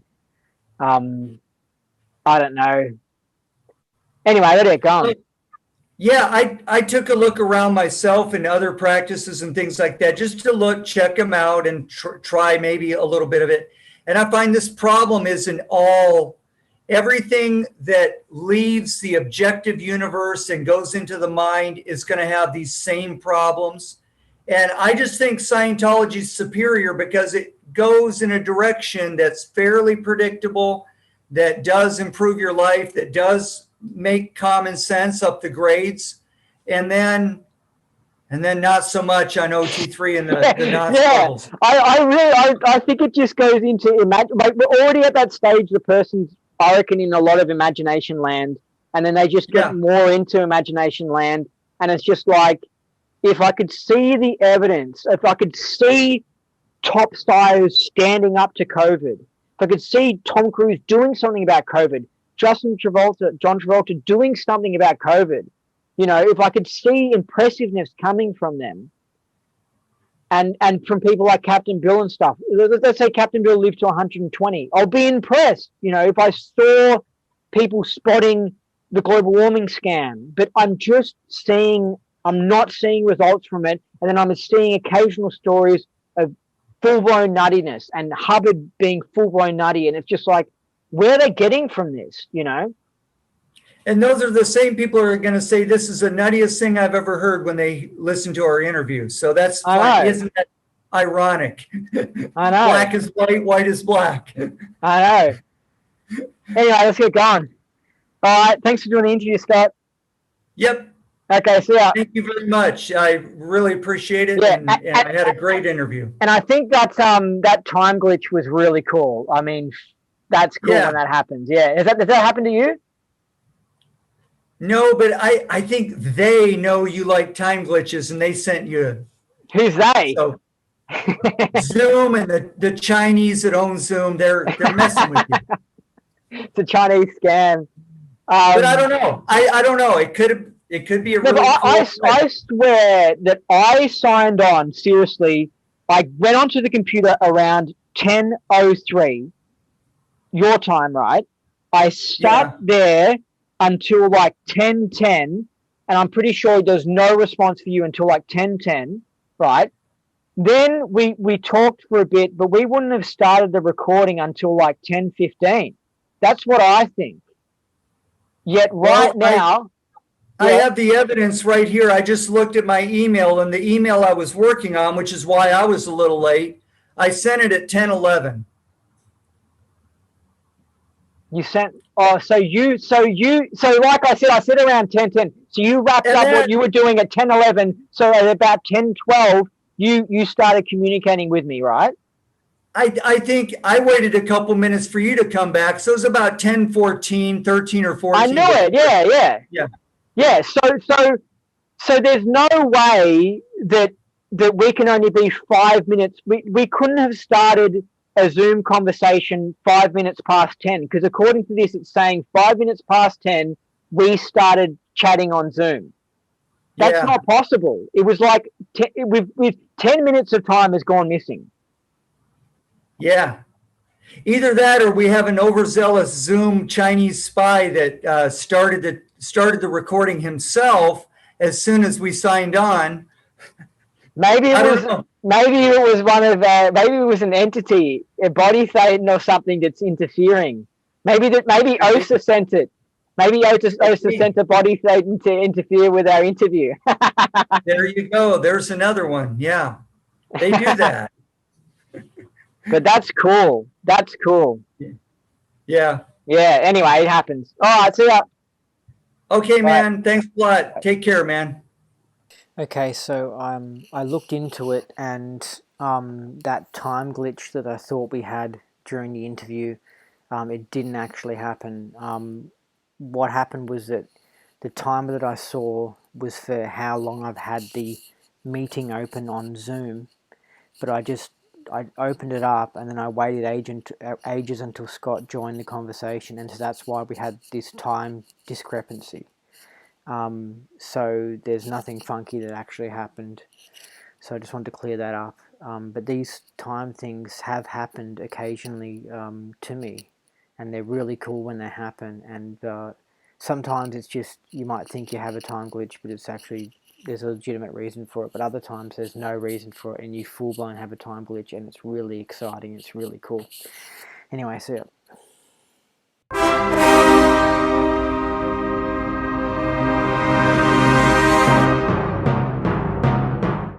S2: I don't know. Anyway, let it go.
S3: Yeah, I took a look around myself and other practices and things like that, just to check them out and try maybe a little bit of it. And I find this problem is in everything that leaves the objective universe and goes into the mind is going to have these same problems. And I just think Scientology is superior because it goes in a direction that's fairly predictable, that does improve your life, that does make common sense up the grades, and then not so much on OT3 and the knots levels.
S2: I think it just goes into like, we're already at that stage. The person's, I reckon, in a lot of imagination land, and then they just get more into imagination land, and it's just like, if I could see the evidence, if I could see top stars standing up to COVID, if I could see Tom Cruise doing something about COVID, John Travolta doing something about COVID, You know, if I could see impressiveness coming from them, and from people like Captain Bill and stuff. Let's say Captain Bill lived to 120. I'll be impressed, you know, if I saw people spotting the global warming scam. But I'm not seeing results from it, and then I'm seeing occasional stories of full-blown nuttiness and Hubbard being full-blown nutty, and it's just like, where are they getting from this, you know?
S3: And those are the same people who are going to say this is the nuttiest thing I've ever heard when they listen to our interviews. So that's fine. Isn't that ironic?
S2: I know.
S3: Black is white, white is black.
S2: I know. Anyway, let's get going. All right. Thanks for doing the interview, Scott.
S3: Yep.
S2: Okay, see ya.
S3: Thank you very much. I really appreciate it. Yeah, and I had a great interview.
S2: And I think that time glitch was really cool. I mean, that's cool when that happens. Yeah. Does that happen to you?
S3: No, but I think they know you like time glitches, and they sent you.
S2: Who's they?
S3: So, Zoom and the Chinese that own Zoom, they're messing with you.
S2: It's a Chinese scam.
S3: But I don't know. I don't know. It could be a really
S2: I swear that I signed on, seriously. I went onto the computer around 10:03, your time, right? I sat there until like 10:10, and I'm pretty sure there's no response for you until like 10:10, right? Then we talked for a bit, but we wouldn't have started the recording until like 10:15. That's what I think. Yet now...
S3: I have the evidence right here. I just looked at my email, and the email I was working on, which is why I was a little late, I sent it at 10:11.
S2: You sent, so like I said around 10:10. So you wrapped up what you were doing at 10:11. So at about 10:12, you started communicating with me, right?
S3: I think I waited a couple minutes for you to come back. So it was about 10:14, 13 or 14.
S2: I knew it. Yeah. So there's no way that we can only be 5 minutes. We couldn't have started a Zoom conversation 5 minutes past 10, because according to this, it's saying 5 minutes past 10, we started chatting on Zoom. That's not possible. It was like with 10 minutes of time has gone missing.
S3: Yeah. Either that, or we have an overzealous Zoom Chinese spy that started the recording himself as soon as we signed on.
S2: Maybe it was one of maybe it was an entity, a body Satan or something that's interfering. Maybe OSA sent it. Maybe OSA sent a body Satan to interfere with our interview.
S3: There you go. There's another one. Yeah, they do that.
S2: But that's cool. That's cool.
S3: Yeah.
S2: Yeah. Anyway, it happens. All right. See ya.
S3: Okay, man. Thanks a lot. Take care, man.
S2: Okay, so I looked into it, and that time glitch that I thought we had during the interview, it didn't actually happen. What happened was that the timer that I saw was for how long I've had the meeting open on Zoom, but I opened it up, and then I waited ages until Scott joined the conversation, and so that's why we had this time discrepancy. So there's nothing funky that actually happened. So I just wanted to clear that up. But these time things have happened occasionally to me, and they're really cool when they happen. And sometimes it's just, you might think you have a time glitch, but it's actually, there's a legitimate reason for it. But other times there's no reason for it, and you full-blown have a time glitch, and it's really exciting. It's really cool. Anyway, see ya.